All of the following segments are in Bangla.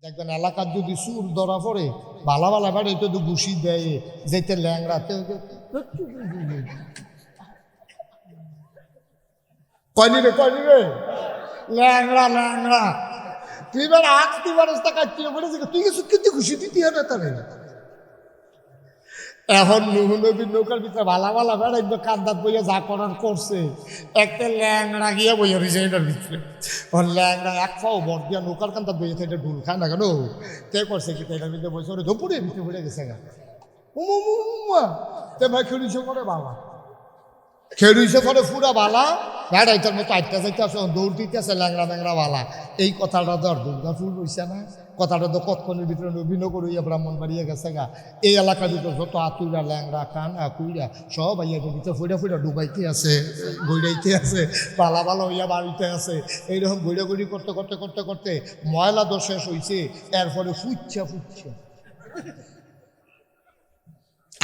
দেখবেন এলাকার যদি সুর ধরা পড়ে ভালা ভালা বেড়ে এটা তো ঘুষি দেয় যেতে ল্যাংড়াতে কয়নি রে ল্যাংড়া ল্যাংড়া তুই এবার আসতে পারিস তা কাটতে পড়েছে তুই কিছু কিন্তু ঘুষি দিতে হবে তাহলে এখন নবীর নৌকার ভিতরে ভালা ভালা বেড়াইবে কান্দাত বইয়া যা করার করছে একটা ল্যাংড়া গিয়া বইয়া রয়েছে এটার ভিতরে ওর ল্যাংড়া এক পাও বর দিয়া নৌকার কান্দাত বইয়া এটা ঢুল খায় না কেন তে করছে কি এটার ভিতরে বসে ওরে ধপুরে ভিতরে পড়ে গেছে গা তে ভাই খেলুইছে করে বাবা খেলুইছে করে পুরা বালা বেড়াইটার মতো আটটা যাইতে আসে দৌড় দিতে আছে ল্যাংড়া ল্যাংড়া বালা এই কথাটা তো আর দুর্গা ফুল রইছে না কথাটা তো কতক্ষণের ভিতরে নবীন করিয়া ব্রাহ্মণ বাড়িয়ে গেছে গা এই এলাকার ভিতরে যত আতুরা ল্যাংড়া কানা কুইরা সব আইয়াদের ভিতরে ফুটা ফুটা ডুবাইতে আছে গইড়াইতে আছে পালা পালা হইয়া বাড়িতে আছে এইরকম গইড়াগড়ি করতে করতে করতে করতে ময়লা দোষ শেষ হয়েছে এরপরে ফুচ্ছা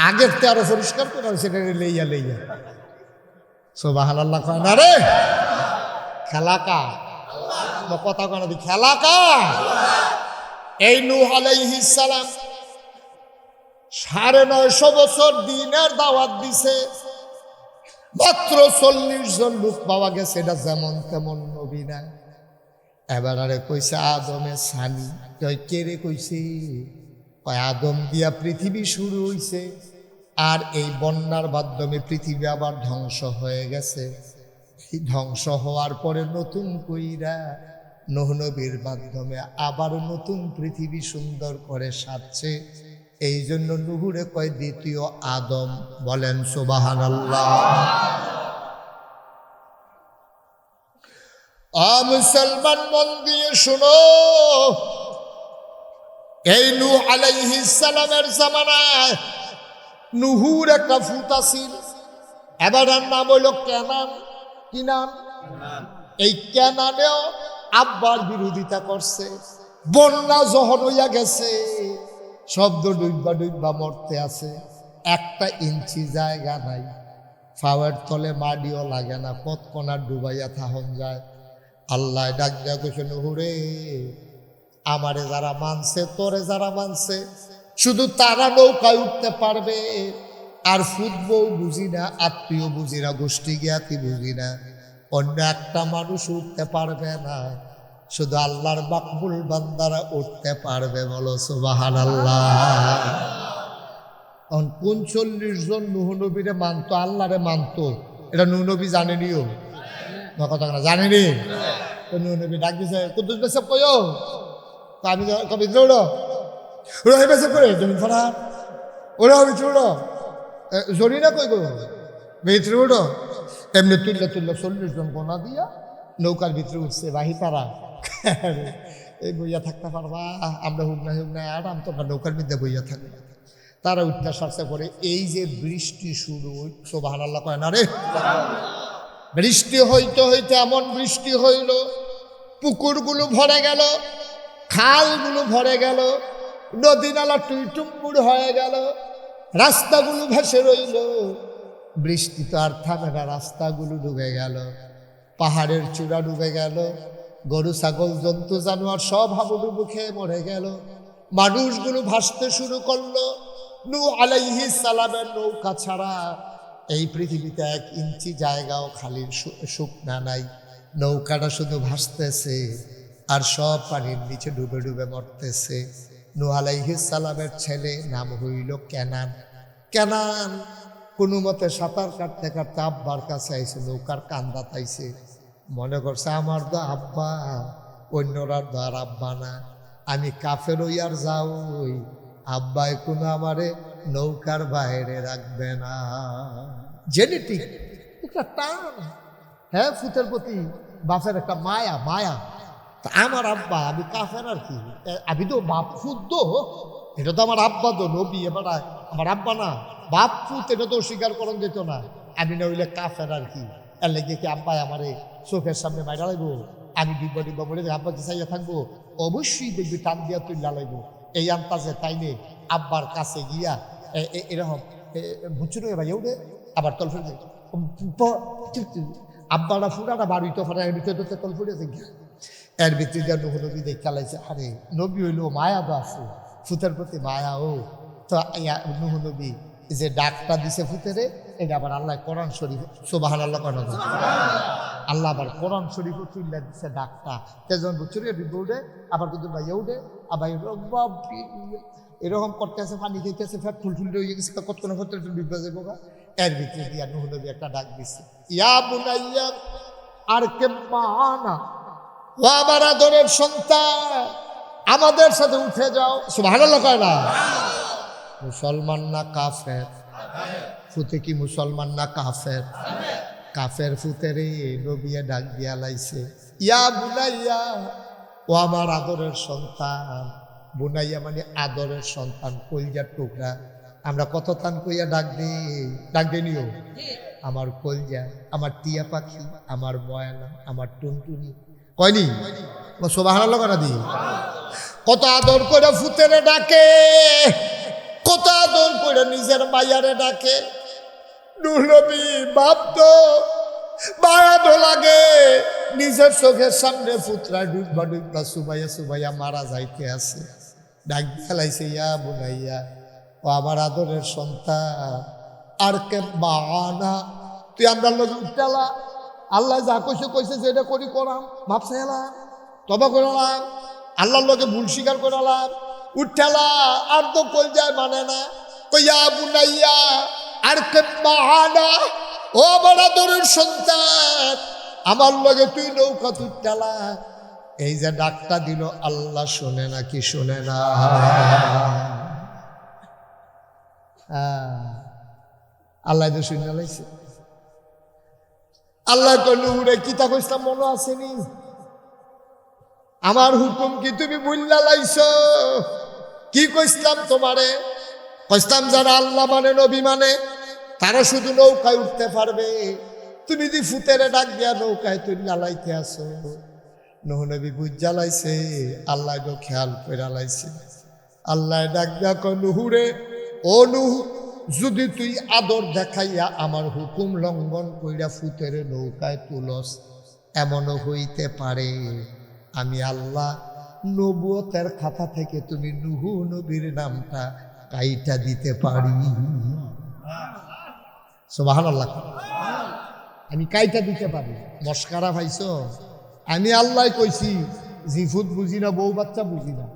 আগের তে আরো পরিষ্কার করে সেটা লেইয়া লেইয়া সুবহানাল্লাহ কয় না রে খেলাকা কথা কয় না খেলাকা এই নূহ আলাইহিস সালাম 950 বছর দিনের দাওয়াত দিছে মাত্র 40 জন লোক পাওয়া গেছে এটা যেমন তেমন নবী না এবারে কইছে আদমের সানি কে রে কইছে আদম দিয়া পৃথিবী শুরু হইছে আর এই বন্যার মাধ্যমে পৃথিবী আবার ধ্বংস হয়ে গেছে এই ধ্বংস হওয়ার পরে নতুন কইরা নূহ নবীর মাধ্যমে আবার নতুন পৃথিবী সুন্দর করে সাজছে এই জন্য নূহুরে কয় দ্বিতীয় আদম বলেন সুবহানাল্লাহ মুসলমান মন দিয়ে শুনো এই নূহ আলাইহিস সালামের জামানায় নূহুর একটা ফুত আছিল এবার নাম হইল কেনান কি নাম এই কেনানেও আব্বার বিরোধিতা করছে বন্যা যখন হইয়া গেছে শব্দ ডুববা ডুববা মরতে আছে 1 ইঞ্চি জায়গা নাই ফাওয়ার তলে মাটিও লাগে না কতকণা ডুবাইয়া থাহন যায় আল্লাহ ডাক দিয়া কইছে নূহুরে আমারে যারা মানছে তোরে যারা মানছে শুধু তারা নৌকায় উঠতে পারবে আর ফুটবল বুঝি না আত্মীয় বুঝি না গোষ্ঠী জ্ঞাতি বুঝি না অন্য একটা মানুষ উঠতে পারবে না শুধু আল্লাহর মাকবুল বান্দারা উঠতে পারবে বলো সুবহানাল্লাহ 39 জন নূহ নবীরে মানতো আল্লাহরে মানতো এটা নূহ নবী জানেনিও কথা না জানেনি নূহ নবী ডাক দিছে কুদ্দুস বেসব কইও আমি কবি দৌড়ো ওরা বেসব করে তুমি ফরা ওরা ভিতরে জরি না কই গো ভিতরে উঠো এমনি তুললে 40 জন গোনা দিয়া নৌকার ভিতরে উঠছে বাহি তারা এই বইয়া থাকতে পারবা আমরা হুক না আরাম তোমরা নৌকার মধ্যে বইয়া থাকবে তারা উঠতে সারছে পরে এই যে বৃষ্টি শুরু সুবহানাল্লাহ কয় না রে বৃষ্টি হইতে হইতে এমন বৃষ্টি হইল পুকুরগুলো ভরে গেল খালগুলো ভরে গেল নদী নালা টুইটুম্বুর হয়ে গেল রাস্তাগুলো ভেসে রইল বৃষ্টি তো আর থামে না রাস্তাগুলো ডুবে গেল পাহাড়ের চূড়া ডুবে গেল গরু ছাগল জন্তু জানোয়ার সব হাবুডুবু খেয়ে মরে গেল মানুষগুলো ভাসতে শুরু করলো নূহ আলাইহিস সালামের নৌকা ছাড়া এই পৃথিবীতে 1 ইঞ্চি জায়গাও খালি শুকনা নাই নৌকাটা শুধু ভাসতেছে আর সব পানির নিচে ডুবে ডুবে মরতেছে নূহ আলাইহিস সালামের ছেলে নাম হইল কেনান কেনান কোনো মতে সাঁতার কাটতে কাটতে আব্বার কাছে আইছে নৌকার কান্দা তাইছে মনে করছে আমার তো আব্বা অন্যরা তো আর আব্বা না আমি কাফের ওই আর যাওই আব্বাই কোনো আমারে নৌকার বাইরে রাখবে না জেনেটিক একটা টান হ্যাঁ ফুতের প্রতি বাপের একটা মায়া মায়া তা আমার আব্বা আমি কাফের আর কি আমি তো বাপ ফুত এটা তো আমার আব্বা তো নবী এবার আমার আব্বা না বাপ ফুত এটা তো স্বীকার করন যেত না আমি না হইলে কাফের আর কি এর লেগে কি আব্বাই আমারে চোখের সামনে মাইরা লাগবো আমি ডিব্বা ডিব্বা বলে আব্বাকে চাইয়া থাকবো অবশ্যই দেখবি টান দিয়া তুই লাগাইবো এই আন্তাজে তাইলে আব্বার কাছে গিয়া এরকম বুঝছো রে ভাই ওরে আবার তল ফুটে আব্বারা ফুটাটা বাড়িতে ফাটা তল ফুটেছে এর ভিতরে যে নুহ নবী দেখা লাইছে, আরে নবী হইলো মায়া তো আছে, ফুতের প্রতি মায়া। ও তো নুহ নবী যে ডাকটা দিছে ফুতেরে, এটা আবার আল্লাহ কোরআন শরীফ, সুবহানাল্লাহ করা যায়, আল্লাহ আবার কোরআন শরীফ তুল্লা দিছে ডাকটা। তেজন বুঝছে ডিব্বা উঠে, আবার কিন্তু ভাইয়া উঠে, আবার এরকম করতে আছে, পানি খেতেছে, ফেট ফুলফুল হয়ে গেছে, কতক্ষণ করতে ডিব্বা যাবো। এর ভিতরে দিয়া নুহ নবী একটা ডাক দিছে, ইয়া বুনাইয়া আর কে মানা, ও আমার আদরের সন্তান, আমাদের সাথে উঠে যাও। সুবহানাল্লাহ কয় না? মুসলমান না কাফের? ফুতে কি মুসলমান না কাফের? কাফের ফুতেরে নবিয়ে ডাক দিয়া লাইছে, ইয়া বুনাইয়া, ও আমার আদরের সন্তান। বুনাইয়া মানে আদরের সন্তান, কলজার টুকরা। আমরা কত তান কইয়া ডাক দিই নিও, আমার কলজা, আমার টিয়া পাখি, আমার ময়না, আমার টুনটুনি, কয়নি? সুবহানাল্লাহ করা দি। কত আদর করে ফুতেরে ডাকে, কত আদর করে নিজের মাইয়ারে ডাকে। নূহ নবী ভাবতো মায়া তো লাগে, নিজের চোখের সামনে ফুতরা ডুববা ডুববা সুবাইয়া সুবাইয়া মারা যাইতে আছে। ডাক ফেলাইছে, ইয়া বুনাইয়া, ও আমার আদরের সন্তান, আর কে বানা, তুই আমরা লোক উঠতেলা, আল্লাহ যা কইছে যেটা করি করাম, মাপ চাইলাম, তবা করালাম, আল্লাহর লোকে ভুল স্বীকার করালাম, উঠতেলা। আর তো কই যায় মানে না, কইয়া বুনাইয়া আর কে বানা, ও আমার আদরের সন্তান, আমার লগে তুই নৌকা তুলতেলা। এই যে ডাকটা দিল, আল্লাহ শোনে না কি শোনে না? আল্লাহ তো শুনে লাইছে। আল্লাহ কইলে কিতা কইছিলাম মনে আসেনি? আমার হুকুম কি তুমি বুঝলা লাইছ? কি কইছিলাম তোমারে? কইছিলাম যারা আল্লাহ মানে নবী মানে তারা শুধু নৌকায় উঠতে পারবে। তুমি যদি ফুতেরে ডাক দিয়া নৌকায় তুই লাইতে আসো। নূহ নবী বুঝ জ্বালাইছে, আল্লাহ তো খেয়াল করে লাইছে। আল্লাহ ডাক দিয়া কয়, নুহুরে, ও নুহ, যদি তুই আদর দেখাইয়া আমার হুকুম লঙ্ঘন কইরা ফুতেরে নৌকায় তুলস, এমনও হইতে পারে আমি আল্লাহ নবুয়তের খাতা থেকে তুমি নূহ নবীর নামটা কাইটা দিতে পারি। সুবহানাল্লাহ। আমি কাইটা দিতে পারি। মস্কারা ভাইছো? আমি আল্লাহ কইছি, জিফুত বুঝি না, বউ বাচ্চা বুঝি না,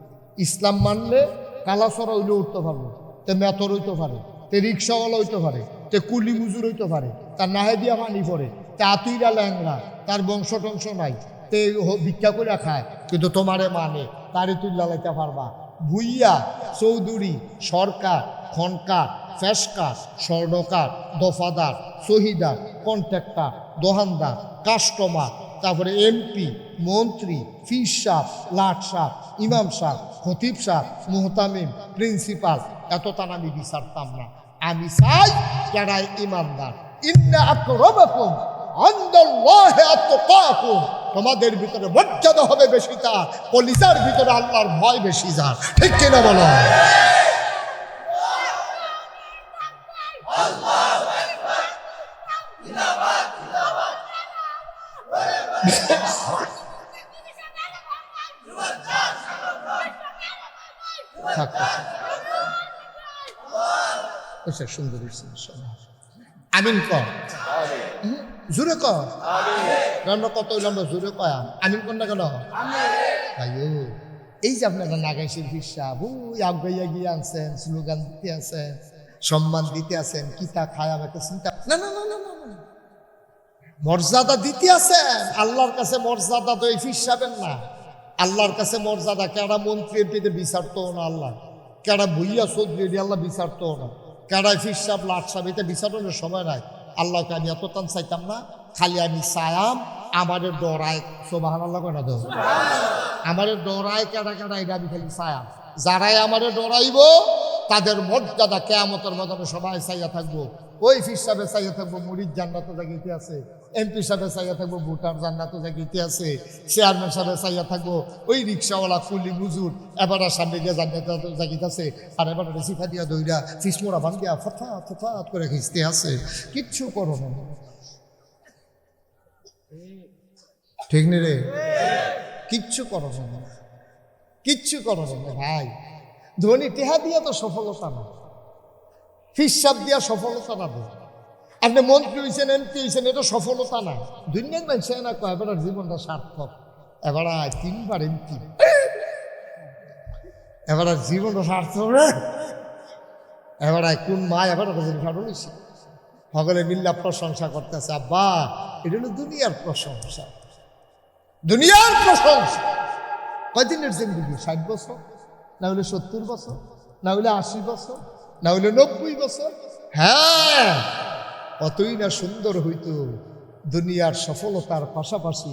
ইসলাম মানলে কালাসরা হইলে উঠতে পারবো, তে মেতর হইতে পারে, তে রিক্সাওয়ালা হইতে পারে, তে কুলি মুজুর হইতে পারে, তার নাহে দিয়া পানি পড়ে, তে আতুইরা ল্যাংরা, তার বংশ টংশ নাই, তে ভিক্ষা করে খায়, কিন্তু তোমারে মানে তারে তুই লালাইতে পারবা। ভুইয়া, চৌধুরী, সরকার, খনকার, ফেসকার, স্বর্ণকার, দফাদার, শহীদার, কন্ট্রাক্টর, দোহানদার, কাস্টমার, তারপরে এমপি, মন্ত্রী, ফিস সাহ, লাট সাহ, ইমাম সাহ, খতিব সাহ, মুহতামিম, প্রিন্সিপাল, এত তান আমি বিচারতাম না। আমি চাই যারাই ইমানদার। ইন্না আকরামাকুম ইনদাল্লাহি আতকাকুম, তোমাদের ভিতরে মর্যাদা হবে বেশি তার, কলিজার ভিতরে আল্লাহর ভয় বেশি যার। ঠিক কিনা বলো? সুন্দর আমিন কর, জোরে কর, কত আমরা জোরে কয় আমিন কর না কেন? এই যে আপনারা নাগাইশের ফিসা বই আগাইয়া গিয়ে আনছেন, স্লোগান দিতে আছেন, সম্মান দিতে আছেন, কিতা খায় আমাকে চিন্তা না না না না না, মর্যাদা দিতে আছেন। আল্লাহর কাছে মর্যাদা তো এই ফিসাবেন না। আল্লাহর কাছে মর্যাদা কেডা মন্ত্রী এমপিতে বিচারতো না, আল্লাহ কেডা ভুইয়া চৌধুরী আল্লাহ বিচারতো না, কেডায় ফিসাব লাট সাব এটা বিচারণের সময় নাই। আল্লাহকে আমি এত টান চাইতাম না, খালি আমি চায়াম আমাদের ডরায়। সুবহানাল্লাহ কয় না? আমাদের ডরায় কেডা কেডা এটা আমি খালি চায়াম। যারাই আমাদের ডরাইব তাদের মর্যাদা কিয়ামতের ময়দানে সবাই চাইয়া থাকবো। ওই ফিসাবে চাইয়া থাকবো মুরিদ জান্নাতে জাগিতে আছে, এমপি সাহেব চাইয়া থাকবো ভোটার জান্নাতে জাগিতে আছে, চেয়ারম্যান সাহেব চাইয়া থাকবো ওই রিক্সাওয়ালা কুলি মুজুর এবার সামনে দিয়ে জান্নাতে জাগিতে আছে, আর এবার রেসিফা দিয়া দইরা ফিসমোরা ভাঙ্গিয়া ফথাত ফথাত করে খিঁচতে আছে। কিচ্ছু করো না, ঠিক নি রে? কিচ্ছু করো না, কিচ্ছু করো না ভাই। ধনী টেহা দিয়া তো সফলতা না, হিসাব দিয়া সফলতা না। আপনি মন্ত্রী হয়েছেন, এমপি হয়েছেন, এটা সফলতা না। দুনিয়ার মানুষের না কয় এবার জীবনটা সার্থক, এবার 3বার এমপি, এবার জীবনটা সার্থক রে। এবার কোন মা এবার রয়েছে সকলে মিল্লা প্রশংসা করতেছে। আব্বা এটা হলো দুনিয়ার প্রশংসা, দুনিয়ার প্রশংসা। কয়দিনের জিন্দগি? 60 বছর, না হলে 70 বছর, না হলে 80 বছর, না হলে 90 বছর। হ্যাঁ, অতই না সুন্দর হইতো দুনিয়ার সফলতার পাশাপাশি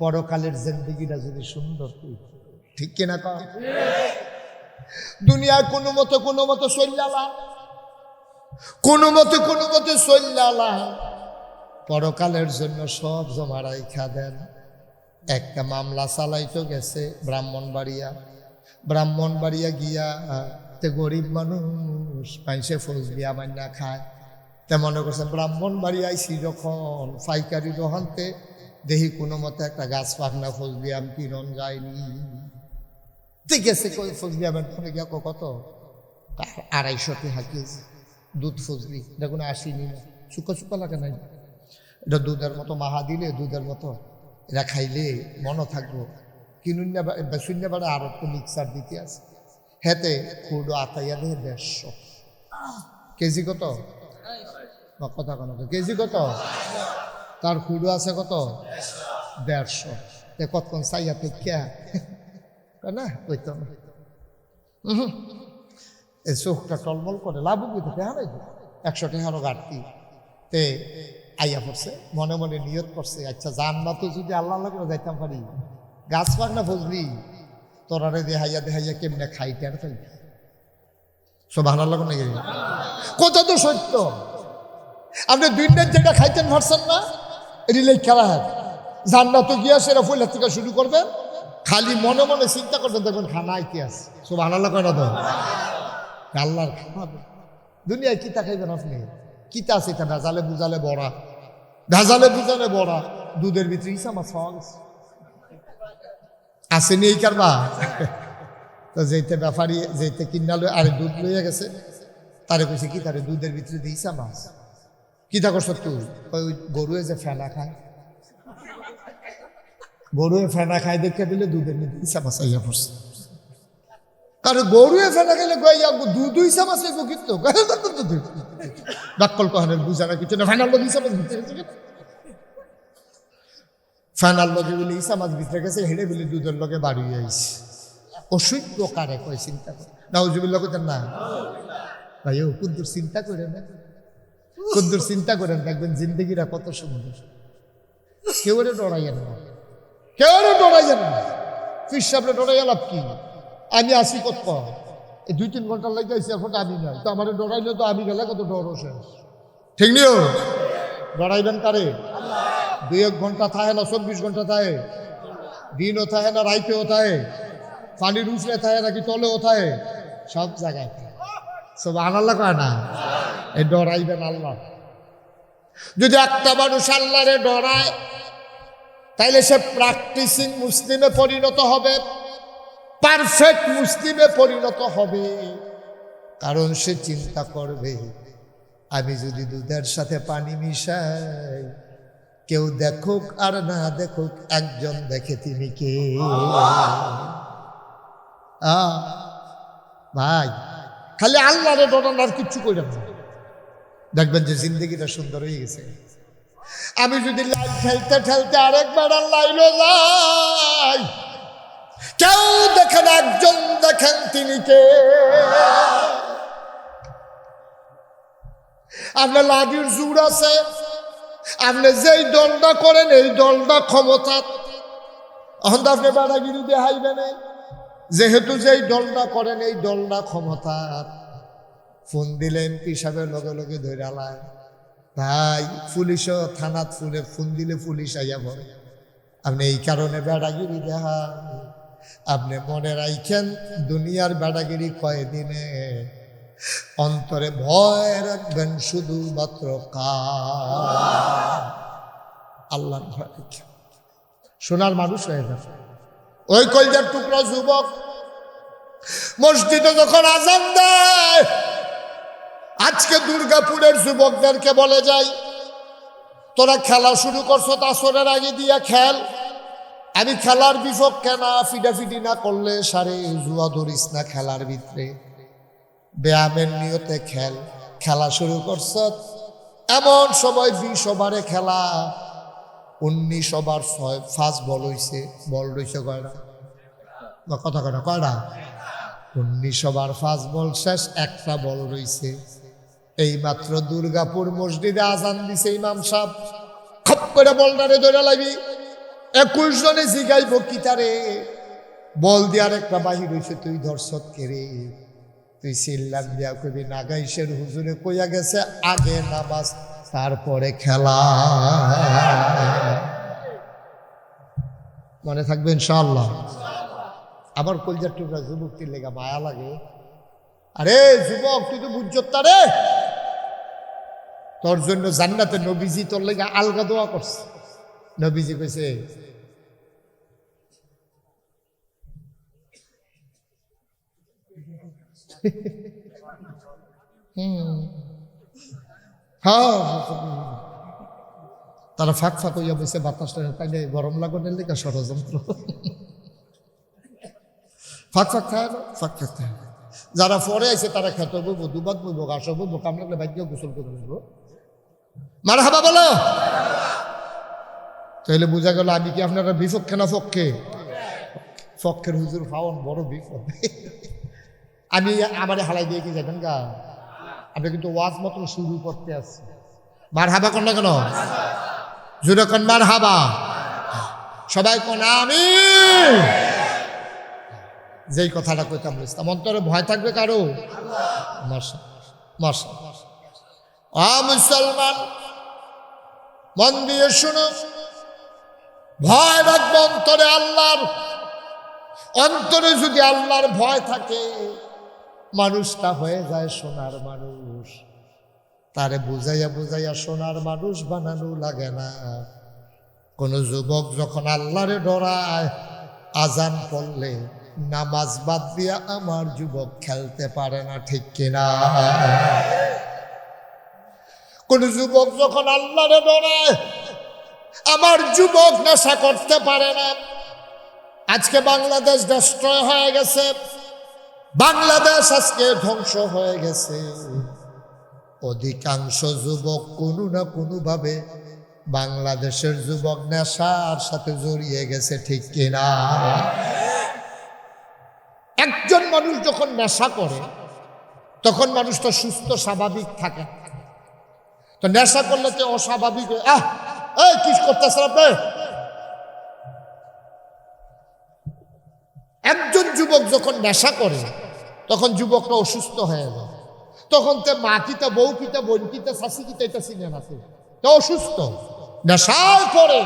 পরকালের জিন্দগিটা যদি সুন্দর হইতো। ঠিক কিনা কা? দুনিয়ার কোনো মতো চল্লালা, কোনো মতে চল্লালা, পরকালের জন্য সব জমা রাইখা দেন। একটা মামলা চালাইতো গেছে ব্রাহ্মণবাড়িয়া গিয়া, তে গরিব মানুষ মানুষে ফজলিয়া মান্না খায়। তে মনে করছে ব্রাহ্মণবাড়ি আইসি যখন পাইকারি দোকানতে দেখি কোনো মতে একটা গাছ পাকনা ফজলিয়াম কিরণ যায়নি। ঠিক আছে, ফজলিয়ামের ফোনে গিয়া কত? 250 টাকা কেজি দুধ ফজলি, এটা কোনো আসেনি না, শুকা লাগে নাই। এটা দুধের মতো মাহা দিলে, দুধের মতো এরা খাইলে মনও থাকবো। শূন্য বাড়ে আর একটু মিক্সার দিতে আছে, হেতে খুঁড়ো আতাইয়া দেহে 150 কেজি। কত কথা কেন কেজি কত? তার খুঁড়ো আছে কত? 150। কতক্ষণ চাইয়া থেকে না ওইতো না, এই চোখটা টলমল করে, লাভ বুঝতে হ্যাঁ 100 টাকারও ঘাটতি। তে আইয়া পড়ছে, মনে মনে নিয়ত করছে, আচ্ছা জান্নাতও যদি আল্লাহ লাগে যাইতাম পারি, গাছ পাক না ফজলি তোরারে দেহাইয়া কেমনে খাইতে আর খাই সব আল্লাহ লাগে নাকি? কথা তো সত্য। আপনি দুইটার যেটা খাইতেন পারছেন না, এটি খেলা হয়। জান্নাতও গিয়া সেরা ফুলের থেকে শুরু করবেন, খালি মনে মনে চিন্তা করবেন, দেখবেন খানা আইতে আছে। সব আল্লাহ কয় না তো, আল্লাহর খাওয়াবে। দুনিয়ায় কিতা খাইবেন আপনি? কিতা আছে এটা? ভেজালে বুঝালে বড়া, দুধের ভিতরে ইসা মাছ পাওয়া গেছে, আসেনি এই কারবা। তো যেতে ব্যাপারী যেতে কিনালো আরে দুধ লইয়া গেছে, তারে কইছে কি, তারে দুধের ভিতরে দিয়ে ইসা মাছ। কিতা করছ তুই? ওই গরুয়ে যে ফেনা খায়, গরুয়ে ফেনা খায় দেখে দিলে দুধের মধ্যে ইসা মাছ আইয়া পড়ছে। কারণ গরুয়ে ফেনা খেলে দুধ ইসা মাছ কিন্তু ডাক্কল কহানের বুঝা না কিছু না। ফেনার লোক ইসা মাছ ভিতরে গেছে, ফেনার লোকে বলে ইসা মাছ ভিতরে গেছে, হেঁড়ে বলে দুধের লোকে বাড়ি আইছে। অসুখ কারে কয় চিন্তা করে নাউজুবিল্লাহ কইতেন না ভাই? ও কুদ্দুর চিন্তা করেন, কুদ্দুর চিন্তা করেন, দেখবেন জিন্দগিরা কত সুন্দর। কেউ ডরাইয়েন না, ফির সামনে ডরাইয়া লাভ কি? আমি আসি কত এই 2-3 ঘন্টার লাগে আইসি, এখন আমি নাই তো আমার ডরাইলে তো আমি গেলে কত ডর শেষ। ঠিক নিও, ডরাইবেন কারে? 2-1 ঘন্টা থাকে না, 24 ঘন্টা থাকে, দিনও থাকে না, রাইতেও থাকে, পানির উফরে থাকে নাকি তলেও থাকে, সব জায়গায় সব আল্লাহ কয় না। এই ডরাইবেন আল্লাহ। যদি একটা মানুষ আল্লাহরে ডরায়, তাইলে সে প্র্যাকটিসিং মুসলিমে পরিণত হবে, পারফেক্ট মুসলিমে পরিণত হবে। কারণ সে চিন্তা করবে, আমি যদি দুধের সাথে পানি মিশাই, কেউ দেখুক আর না দেখুক, একজন দেখে তিনি কে। ভাই খালি আল্লাহরে ডরান, আর কিচ্ছু কইরাম না, দেখবেন যে জিন্দগিটা সুন্দর হয়ে গেছে। আমি যদি লাইন ঠেলতে ঠেলতে আরেকবার লাইলো যাই, কেউ দেখেন, একজন দেখেন তিনি কে। আপনার লাঠির জোর আছে, আপনি যেই দলটা করেন এই দলটা ক্ষমতা, এখন তো আপনি বেড়াগিরি দেখাইবেন। যেহেতু যেই দলটা করেন এই দলটা ক্ষমতা, ফোন দিলে এমপি সাহেবের লগে লগে ধরে আলায় ভাই, পুলিশও থানাত ফোন দিলে পুলিশ আইয়া পড়ে। আপনি এই কারণে বেড়াগিরি দেখান। আপনি মনে রাখেন, দুনিয়ার বেড়াগিরি কয়দিনে, অন্তরে ভয় রাখবেন শুধুমাত্র আল্লাহর ভয়। সোনার মানুষ হয়ে যাবে, ওই কলজার টুকরা যুবক মসজিদে যখন আজান দেয়, আজকে দুর্গাপুরের যুবকদেরকে বলে যাই, তোরা খেলা শুরু করছো আসরের আগে দিয়ে খেল। আমি খেলার বিপক্ষে না, ফিডাফিডি না করলে সারে জুয়া ধরিস না, খেলার ভিতরে ব্যায়ামের নিয়তে খেল। খেলা শুরু করছ এমন সময় 20 ওভারে খেলা, 19 ওভার 5 বল হইছে, বল রইছে কয়টা? কথা কয়টা? কয়টা? 19 ওভার 5 বল শেষ, একটা বল রইছে। এইমাত্র দুর্গাপুর মসজিদে আজান দিছে ইমাম সাহেব, খপ করে বলটারে ধরে লাগবি। 21 জনে জিগাইব কিতারে, বল দিয়ার একটা বাহির হইছে, তুই ধর্ষক কে রে? তুই চিল্লান দিয়া কবি নাগাইশের হুজুরে কইয়া গেছে আগে নামাজ তারপরে খেলা। মনে থাকবে ইনশাআল্লাহ। আবার কলজার টুকরা যুবকটির লেগা মায়া লাগে। আরে যুবক, তুই তো বুঝছত রে, তোর জন্য জান্নাতে নবীজি তোর লেগা আলগা দোয়া করছে। নবীজি কইছে হ্যাঁ, তারা ফাঁক ফাঁক হইয়া বসে বাতাসটা পাইলে গরম লাগানোর লেগে ষড়যন্ত্র। ফাঁক ফাঁক খায় না, ফাঁক ফাঁক খায়। যারা পরে আছে তারা খেতে বইব, দুবাদ বইব, ঘাস বইব, কামড়ালে ভাগ্য গোসল করে বইব। মারহাবা বলো। তাহলে বোঝা গেল আমি কি আপনারা বিপক্ষে না পক্ষে? পক্ষের হুজুর পাওয়ান বড় বিপদ। আমি আমার হালাই দিয়ে কি যাবেন গা? আপনি কিন্তু ওয়াজ মাত্র শুরু করতে আসছি। মারহাবা কোন না কেন? জোরে কোন মারহাবা। সবাই কোন আমিন। যেই কথাটা কইতাম ইসলাম অন্তরে ভয় থাকবে কারো? মুসলমান মন দিয়ে শুনো, ভয় রাখবো অন্তরে আল্লাহর। অন্তরে যদি আল্লাহর ভয় থাকে, মানুষটা হয়ে যায় সোনার মানুষ। তারে বুঝাইয়া বুঝাইয়া সোনার মানুষ বানানো লাগে না। কোন যুবক যখন আল্লাহরে ডরায়, আজান পড়লে নামাজ বাদ দিয়া আমার যুবক খেলতে পারে না, ঠিক কিনা? কোন যুবক যখন আল্লাহরে ডরায়, আমার যুবক নেশা করতে পারে না। আজকে বাংলাদেশ ডিস্ট্রয় হয়ে গেছে, বাংলাদেশ আজকে ধ্বংস হয়ে গেছে। অধিকাংশ যুবক কোনো না কোনো ভাবে বাংলাদেশের যুবক নেশার সাথে জড়িয়ে গেছে, ঠিক কিনা? একজন মানুষ যখন নেশা করে তখন মানুষ তো সুস্থ স্বাভাবিক থাকে। তো নেশা করলে তো অস্বাভাবিক। কি করতেছেন আপনি? একজন যুবক যখন নেশা করে তখন যুবকটা অসুস্থ হয়ে যায়। তখন তো মা কিতা, বউ কিতা, বোন কিতা, শাশি কিতা এটা চিনে না, তো অসুস্থ। নেশায় করে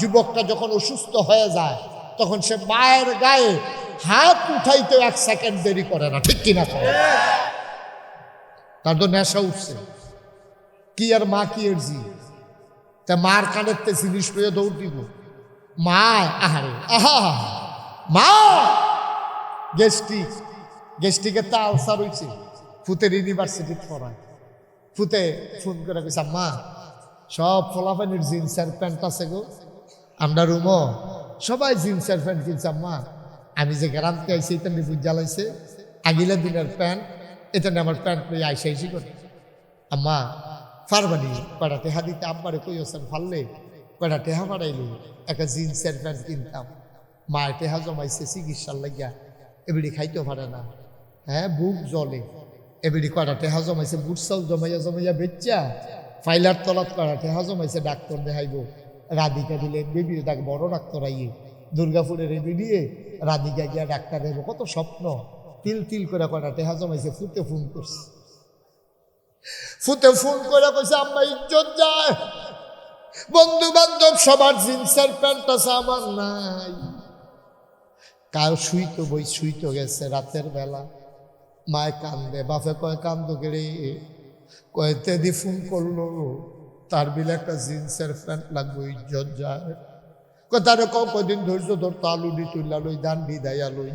যুবকটা যখন অসুস্থ হয়ে যায়, তখন সে মায়ের গায়ে হাত উঠাইতে 1 সেকেন্ড দেরি করে না, ঠিক কিনা? তার তো নেশা উঠছে। কি আর মা কি এর জি, তা মার কানের তে জিনিস পেয়ে দৌড় দিব। মা আহারে আহা, মা গেস্টিকের তা আলসার হয়েছে, ফুতের ইউনিভার্সিটি পড়ায়। ফুতে ফোন করে কইছে, মা সব ফলাফানির জিন্সের প্যান্ট আছে গো, আমরা রুমো সবাই জিন্সের প্যান্ট কিনছে। মা আমি যে গ্রাম থেকে আইসি এটা নিয়ে বুঝা লাইছে, আগিলা দিনের প্যান্ট, এটা নিয়ে আমার প্যান্ট নিয়ে আইসি করে। আম্মা ফারবানি কয়টা টেহা দিতে আব্বারে কইছেন, ফাললে কয়টা টেহা বাড়াইলি, একটা জিন্সের প্যান্ট কিনতাম। মায়ের টেহা জমাইছে চিকিৎসার লাগিয়া, এবিডি খাইতেও পারে না, হ্যাঁ বুক জলে। এবিডি কয়টা টেহা জমাইছে, বুট চাল জমাইয়া জমাইয়া বেচ্চা ফাইলার তলাত কয়টা টেহা জমাইছে, ডাক্তার দেখাইব। রাধিকা দিলে বেবি ডাক, বড় ডাক্তার আইয়ে দুর্গাপুরের এবিডিয়ে রাধিকা গিয়া ডাক্তার দেবো, কত স্বপ্ন। তিল তিল করে কয়টা টেহা জমাইছে। ফুতে ফোন করছে, ফুতে ফোন করে কইছে, আম্মা ইজ্জত যায়, বন্ধু বান্ধব সবার জিন্সের প্যান্ট আছে, আমার নাই। কাল শুইতো গেছে রাতের বেলা, মায় কান্দে, বাপে কয় কান্দো গেড়ে, কয়েতে দি ফোন করলো, তার বিলে একটা জিন্সের প্যান্ট লাগবে, ইজ্জত যায়। তারে কদিন ধৈর্য ধরতো, আলু দি তুল্লা লই, দান দি দাইয়া লই,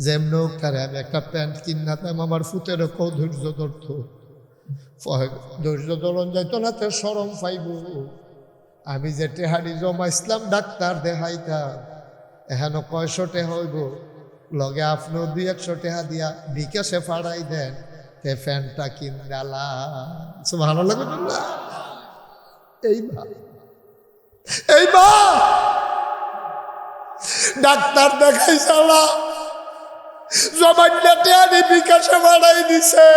যেমন হোক তারে আমি একটা প্যান্ট কিনাতাম, আমার ফুতের ধৈর্য ধরতো। ধৈর্য ধরন যাইতো না, তো সরম পাইব। আমি যে টেহারি জমাইছিলাম ডাক্তার দেখাইতাম, এখানে 600 টেহা হইব, লগে আপনিও 200 টেহা দিয়া বিকাশে ফাড়াই দেন, তে ফ্যানটা কিনালা। ভালো লাগে না? এই মা ডাক্তার দেখাই চালা জমাইলে টেহারি বিকাশে ফাড়াই দিছে।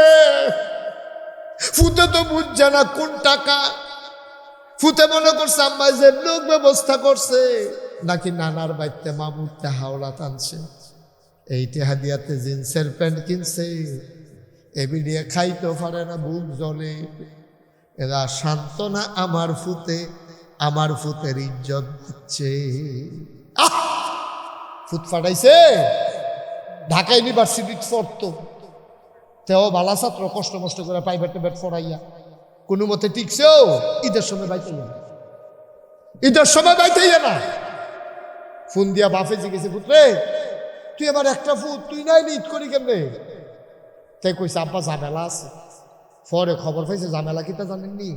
ফুতে তো বুঝছে না কোন টাকা। ফুতে মনে করছে আম্মা যে লোক ব্যবস্থা করছে, নাকি নানার বাড়িতে মামুরটা হাওড়া টানছে। এই টেহা দিয়াতে জিন্সের প্যান্ট কিনছে, এবিডিয়ে খাইতে পারে না, বুক জ্বলে। এরা সান্ত্বনা আমার ফুতে, আমার ফুতের ইজ্জত দিচ্ছে। ফুত ফাটাইছে, ঢাকা ইউনিভার্সিটি পড়তো, তেও বালা ছাত্র, কষ্ট মষ্ট করে প্রাইভেট টাইভেট পড়াইয়া কোনো মতে টিকছেও। ঈদের সময় বাইতে না, ঈদের সময় বাইতে না। ফোন দিয়া বাপে জিজ্ঞেসে, পুত্রে তুই আবার একটা ফুট তুই নাই ঈদ করি কেমনে? তাই কইছে আব্বা ঝামেলা আছে। পরে খবর পাইছে ঝামেলা কিতা জানেননি?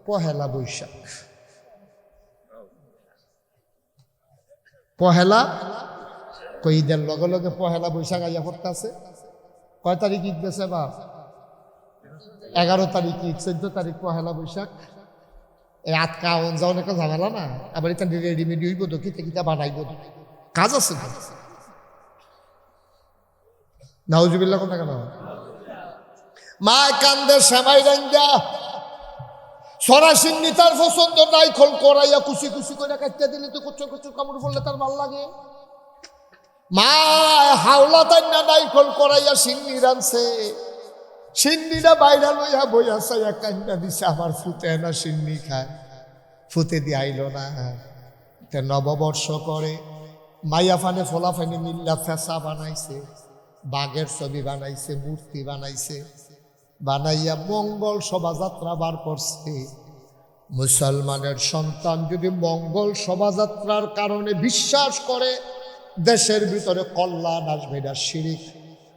পহেলা বৈশাখ। পহেলা কই ঈদের লগে লগে পহেলা বৈশাখ আইয়া পড়তে আছে। কয় তারিখ ঈদ গেছে বাপ? 11 তারিখ ঈদ, 14 তারিখ পহেলা বৈশাখ। এই আটকা আউন যাওয়ার একটা ঝামেলা না। আবার এটা রেডিমেড হইব তো, কিতা কিতা বানাইব, কাজ আছে। নাউজুবিল্লাহ কোন কেন? মা কান্দে শ্যামাই রাঙ্গা সরাসরি তার পছন্দ নাই, খোল করাইয়া কুচি কুচি করে কাটতে দিলে তো কুচুর কুচুর কামড় পড়লে তার ভাল লাগে। মা হাওলা তাই না নাই খোল করাইয়া সিন্নি রানছে, সিন্নিটা বাইরা লইয়া বইয়া চাইয়া কান্না দিছে, আমার ফুতে না সিন্নি খায়। ফুতে দিয়ে আইল না। নববর্ষ করে মাইয়া ফানে ফোলা ফানি মিল্লা ফেসা বানাইছে, বাঘের ছবি বানাইছে, মূর্তি বানাইছে, বানাইয়া মঙ্গল শোভাযাত্রা বার করছে। মুসলমানের সন্তান যদি মঙ্গল শোভাযাত্রার কারণে বিশ্বাস করে দেশের ভিতরে কল্যাণ আসবে, এটা শিরিক,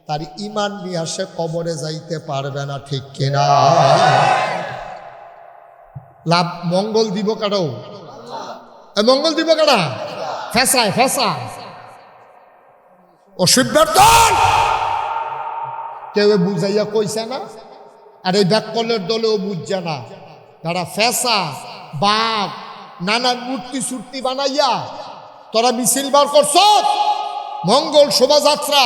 তার ইমান নিয়ে আসে কবরে যাইতে পারবে না, ঠিক কিনা? লাভ মঙ্গল দিব কারো, মঙ্গল দিব কারা? ফেসায় ফেসা অসভ্যের দল। কেউ বুঝাইয়া কইছে না, আর এই ব্যাককলের দলেও বুঝছে না। তারা ফেসা বাঘ নানান মূর্তি সুর্তি বানাইয়া তোরা মিছিল বার করছ, মঙ্গল শোভাযাত্রা।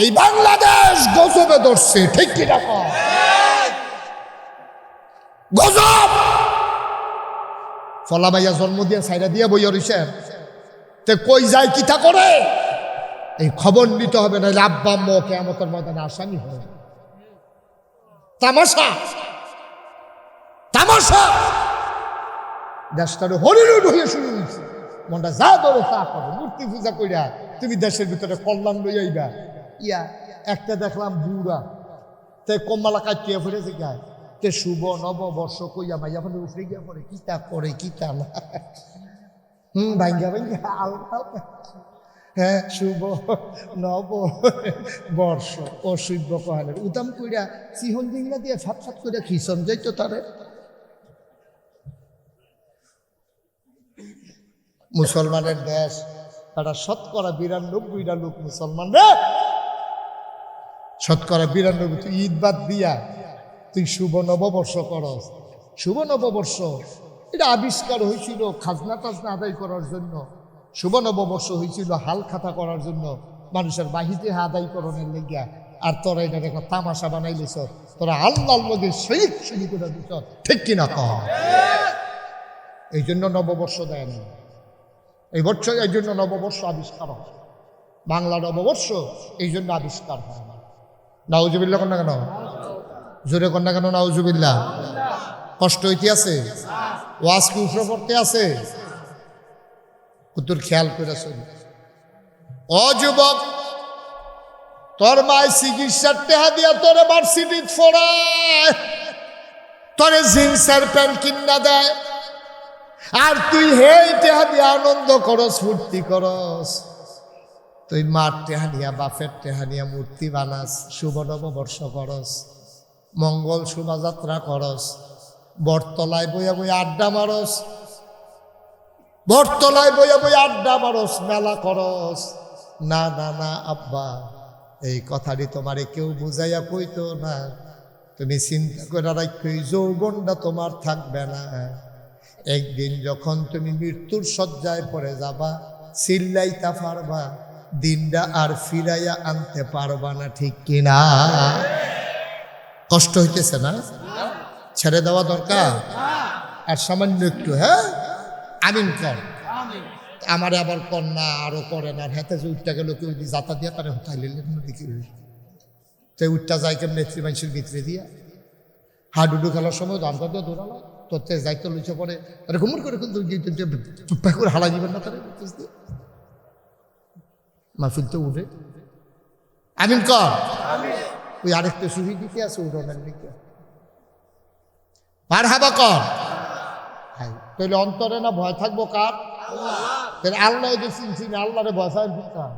এই বাংলাদেশ গজবে ধরছে, ঠিক কি রাখো? গজব। ফলা ভাইয়া জন্ম দিয়া সাইরা দিয়া বইয়া রইছে, তে কই যায় কিতা করে এই খবর নিতে হবে, না আব্বা আম্মা কিয়ামতের ময়দানে আসামি হয়। তামাশা তামাশা। দেশটারে হরিলুট হইয়া শুরু হয়েছে, মনটা যা ধরে তা করে, মূর্তি পূজা কইরা তুমি দেশের ভিতরে কল্যাণ লই আইবা। ইয়া একটা দেখলাম বুড়া, তে কম্মালা কাটিয়া ফিরেছে গায়ে, তে শুভ নববর্ষ কইয়া মাইয়া ফলে উঠে গিয়া পরে কিতা করে কিতা না। ভাঙ্গা ভাঙ্গা আলগা। হ্যাঁ, শুভ নববর্ষ অশুভ কহানের উদাম কইরা চিহন দিংলা দিয়ে ফাট ফাট করে খিচন যাইতো তারে। মুসলমানের দেশ, তারা 92% লোক মুসলমান রে। 92% তুই ঈদ বাদ দিয়া তুই শুভ নববর্ষ করস। শুভ নববর্ষ এটা আবিষ্কার হয়েছিল খাজনা টাজনা আদায় করার জন্য। শুভ নববর্ষ হয়েছিল হাল খাতা করার জন্য, মানুষের বাহিতে আদায় করণের লেগিয়া। আর তোরা এটা দেখো তামাশা বানাইলেছ, তোরা আল্লাহর লগে শরীক শুরু করে দিছ, ঠিক কিনা কহ? এই জন্য নববর্ষ দেয় না এই বছর, এই জন্য নববর্ষ আবিষ্কার হয়। বাংলা নববর্ষ এই জন্য আবিষ্কার হয় না। নাউজুবিল্লাহ কন্যা কেন? জোরে কন্যা কেন? নাউজুবিল্লাহ। কষ্ট হইতে আছে, ওয়াজ কি উফরে পড়তে আছে? তোর খেয়াল করে শুন। ও যুবক, তোর মায় চিকিৎসার টেহা দিয়া তোরে ভার্সিটি পড়ায়, তোরে জিন্সের প্যান্ট কিনা দেয়, আর তুই হে টেহা দিয়ে আনন্দ করস, ফুর্তি করস। তুই মার টেহানিয়া বাপের টেহানিয়া মূর্তি বানাস, শুভ নববর্ষ করস, মঙ্গল শোভাযাত্রা করস, বটতলায় বইয়া বইয়া আড্ডা মারস, বটতলায় বইয়া বইয়া আড্ডা মারস, মেলা করস। না না না আব্বা, এই কথাটি তোমারে কেউ বুঝাইয়া কইতো না। তুমি চিন্তা করে রাখো, যৌবনটা তোমার থাকবে না। একদিন যখন তুমি মৃত্যুর শয্যায় পড়ে যাবা, চিল্লাইতা পারবা, দিনটা আর ফিরাইয়া আনতে পারবা না, ঠিক কিনা? কষ্ট হইতেছে না? ছেড়ে দেওয়া দরকার আর সামান্য একটু। হ্যাঁ, আমিন কর। আমারে আবার কন্যা আরো করেন, আর হাতে যে উঠটা গেল কেউ যাতা দিয়া তারা হতাইলেন দেখি, তো উঠটা যায় কেমন নেত্রী মানুষের ভিতরে দিয়া হাডুডু খেলার সময় দামটা দিয়ে দৌড়ালো, তোর যাইতে লইছে পরে তারা ঘুমুর করে করে হালা দিবেন না তারা মাহফিল তো উঠে। আমিন কর। ওই আরেকটা সুবিধা দিতে আছে উঠোনের দিকে পার হাবা কর। তাহলে অন্তরে না ভয় থাকবো কার? তাহলে আল্লাহ যে চিনছি না, আল্লাহরে ভয় পাই দিতাম।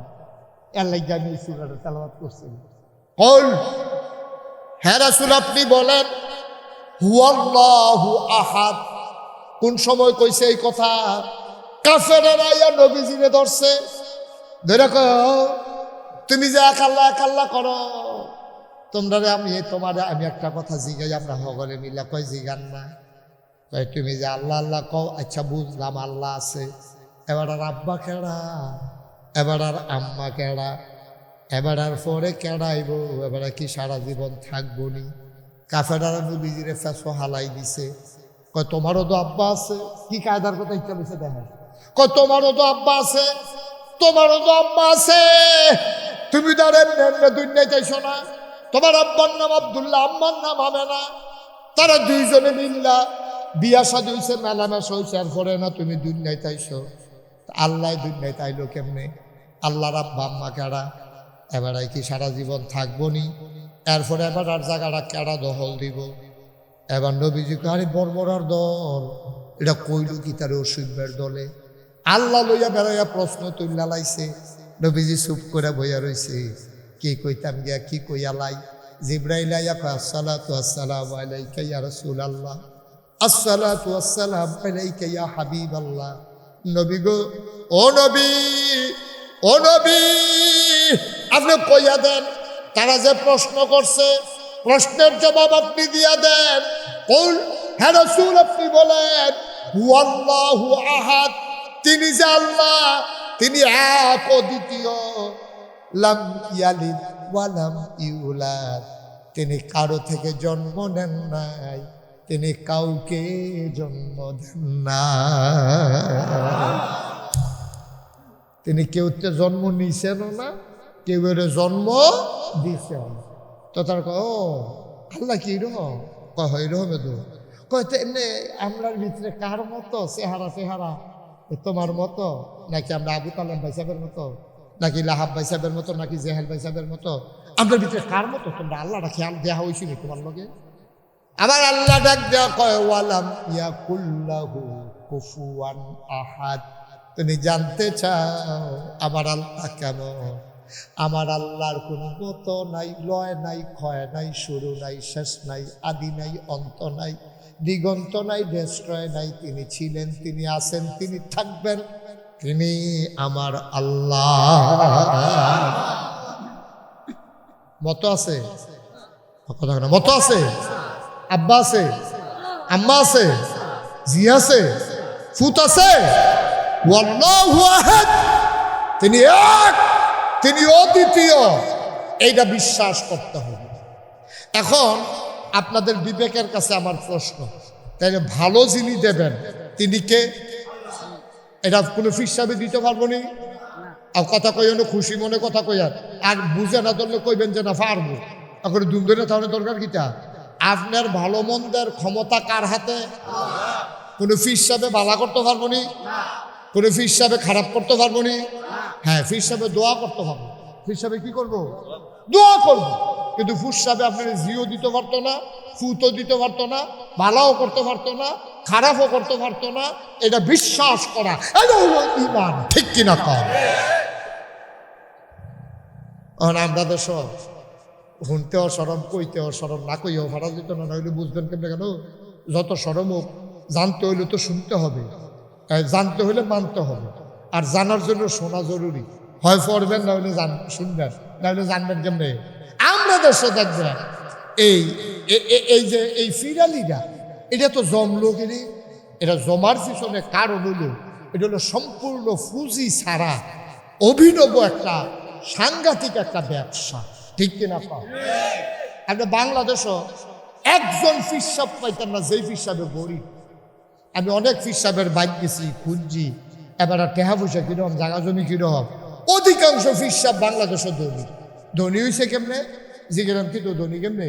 আল্লাহ জানি সুরাটা তেলাওয়াত করছেন। কল হ্যাঁ রাসূল, আপনি বলেন হুয়াল্লাহু আহাদ। কোন সময় কইছে এই কথা? কাফেরেরা ইয়া নবীজিরে ধরছে, ধরে কয় তুমি যে এক আল্লাহ করো, তোমরা তোমারে আমি একটা কথা জিগাই, আমরা সকলে মিলা কয় জিগান না। কয় তুমি যে আল্লাহ আল্লাহ কও, আচ্ছা বুঝলাম আল্লাহ আছে, এবার আর আব্বা কেডা, এবার আর আম্মা কেডা, এবার আর পরে কেডাইব, এবার কি সারা জীবন থাকবো নি? কাফেরারা নবীজিরে ফেসো হালাই দিছে। কয় তোমারও তো আব্বা আছে। কি কায়দার কথা ইচ্ছা বসে দেখে। কয় তোমারও তো আব্বা আছে, তোমারও তো আব্বা আছে, তুমি তার এমনি দুনিয়ায় চাইছো না। তোমার আব্বার নাম আব্দুল্লাহ, আম্মার নাম আমেনা, তারা দুইজনে মিল্লা বিয়া শাদী হয়েছে, মেলামেশা হয়েছে, এরপরে না তুমি দুনিয়ায় চাইছো। আল্লাহ দুনিয়ায় তাইলো কেমনে? আল্লাহর আব্বা আম্মা কেডা, এবার কি সারা জীবন থাকবো নি? এরপরে এবার আর জায়গাটা কেডা দখল দিব? এবার নবীজি আরে বর্বরার দল, এটা কইল কি তার অসুখের দলে? আল্লাহ লইয়া বেড়াইয়া প্রশ্ন তুল্লা লাইছে, নবীজি চুপ করে বইয়া রইছে। কি কইতাম গিয়া কি কইয়া লাই? জিব্রাইল আইয়া কয় আসসালাতু আসসালামু আলাইকা ইয়া রাসূলুল্লাহ, আসসালাতু আসসালামু আলাইকা ইয়া হাবিবাল্লাহ। নবী গো, ও নবী, ও নবী, আপনি কইয়া দেন, তারা যে প্রশ্ন করছে প্রশ্নের জবাব আপনি দিয়া দেন। কুল হে রাসূল, আপনি বলেন হুয়াল্লাহু আহাদ, তিনি যে আল্লাহ, তিনি এক অদ্বিতীয়, লাম ইয়ালিদ ওয়া লাম ইউলাদ, তিনি কারো থেকে জন্ম নেন নাই, তিনি কাউকে জন্ম দেন না। তিনি কেউতে জন্ম নিছেনও না, কেউ এর জন্ম দিছেন। তো তার ও আল্লাহ কি রকম? কয় রকম তো কয়তো এমনি আমরার ভিতরে কার মতো চেহারা চেহারা? তোমার মতো নাকি আমরা আবু তালেব ভাই সাহেবের মতো, নাকি লাহাব ভাই সাহেবের মতো, নাকি জেহেল ভাই সাহেবের মতো? আমাদের ভিতরে কার মতো? তোমরা আল্লাহটা খেয়াল দেওয়া হয়েছিল তোমার লগে? আবার আল্লাহ ডাক দেওয়া কয় ওয়ালাম ইয়াকুল্লাহু কুফুয়ান আহাদ। তুমি জানতে চাও আমার আল্লাহ কেমন? আমার আল্লাহর কোনো মতো নাই, লয় নাই, ক্ষয় নাই, শুরু নাই, শেষ নাই, আদি নাই, অন্ত নাই, দিগন্ত নাই, দেশয় নাই। তিনি ছিলেন, তিনি আছেন, তিনি থাকবেন, তিনি আমার আল্লাহ। মতো আছে? কথা না, মতো আছে? আব্বা আছে, আম্মা আছে, জি আছে, ফুত আছে? আল্লাহু আহাদ, তিনি এক, তিনি অদ্বিতীয়, এইটা বিশ্বাস করতে হবে। এখন আপনাদের বিবেকের কাছে আমার প্রশ্ন, তাইলে ভালো যিনি দেবেন তিনি কে? এটা কোনো হিসাবে দিতে পারবো নি? আর কথা কইন খুশি মনে কথা কইয়ার, আর বুঝে না ধরলে কইবেন যে না পারবো, এখন দুম ধরে তাহলে দরকার কিটা? আপনার ভালো মন্দের ক্ষমতা কার হাতে? কোনো হিসাবে ভালো করতে পারবো নি, কোনো হিসাবে খারাপ করতে পারবো নি। হ্যাঁ, হিসাবে দোয়া করতে পারবো। হিসাবে কি করবো? দোয়া করবো। কিন্তু ফুসাবে আপনার জিও দিতে পারতো না, ফুতও দিতে পারতো না, ভালাও করতে পারতো না, খারাপও করতে পারতো না, এটা বিশ্বাস করা, এটা হলো ঈমান। ঠিক কিনা কর? আমরা দেশ শুনতেও সরম, কইতেও সরম, না কইও ভাড়া দিত না, হইলে বুঝবেন কেমনে কেন? যত সরম হোক, জানতে হইলে তো শুনতে হবে, জানতে হইলে মানতে হবে, আর জানার জন্য শোনা জরুরি। হয় পড়বেন, না হলে শুনবেন, না হলে জানবেন কেমনে? আমরা দেশে দেখবেন এই এই যে এই ফিরালিরা, এটা তো জমলো কিনি, এটা জমার পিছনে কারণ হলো, এটা হলো সম্পূর্ণ পুঁজি ছাড়া অভিনব একটা সাংঘাতিক একটা ব্যবসা। ঠিক কিনা পা? আমরা বাংলাদেশও একজন ফিসাব পাইতাম না, যেই ফিসাবে গরিব। আমি অনেক ফিসাবের বাইক গেছি, খুঁজছি, এবার টেহা পয়সা কিরকম, জায়গা জমি কিরকম। অধিকাংশ ফিসাব বাংলাদেশও ধনী। ধনী হয়েছে কেমনে? জিজ্ঞাসা কিন্তু ধনী কেমনে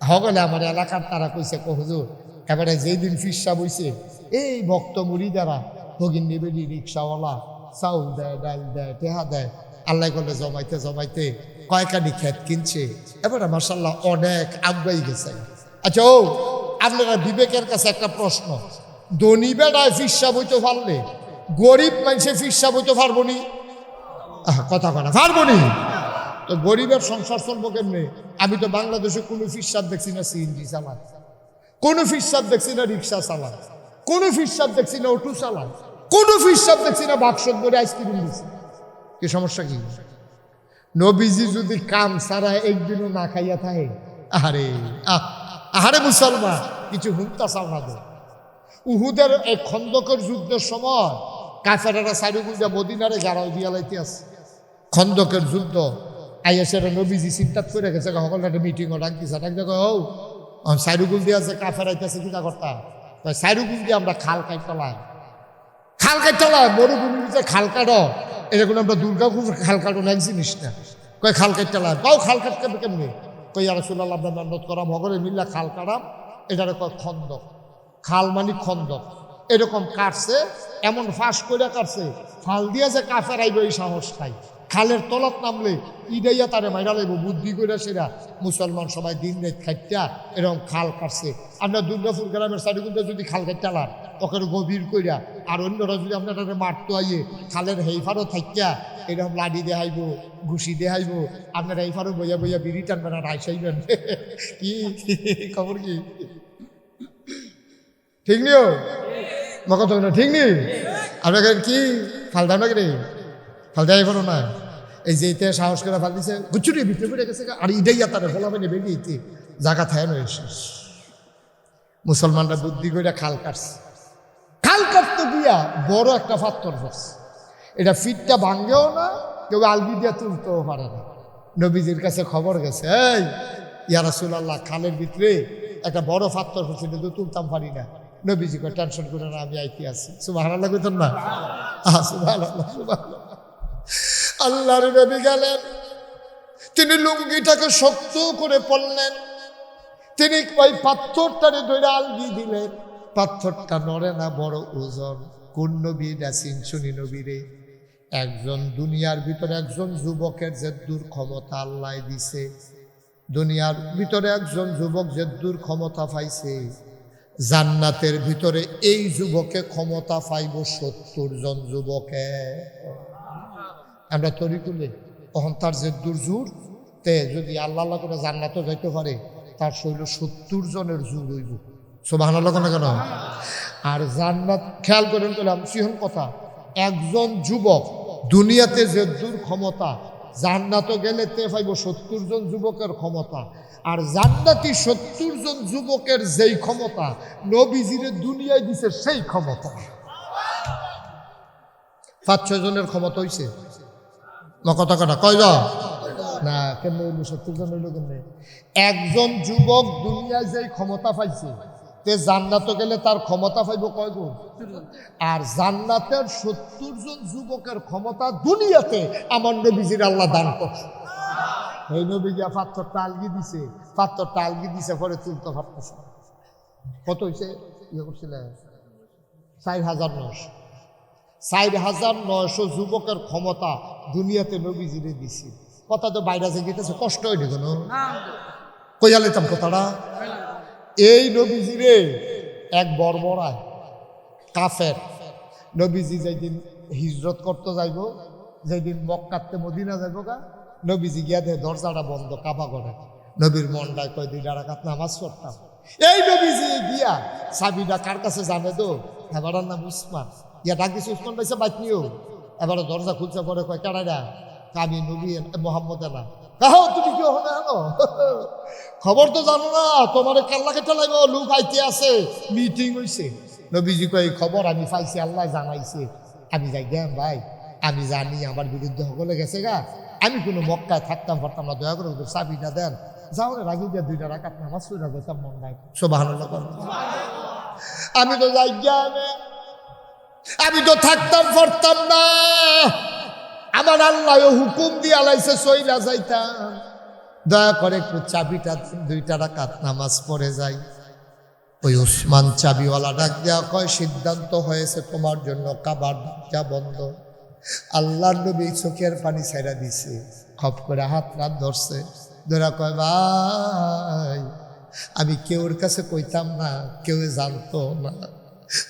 হগলে আমার এলাকার তারা কইছে, হুজুর এবারে যেই দিন ফিসাব হইছে, এই ভক্ত মুড়ি দ্বারা ভগিন নিবেদি রিক্সাওয়ালা চাউল দেয়, ডাল দেয়, টেহা দেয়, আল্লাহ করলে জমাইতে জমাইতে কয়েকানি খেত কিনছে। এবারে মার্শাল্লাহ অনেক আগাই গেছে। আচ্ছা, ও আপনারা বিবেকের কাছে একটা প্রশ্ন, ধনী বেড়ায় ফিসাব হইতে পারলে গরিব মানুষে ফিসাব হইতে পারবো নি? কথা কনা পারবো নি? তো গরিবের সংসার চলবো কেমনে? আমি তো বাংলাদেশে কোনো ফিসাব দেখছি না সিএনজি চালান, কোনো ফিসাব দেখছি না রিক্সা চালান, কোনো ফিসাব দেখছি না অটো চালান, কোনো ফিসাব দেখছি না বাক্স করে আইসক্রিম দিচ্ছে। কি সমস্যা কি? নবীজি যদি কাম সারা একদিনও না খাইয়া থাকে, আহারে আহারে মুসলমান, কিছু হুমতা চাও না দো। উহুদের এই খন্দকের যুদ্ধের সময় কাফেরেরা সাইরুগুজা মদিনারে গাড়াও দিয়া লাইতে আছে। খন্দকের যুদ্ধ আইএসের নবীজি চিন্তা করে গেছে, সকলটা একটা মিটিংও ডাক দিছে, ডাক দেখো ও সাইরুগুল দিয়ে আছে, কাফের আইতেছে কিনা করতা, সাইরুগুল দিয়ে আমরা খাল কাটলাম, খাল কাটলাম, মরুভূমির যে খাল কাটো, এরকম আমরা দুর্গাপুর খাল কাটো না জিনিস না, কয় খাল কাটলাম, কাউ খাল কাটতে কেমনি, কই আর রাসূলুল্লাহ আমরা মেহনত করাম, হগরে মিল্লা খাল কাটাম, এটারে কয় খন্দক। খাল মানে খন্দক, এরকম কাটছে, এমন ফাঁস করে কাটছে, ফাল দিয়ে যে কাফের আইব এই সাহস খাই, খালের তলত নামলে ইডাইয়া তারে মাইরা লাইব, বুদ্ধি করে সেরা মুসলমান সবাই দিন রাত খাইটা এরকম খাল কাটছে। আমরা দুর্গাপুর গ্রামের সাইডগুলো যদি খাল কাটতালাম ওখানে গভীর কইরা, আর অন্যরা যদি আপনার মারতো আইয়ে খালের হেইফারও থাকিয়া এরকম লাডি দেখাইব, ঘুষি দেখাইব, আপনারা এইফারও বইয়া বইয়া বিড়ি টানবেন আর আইসাইবেন। কি খবর কি? ঠিক নিও মকত না, ঠিক নি? আপনাকে কি ফাল দাও না কি? ফাল দেয় এখনো না? এই যে ইতে সাহস করে ফাল দিছে, গুচ্ছুরি ভিতরে পড়ে গেছে, আর ইডাইয়া তারা বলাবে নেবে ইতে জায়গা থায় নয় শেষ। মুসলমানরা বুদ্ধি করে খাল কাটছে, খাল কাটতে গিয়া বড় একটা পাথর পড়ছে, এটা ফিটটা ভাঙ্গেও না, কেউ আলগি দিয়া তুলতেও পারে না। নবীজির কাছে খবর গেছে, এই ইয়া রাসূলুল্লাহ, খালের ভিতরে একটা বড় পাথর পড়ছে, এটা তো তুলতাম পারি না। নবীজি কয় টেনশন করে না, আমি আইতে আছি। সুবহানাল্লাহ কইতেন না? সুবহানাল্লাহ, সুবহানাল্লাহ। আল্লাহর নবী গেলেন, তিনি লুঙ্গিটাকে শক্ত করে পড়লেন, তিনি ওই পাথরটারে ধরে আলগি দিলেন, পাথরটা নড়ে না, বড় ওজন। কোন নবী? রাসিন শুনি নবীরে। একজন দুনিয়ার ভিতরে একজন যুবকের যে দূর ক্ষমতা আল্লাহ দিছে, দুনিয়ার ভিতরে একজন যুবক যে দূর ক্ষমতা পাইছে, জান্নাতের ভিতরে এই যুবকে ক্ষমতা পাইব 70 জন যুবকে। আমরা তৈরি করলে তখন তার যে দুর্জুর তে যদি আল্লাহ আল্লাহ করে জান্নাতও যাইতে পারে, তার শৈল 70 জনের জোর হইব। সুবহানাল্লাহ না কেন? আর জান্নাত খেয়াল করেন, করলাম সিহন কথা, একজন যুবক দুনিয়াতে যে দূর ক্ষমতা, জান্নাতও গেলে তে পাইব 70 জন যুবকের ক্ষমতা। আর জান্নাতি 70 জন যুবকের যেই ক্ষমতা নবীজিরে দুনিয়ায় দিছে, সেই ক্ষমতা 5-6 জনের ক্ষমতা হইছে না? কথা কথা কয়জন না? কেন 70 জন হইল কেমনে? একজন যুবক দুনিয়ায় যেই ক্ষমতা পাইছে, তে জান্নাতে গেলে তার ক্ষমতা পাইব কয় গুণ? আর জান্নাতের 70 জন যুবকের ক্ষমতা দুনিয়াতে আমার নবীজির আল্লাহ দান করছে। এই নবী গিয়া পাথরটা আলগি দিছে, পাথরটা আলগি দিছে, পরে তুলতে পারতেছে। কত হয়েছে? ইয়ে করছিলেন 4,900। 4,900 যুবকের ক্ষমতা দুনিয়াতে নবীজিরে দিছি। কথা তো বাইরে যে গেতেছে, কষ্ট হয়নি কোনো? কইয়া লেতাম কথাটা। এই নবীজিরে এক বর্বরায় কাফের নবীজি যেদিন হিজরত করতে যাইব, যেদিন মক্কাতে মদিনা যাইব গা, নবীজি গিয়া দে দরজাটা বন্ধ কাবা করে। নবীর মনটায় কয় 2 রাকাত নামাজ পড়তাম। এই নবীজি গিয়া চাবিটা কার কাছে জানে তো, এবার নাম উসমান। ইয়া ডাক দিছে, উসমান পাইছে বাতনিও। এবার দরজা খুলছে, পরে কয় কারাইরা, আমি নবী মোহাম্মদ না। কাহ তুমি কি ওখানে আনো? খবর তো জানো না, তোমার কাল্লাকে চালাইব, লোক আইতে আছে, মিটিং হইছে। নবীজি কয় খবর আমি পাইছি, আল্লাহ জানাইছে, আমি যাই গেম ভাই, আমি জানি আমার বিরুদ্ধে সকলে গেছে গা, আমি কোনো মক্কায় থাকতাম পারতাম না, দয়া করে ওদের চাবিটা দেন, যাও রাগি দিয়ে 2 রাকাত নামাজ পড়া যেতাম মন নাই। সুবহানাল্লাহ। আমি তো যাই গেমে, আমি তো থাকতাম পারতাম না, আমার আল্লাহ হুকুম দিয়ে আলাইছে সইলা যাইতাম, দয়া করে একটু চাবিটা 2 রাকাত নামাজ পড়ে যাই। ওই উসমান চাবিওয়ালা ডাক দেওয়া কয়, সিদ্ধান্ত হয়েছে তোমার জন্য কাবার দরজা বন্ধ। আল্লাহর নবী চোখের পানি ছেড়া দিছে, খপ করে হাত ধরছে, ধরা কয় ভাই আমি কেউর কাছে কইতাম না, কেউ জানতো না,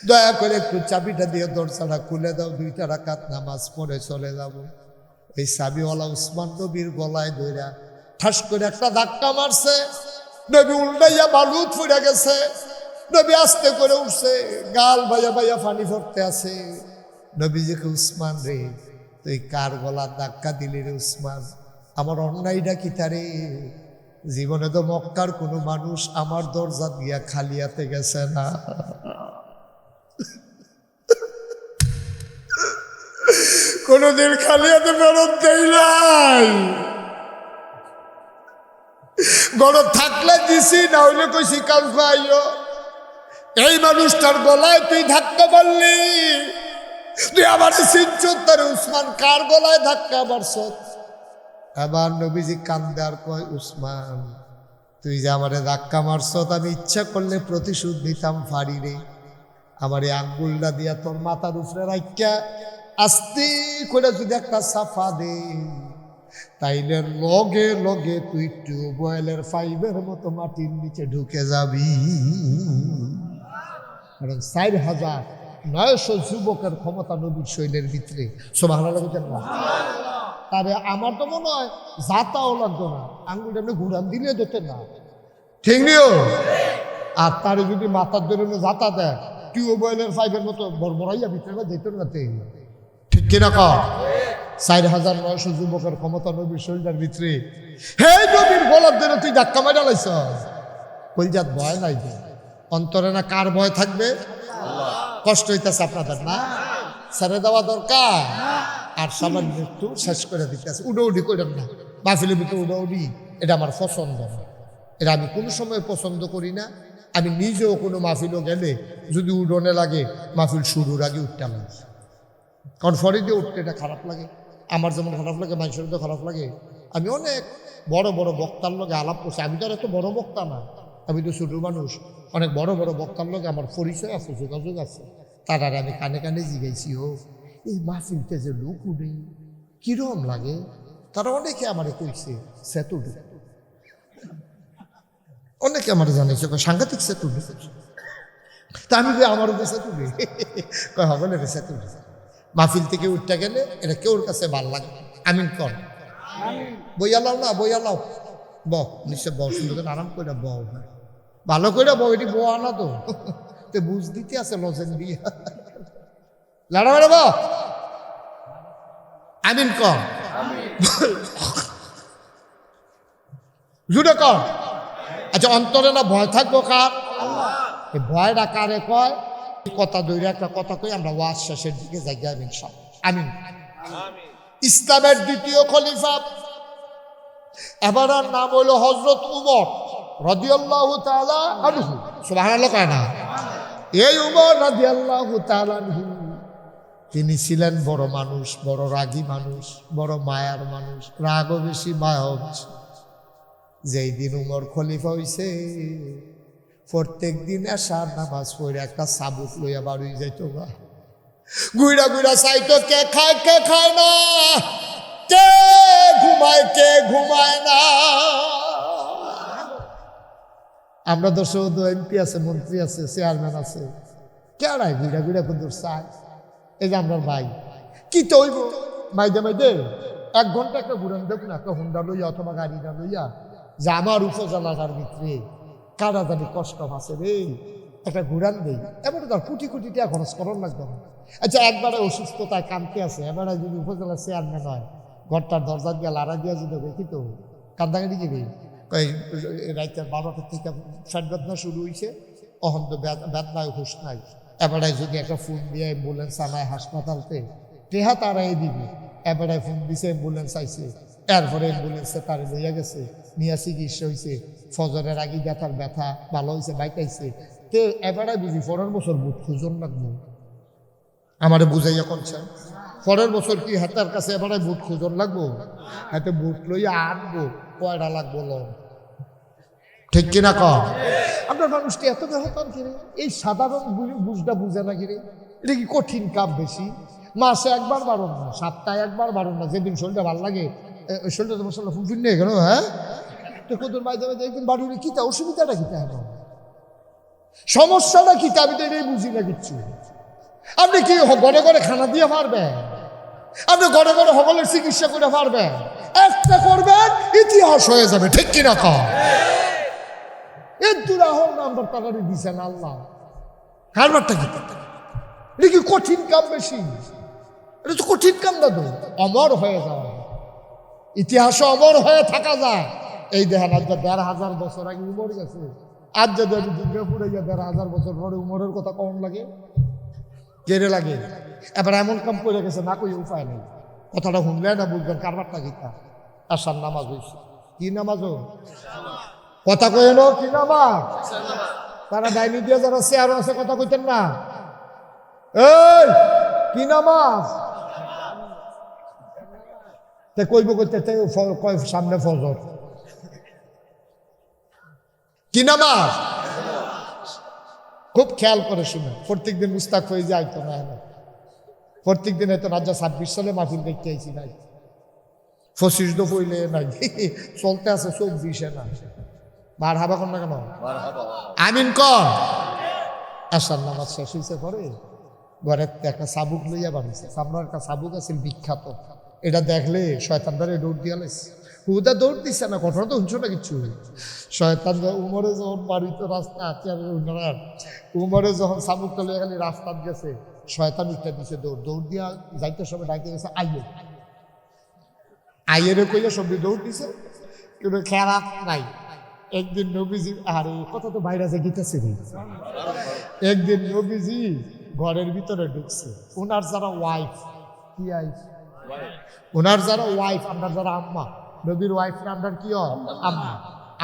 দয়া করে একটু চাবিটা দিয়ে দরজাটা খুলে দাও, 2 রাকাত নামাজ পড়ে চলে যাব। এই চাবিওয়ালা উসমান নবীর গলায় ধরা ঠাস করে একটা ধাক্কা মারছে, নবী উল্টাইয়া বালুত ফুরে গেছে। নবী আস্তে করে উঠছে, গাল বাইয়া বাইয়া পানি পড়তে আছে। নবীজিকে, উসমান রে তুই কার গলা ধাক্কা দিলি রে উসমান, আমার অন্যায়টা কি তারে? জীবনে তো মক্কার কোনো মানুষ আমার দরজা দিয়া খালি হাতে গেছে না, কোনদিন খালি হাতে ফেরত দেই নাই। গরম থাকলে দিছি, না হইলে কইছি কাল খাইও। এই মানুষটার গলায় তুই ধাক্কা মারলি, তুই আমার সিনচত্তর উসমান কার গলায় ধাক্কা মারছ? আবার নবীজি কান্দে আর কয়, উসমান তুই যে আমারে ধাক্কা মারছ, আমি ইচ্ছা করলে প্রতিশোধ নিতাম পারি রে। আমার এই আঙ্গুলটা দিয়া তোর মাথার উপরে রাখিয়া আস্তে করে যদি একটা সাফা দে, তাইলে লগে লগে তুই টিউবওয়েলের পাইপের মতো মাটির নিচে ঢুকে যাবি। কারণ 4,900 যুবকের ক্ষমতা নবীর শৈলের ভিতরে। সুবহানাল্লাহ। তারে আমার তো মনে হয় যাতাও লাগতো না, আঙ্গুলটা এমনি ঘুরান দিলে যেতে না, ঠিক নিও। আর তারে যদি মাথার ধরে যাতা দেয়, টিউবওয়েলের পাইপের মতো বড়বড়াইয়া ভিতরে যেত না, ঠিক কিনা কর? 4,900 যুবকের ক্ষমতা নবীর শরীরের ভিতরে। হে নবীর গলার ধরে তুই ধাক্কা মারা লাইছ, কলজাত ভয় নাই যে? অন্তরে না কার ভয় থাকবে? কষ্ট হইতেছে আপনাদের না? ছেড়ে দেওয়া দরকার। আর সামান্য একটু শেষ করে দিতে আছে, উডৌডি করেন না, মাহফিলের ভিতরে উডৌডি এটা আমার পছন্দ না, এটা আমি কোনো সময় পছন্দ করি না। আমি নিজেও কোনো মাহফিলও গেলে যদি উডনে লাগে, মাহফিল শুরুর আগে উঠতাম না, কারণ ফরে দিয়ে উঠতে এটা খারাপ লাগে। আমার যেমন খারাপ লাগে, মানুষের তো খারাপ লাগে। আমি অনেক বড় বড় বক্তার লগে আলাপ করছি, আমি তো আর এত বড় বক্তা না, আমি তো ছোট মানুষ। অনেক বড় বড় বক্তার লগে আমার পরিচয় আছে, যোগাযোগ আছে, তারা আমি কানে কানে জিগাইছি, ও এই মাহফিলতে যে লোক উঠে কিরম লাগে। তারা অনেকে আমার কইছে সেতুডে, অনেকে আমার জানাইছে সাংঘাতিক সেতুডে। তা আমি আমার উপরে সেতুডে কয় হবে না সেতুডে। মাহফিল থেকে উঠতে গেলে এটা কেউর কাছে ভাল লাগে। আমিন কর, বইয়া লাও না, বইয়া লাও, বহ নিশ্চয় বহ, সুন্দর করে আরাম করে বহ, ভালো করে বহ, এটি বহ আনা তো তে বুঝ দিতে আছে লজেন দিয়া লাড়া মেরে বহ। আমিন কর, জুড়ে কর। আচ্ছা, অন্তরে না ভয় থাকবো কার? এই ভয়টা কারে কয়? কথা ধরে একটা কথা কই, আমরা ওয়াজ শেষের দিকে জায়গা ইনশাআল্লাহ। আমিন। ইসলামের দ্বিতীয় খলিফা, এবার নাম হইল হযরত উমর রাদিয়াল্লাহু তাআলা আনহু। সুবহানাল্লাহ কয় না? এই উমর রাদিয়াল্লাহু তাআলা আনহু, তিনি ছিলেন বড় মানুষ, বড় রাগী মানুষ, বড় মায়ার মানুষ, রাগও বেশি মায়াও বেশি। যেই দিন উমর খলিফা হইছে, প্রত্যেক দিন এশার নামাজ পড়ে একটা চাবুক লইয়া বাড়ি যাইতো গা, গুইড়া গুইড়া চাইতো কে খায় না, কে ঘুমায় না। আমরা দর্শক এমপি আছে, মন্ত্রী আছে, চেয়ারম্যান আছে, কেড়াই ঘুরা ঘুরা কুন্দুর চায়। এই যে আপনার ভাই কি তো হইব মাইদে মাইদে 1 ঘন্টা একটা ঘুরান দেখুন, একটা হুন্ডা লইয়া অথবা গাড়িটা লইয়া যে আমার উপজেলাটার ভিতরে কারা জানি কষ্ট আছে রে, একটা ঘুরান দেই। এবারে তার কোটি কোটি টাকা খরচ করার লাগবে না। আচ্ছা একবারে অসুস্থতায় কানতে আছে, এবারে যদি উপজেলা চেয়ারম্যান হয়, ঘরটার দরজা দিয়ে লাড়া দিয়া যদি কি তো কান্দাকাটি গেবি। রাইতের 12টা থেকে ফ্যাট বেদনা শুরু হয়েছে, অহন তো বেদনায় হুশ নাই। এবারে যদি একটা ফোন দিয়ে অ্যাম্বুলেন্স আনায় হাসপাতালতে, টেহা তারাই দিবি। এবারে ফোন দিছে, অ্যাম্বুলেন্স আইছে, এরপরে অ্যাম্বুলেন্সে তারে লইয়া গেছে, নিয়ে চিকিৎসা হয়েছে, ফজরের আগে ব্যথার ব্যথা ভালো হয়েছে, বাইকাইছে। তে এবারে বুঝি 15 বছর বুট খুঁজন লাগবো, আমারে বুঝাইয়া করছেন 15 বছর কি হাতের কাছে এবারে বুট খুঁজন লাগবো? হাতে বুট লইয়া আনবো, কয়টা লাগবো লোন, ঠিক কিনা কম? আপনার মানুষটি এত বেহতান কিরে, এই সাধারণ বুঝটা বুঝে না কিরে? এটা কি কঠিন কাম বেশি? মাসে একবার বারণ না, সপ্তাহে একবার বারণ না, যেদিন শরীরটা ভালো লাগে ওই শরীরটা তো মশলা ফুলফিল নেই কেন? হ্যাঁ, তো কত মাঝে মাঝে একদিন বাড়ি হলে কিতা অসুবিধাটা কিতা এখন, সমস্যাটা কিতা? আমি তো এটাই বুঝি না কিচ্ছু। আপনি কি ঘরে ঘরে খানা দিয়ে পারবেন? আপনি ঘরে ঘরে সকলের চিকিৎসা করে পারবেন? একটা করবেন ইতিহাস হয়ে যাবে, ঠিক কিনা কম? এর দুরাহর নাম্বার তাড়াতাড়ি দিছেন আল্লাহ, কারবারটা কি? এটা কি কঠিন কাম বেশি? এটা তো কঠিন কাম না, তো অমর হয়ে যাওয়া, ইতিহাসে অমর হয়ে থাকা যায়। এই দেখেন আজ 1500 বছর আগে উমর গেছে, আজ যদি আমি দুর্গাপুরে গিয়ে 1500 বছর পরে উমরের কথা কম লাগে, কেড়ে লাগে। এবার এমন কাম করে গেছে, না কই উপায় নেই। কথাটা শুনলে না বুঝবেন কারবারটা কিতা। আসার নামাজ হয়েছে, কি নামাজও কথা কয়ে নো, কি নামাজ? তারা ডাইনি দিয়ে যারা চেয়ার আছে কথা কইতেন না, এই কি নামাজ কইব করতে কয় সামনে ফজর, কি নামাজ? খুব খেয়াল করে শুনে, প্রত্যেকদিন মুস্তাক হয়ে যাইতো না, প্রত্যেকদিন হয়তো রাজা 26 সালে মাহফিল দেখতে আইছি নাই, 25 দো পইলে নাই, চলতে আছে 24 না। মার হাবা কর না কেন? আমিন কর। আসার নামাজ শেষ হয়েছে পরে ঘরের একটা সাবুক লইয়া বানিয়েছে, সামনে একটা সাবুক আছে বিখ্যাত, এটা দেখলে শয়তানদারে দৌড় দিয়া লাইছে। হুদা দৌড় দিচ্ছে না, ঘটনা তো শুনছো না কিচ্ছু। শয়তান উমরে যখন বাড়িতে রাস্তা আছে, উমরে যখন সাবুকটা লইয়া গেলে রাস্তা গেছে, শয়তান উঠতে দিছে দৌড়, দৌড় দিয়া যাইতে সবাই ডাইতে গেছে আইয়ে, আইয়েরে কইয়া সবই দৌড় দিছে, কিন্তু খেলা নাই। একদিন নবীজি, আরে কথা তো বাইরে আছে গীতাছে, একদিন নবীজি ঘরের ভিতরে ঢুকছে, ওনার যারা ওয়াইফ, কি আইফ, ওনার যারা ওয়াইফ, আপনার যারা আম্মা, নবীর ওয়াইফ না আপনার কি আম্মা,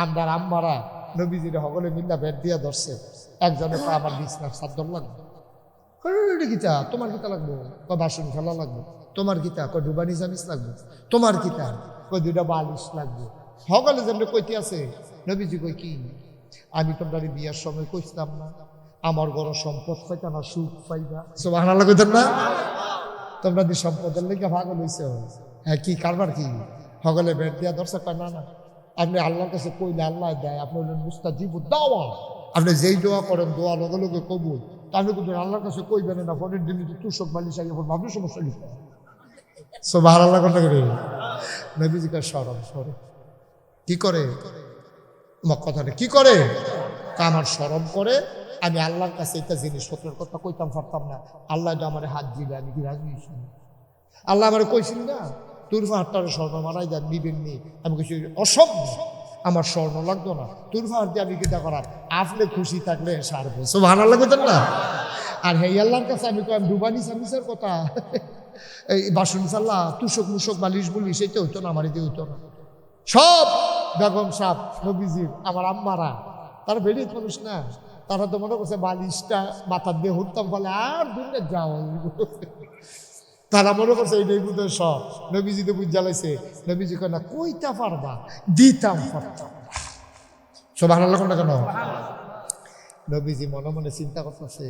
আপনার আম্মারা নবীজির সকলে মিল্লা বেড দিয়া ধরছে। একজনে তো আমার বিছনার চাদর লাগবে, গীতা তোমার গীতা লাগবো, বাসন খেলা লাগবে, তোমার গীতা কয় ডুবানি জামিস লাগবে, তোমার গীতা কয় 2টা বালিশ লাগবে। সকলে যেমনি কইতে আছে, নবীজি কই কি আমি তোমরা বিয়ার সময় কইতাম না আমার বড় সম্পদ পাইতা না সুখ পাইবা, সুবহানাল্লাহ কইতেন না? তোমরা দি সম্পদের লেগে ভাগল হইছে, হ্যাঁ কি কারবার কি? সকলে বেড দিয়া ধরছে, কয় না না আপনি আল্লাহর কাছে কইলে আল্লাহ দেয়, আপনি হলেন মুস্তাজিবুদ দাওয়া, আপনি যেই দোয়া করেন দোয়া লগে লগে কবুল। তাহলে কিন্তু আল্লাহর কাছে কইবেন না ফোনের দিন তুষক বালিশ আগে ভাবলে সমস্যা লিখবে, সুবহানাল্লাহ কথা করে। নবীজি কয় সরব সরব, কি করে কথাটা কি করে? আমার সরব করে, আমি আল্লাহর কাছে এটা জিনিসপত্রের কথা কইতাম পারতাম না, আল্লাহ আমার হাত দিলে আমি কি রাজি হয়েছি? আল্লাহ আমার কইছিল না তোর হাতটার স্বর্ণ মারাই যান দিবেন নি, আমি কইছি অসম্ভব, আমার স্বর্ণ লাগতো না, তোর হাত দিয়ে আমি কিটা করার, আপনি খুশি থাকলে সারবো, সুবহানাল্লাহ কইতেন না? আর হে আল্লাহর কাছে আমি কই ডুবানি সামিসের কথা, এই বাসন চাল্লা তুষক মুষক বালিশ বলি সেটা হইতো না, আমার দিয়ে হইতো না। সব বেগম সাহ নবীজির আমার আম্মারা, তারা বেরিয়ে মানুষ না, তারা তো মনে করছে বালিশটা মাথার দিয়ে হরতাম ফলে আর দূরে যাও, তারা মনে করছে এইটাই বুঝে সব। নবীজি তো বুঝ জ্বালাইছে, নবীজি কয় না কইতা পারবা, দিতাম পারতাম না, সুবহানাল্লাহ না কেন? নবীজি মনে মনে চিন্তা করতেছে,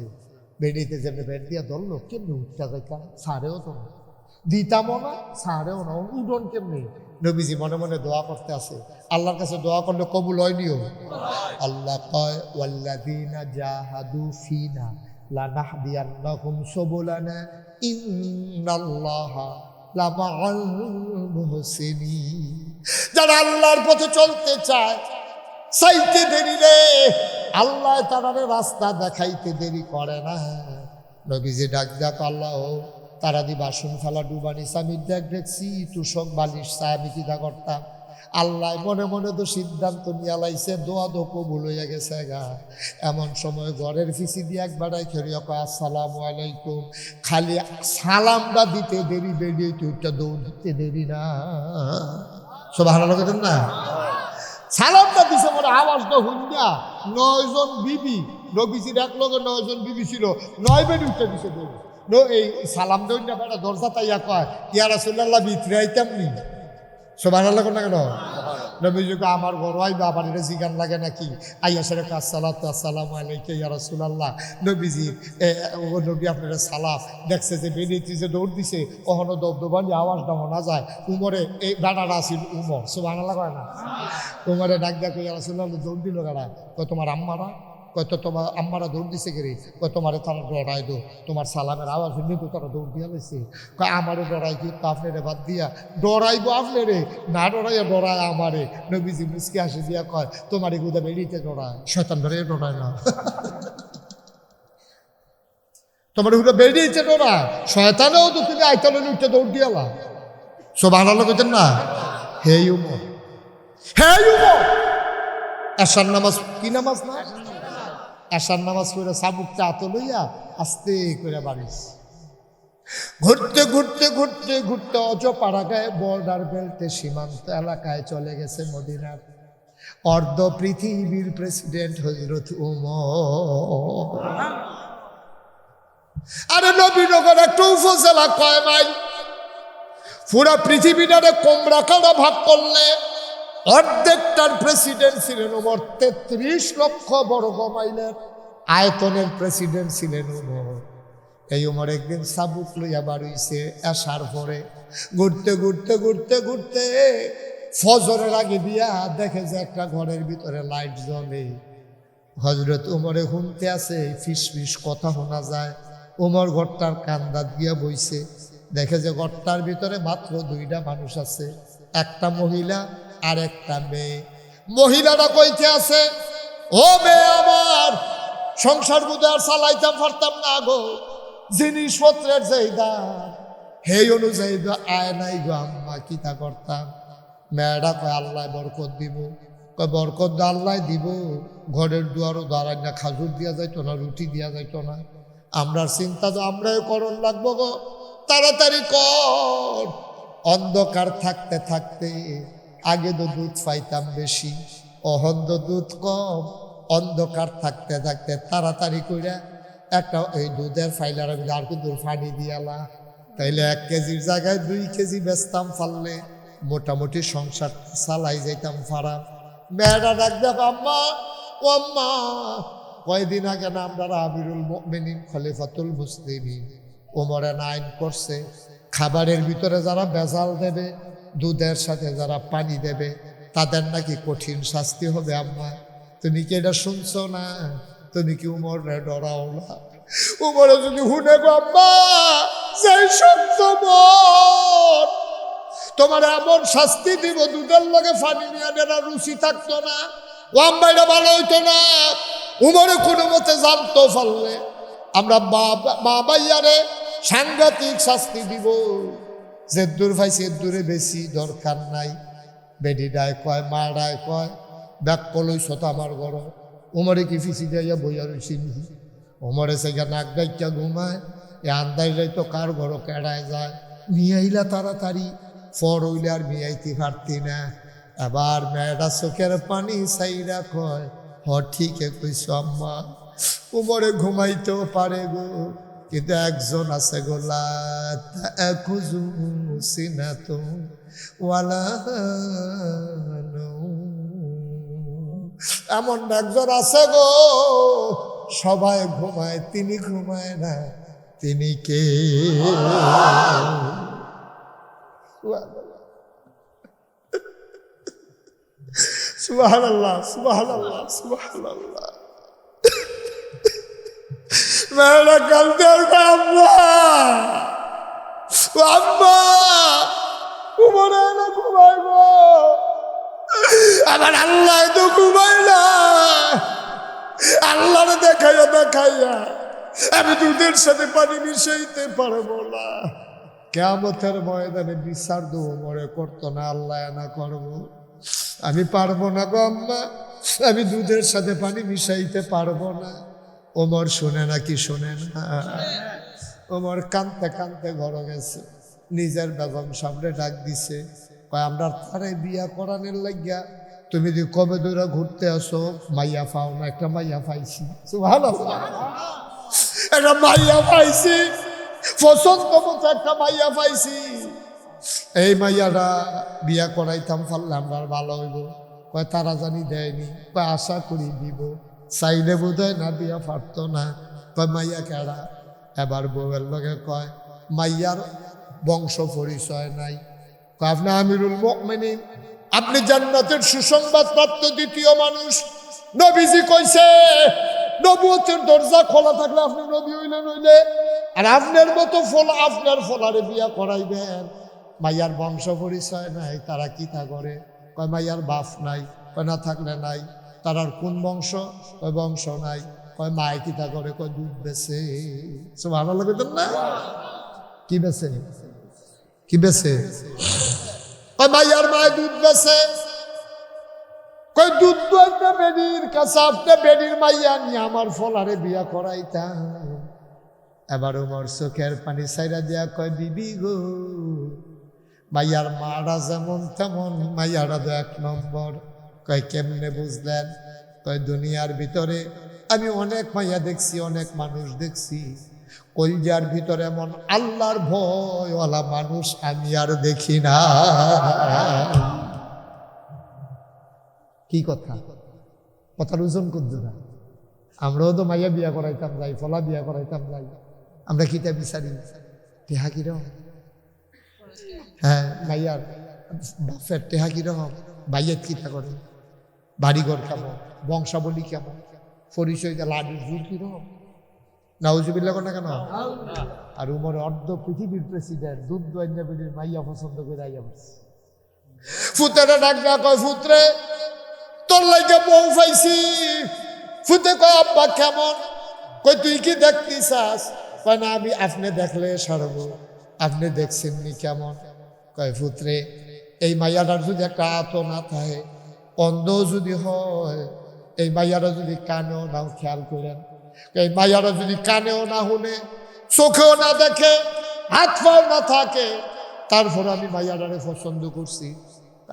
বেরিয়েতে যেমনি বেড দিয়া ধরলো কেমনি উঠতে যাইতাম, সারেও তো দিতামও না ছাড়েও না, উডন কেমনি? নবীজি মনে মনে দোয়া করতে আছে, আল্লাহর কাছে দোয়া করলে কবুল হয়নিও। আল্লাহ কয় ওয়াল্লাযীনা জাহাদু ফিনা লানাহদিয়ান্নাহুম সুবুলানা ইন্নাল্লাহা লামাআল মুহসিনিন। যারা আল্লাহর পথে চলতে চায়, চাইতে দেরি রে, আল্লাহ তারারে রাস্তা দেখাইতে দেরি করে না। নবীজি ডাক ডাক আল্লাহ তারা দি বাসন ফেলা ডুবানি স্বামীর দেখছি তুষক বালিশ চায়, আমি কিতা করতাম? আল্লাহ মনে মনে তো সিদ্ধান্ত নিয়ে লাইছে, দোয়া দো কবুল হইয়া গেছে গা। এমন সময় ঘরের ফিসি দিয়ে একবারাই খেরিয়া কয় আসসালামু আলাইকুম। খালি সালামটা দিতে দেরি, বেরিয়ে তুইটা দৌড় দিতে দেরি না। সুবহানাল্লাহ কেন না? সালামটা দিছে মনে আওয়াজটা হুন্ডা 9 জন বিবি, নবীজির এক লগে 9 জন বিবি ছিল, 9 বেড উঠতে দিছে দৌড়। এই সালাম দৌড় না বেটা দরজা তাইয়া কয় ইয়া রাসূলুল্লাহ ভিতরে আইতাম নি। সুবহানাল্লাহ কোন না কেন? নবীজিকে আমার ঘর আইবা, আবার এটা জিগান লাগে নাকি? আইয়া সেরে আসসালাতু আসসালামু আলাইকা ইয়া রাসূলুল্লাহ। নবীজি নবী আপনারা সালাম দেখছে যে বেরিয়েছি যে দৌড় দিছে, কখনো দবদবানি আওয়াজটা শোনা যায়। উমরে এই বেটাটা আসিল উমর, সুবহানাল্লাহ কয় না? উমরে ডাক ডাক ইয়া রাসূলুল্লাহ দৌড় দিল গাড়া, কয় তোমার আম্মারা, কয়তো তোমার আম্মারা দৌড় দিছে গেরে, কয় তোমারে তারা ডরাই দো, তোমার সালামের আওয়াজ শুনে তো তারা দৌড় দিয়া লাইছে। কয় আমারও ডরাই কি তো আপনারে বাদ দিয়া ডরাইবো আপনারে, না ডরাইয়া ডরায় আমারে। নবীজি মুসকি হাসি দিয়া কয় তোমার এগুদা বেরিয়েতে ডরায়, শয়তান ধরে ডরায় না। তোমার এগুলো বেরিয়েছে ডরায়, শয়তানেও তো তুমি আইতালে উঠে দৌড় দিয়ালা। সুবহানাল্লাহ কইতেন না? হে উমর, হে উমর, এশার নামাজ কি নামাজ না? এশার নামাজ করে চাবুকটা হাতে লইয়া আস্তে করে বাড়িস। ঘুরতে ঘুরতে ঘুরতে ঘুরতে অজপাড়া গায়ে বর্ডার বেল্টে সীমান্ত এলাকায় চলে গেছে মদিনার অর্ধ পৃথিবীর প্রেসিডেন্ট হযরত উমর। আরে নবীনগর একটা উপজেলা কয় মাইল, পুরা পৃথিবীটারে কোমরা কাটা ভাগ করলে অর্ধেকটার প্রেসিডেন্ট ছিলেন উমর। 33 লক্ষ বর্গ মাইলের আয়তনের প্রেসিডেন্ট ছিলেন উমর। এই উমর একদিন চাবুক লইয়া বাড়িছে এশার পরে, ঘুরতে ঘুরতে ঘুরতে ঘুরতে ফজরের আগে দিয়া দেখে যে একটা ঘরের ভিতরে লাইট জ্বলে। হযরত উমরে শুনতে আছে, ফিস ফিস কথা শোনা যায়। উমর ঘরটার কান্দা দিয়া বইছে, দেখে যে ঘরটার ভিতরে মাত্র 2টা মানুষ আছে, একটা মহিলা আর একটা মেয়ে। মহিলাটা কইতে আছে, ও মেয়ে আমার, সংসার বুঝে আর চালাইতাম পারতাম না গো, জিনিসপত্রের যেই দাম সেই অনুযায়ী আয় নাই গো আম্মা, কিতা করতাম? মেয়েটা কয় আল্লাহ বরকত দিব। কয় বরকত আল্লাহ দিব, ঘরের দুয়ারও দাঁড়াই না, খাজুর দিয়া যাইতো না, রুটি দিয়া যাইতো না। আমরার চিন্তা তো আমরাই করণ লাগবো গো, তাড়াতাড়ি কর। অন্ধকার থাকতে থাকতে আগে তো দুধ পাইতাম বেশি, অহন্দ দুধ কম। অন্ধকার থাকতে থাকতে তাড়াতাড়ি কইরা একটা এই দুধের ফাইলার আমি আর কিন্তু পানি দিয়ালা, তাইলে 1 কেজির জায়গায় 2 কেজি বেচতাম, পারলে মোটামুটি সংসার চালাই যাইতাম ফারাম। মেয়েরা ডাক দেখো আম্মা, ও আম্মা, কয়দিন আগে না আমরা আমিরুল মুমিনিন খলিফাতুল মুসলিমিন ওমরে আইন করছে, খাবারের ভিতরে যারা ভেজাল দেবে, দুধের সাথে যারা পানি দেবে, তাদের নাকি কঠিন শাস্তি হবে। আম্মা তুমি কি এটা শুনছো না? তুমি কি উমরে ডরাও না? উমরে যদি শুনে গো আম্মা, সেই সত্য বল, তোমার এমন শাস্তি দিব দুধের লগে পানি নিয়ে নেওয়া রুচি থাকতো না, ও আম্মা এটা ভালো হইতো না। উমরে কোনো মতে জানতো পারলে আমরা মা বাইয়ারে সাংঘাতিক শাস্তি দিব। যে দূর ভাই সে দূরে বেশি দরকার নাই। বেডি ডায় কয়, মা ডায় কয়, ব্যাক কলইছ তো আমার ঘর। উমরে কি ফিসি যাইয়া বইয়া রয়েছি নি? উমরে সেগা নাক ডাইকা ঘুমায়, এ আন্দাই যাই তো কার ঘর কেড়ায় যায়। মিয়াইলা তাড়াতাড়ি, ফর হইলে আর মিয়াইতে পারতি না। এবার মেয়েটা চোখের পানি চাইরা কয়, হ ঠিকই কইছ আম্মা, উমরে ঘুমাইতেও পারে গো, কিন্তু একজন আছে গোলা খুঁজু সিনা তো ওয়ালা, এমন একজন আছে গো, সবাই ঘুমায় তিনি ঘুমায় না, তিনি কে? সুবহানাল্লাহ, সুবহানাল্লাহ, সুবহানাল্লাহ। মেয়েরা কালকে আম্মা, আম্মা ঘুমানো না, ঘুমাইব আমার আল্লাহ তো ঘুমাই না। আল্লাহরে দেখাইয়া দেখাইয়া আমি দুধের সাথে পানি মিশাইতে পারবো না। কিয়ামতের ময়দানে বিচার দেবো, মরে করতো না আল্লাহ না করবো, আমি পারবো না গো আম্মা, আমি দুধের সাথে পানি মিশাইতে পারবো না। ওমর শুনে নাকি শোনে না? ওমর কানতে কানতে ঘরে গেছে, নিজের বেগম সামনে ডাক দিছে, কয় আমরা তারে বিয়া করানোর লাগিয়া তুমি যদি কবে দূরে ঘুরতে আসো, মাইয়া পাও না? একটা মাইয়া পাইছি, সুবহানাল্লাহ, একটা মাইয়া পাইছি, পছন্দ মতো একটা মাইয়া পাইছি। এই মাইয়াটা বিয়া করাইতাম পারলে আমরা ভালো হইব। কয় তারা জানি দেয়নি, কয় আশা করি দিব, চাইলে বোধ হয় না বিয়া পারতো না। কয় মাইয়া কেডা? এবার বউয়ের লগে কয় মাইয়ার বংশ পরিচয় নাই। কয় আপনি আমিরুল মুমিনিন, আপনি জান্নাতের সুসংবাদ প্রাপ্ত দ্বিতীয় মানুষ। নবীজি কইছে নবুয়তের দরজা খোলা থাকলে আপনি নবী হইলেন হইলে, আর আপনার মতো ফলা আপনার ফলারে বিয়া করাইবেন। মাইয়ার বংশ পরিচয় নাই, তারা কি তা করে? কয় মাইয়ার বাপ নাই। কয় না থাকলে নাই। তারার কোন বংশ? কয় বংশ নাই। কয় মায় কি তা করে? কয় দুধ বেছে। সুবহানাল্লাহ কইতেন না? কি বেছে? কি বেছে? কয় মাইয়ার মায় দুধ বেছে। কয় দুধ দুয়াইতে বেডির কাছে আপনি বেডির মাইয়া নিয়ে আমার ফলারে বিয়া করাইতাম। এবার ওমর চোখের পানি ছাইরা দিয়া কয় বিবি গো, মাইয়ার মারা যেমন তেমন মাইয়ারা তো এক নম্বর। কয় কেমনে বুঝলেন? কয় দুনিয়ার ভিতরে আমি অনেক মাইয়া দেখছি, অনেক মানুষ দেখছি, কলজার ভিতরে এমন আল্লাহর ভয়ওয়ালা মানুষ আমি আর দেখি না। কি কথা? কথার ওজন করতো না। আমরাও তো মাইয়া বিয়া করাইতাম যাই, ফলা বিয়া করাইতাম যাই, আমরা কিতা বিচারি? টেহা কিরকম? হ্যাঁ, মাইয়ার বাপের টেহা কিরকম? ভাইয়ের কিতা করে? বাড়িঘর কেমন? বংশাবলী কেমন? পরিচয় লাডির জুর কিরকম? নাউজুবিল্লাহ না কেন? আর উমর অর্ধ পৃথিবীর প্রেসিডেন্ট, দুধ দোয়াইন্দাবিলির মাইয়া পছন্দ করে আইয়া বলছে। ফুতেরা ডাকনা কয় ফুতরে তোর লাগে বউ পাইছি। ফুতে কয় আব্বা কেমন? কই তুই কি দেখতে চাস? কয় না, আমি আপনি দেখলে সরব। আপনি দেখছেননি কেমন? কয় ফুতরে এই মাইয়াটার যদি একটা আত না থাকে, অন্ধ যদি হয়, এই মাইয়ারা যদি কানেও নাও, খেয়াল করেন, এই মাইয়ারা যদি কানেও না শুনে, চোখেও না দেখে, হাত পাও না থাকে, তারপর আমি মাইয়াটারে পছন্দ করছি।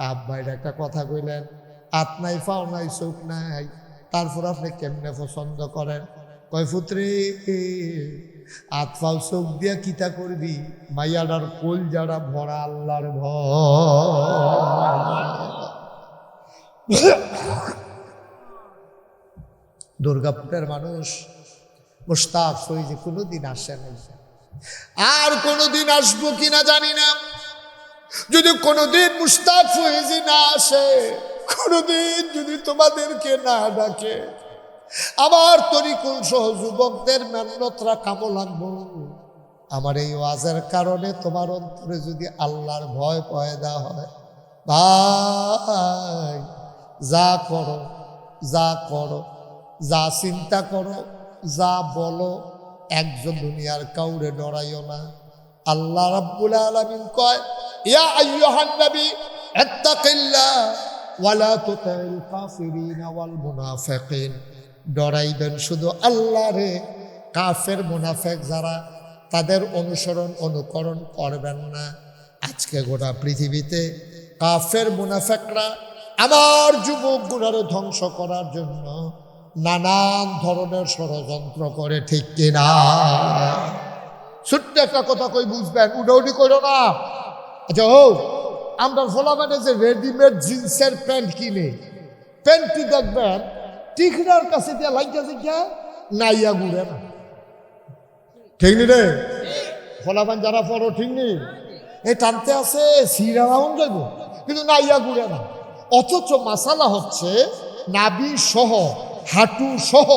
আব্বা এটা একটা কথা কইলেন, হাত নাই, পাও নাই, চোখ নাই, তারপর আপনি কেমনে পছন্দ করেন? কয় পুত্রী হাত পাও চোখ দিয়া কিতা করবি? মাইয়াটার কোল যারা ভরা আল্লাহর ভয়। দুর্গাপুরের মানুষ মুস্তাক ফৈজি কোনোদিন আসে নাই, আর কোনোদিন আসবো কিনা জানি না। যদি কোনোদিন মুস্তাক ফৈজি না আসে, কোনোদিন যদি তোমাদেরকে না ডাকে, আবার তরিকুল সহ যুবকদের মেহনতরা কামো লাগবো। আমার এই ওয়াজের কারণে তোমার অন্তরে যদি আল্লাহর ভয় পয়দা হয়, ভাই যা করো, যা করো, যা চিন্তা করো, যা বলো, একজন দুনিয়ার কাউরে ডরাইও না। আল্লাহ রাব্বুল আলামিন কয়, ইয়া আইয়ুহান নবী ইত্তাকিল্লাহ ওয়ালা তুতিল কাফিরিন ওয়াল মুনাফিকিন। ডরাইবেন শুধু আল্লাহরে, কাফের মুনাফিক যারা তাদের অনুসরণ অনুকরণ করবেন না। আজকে গোটা পৃথিবীতে কাফের মুনাফিকরা আমার যুবকগুলোরে ধ্বংস করার জন্য নানান ধরনের ষড়যন্ত্র করে, ঠিক কিনা? ছোট্ট একটা কথা কই বুঝবেন, উডাউডি করো না। আচ্ছা ও, আমরা ফলাবানে যে রেডিমেড জিন্সের প্যান্ট কিনে, প্যান্টটি দেখবেন টিকনার কাছে দিয়ে লাইটা জিজ্ঞা নাইয়া ঘুরে না, ঠিক নি রে? ফলাবান যারা পড়ো ঠিক নি, এই টানতে আছে সিরা রাউন্ড যাইব, কিন্তু না ইয়া ঘুরে না। অথচ মাসালা হচ্ছে নাভি সহ হাঁটু সহ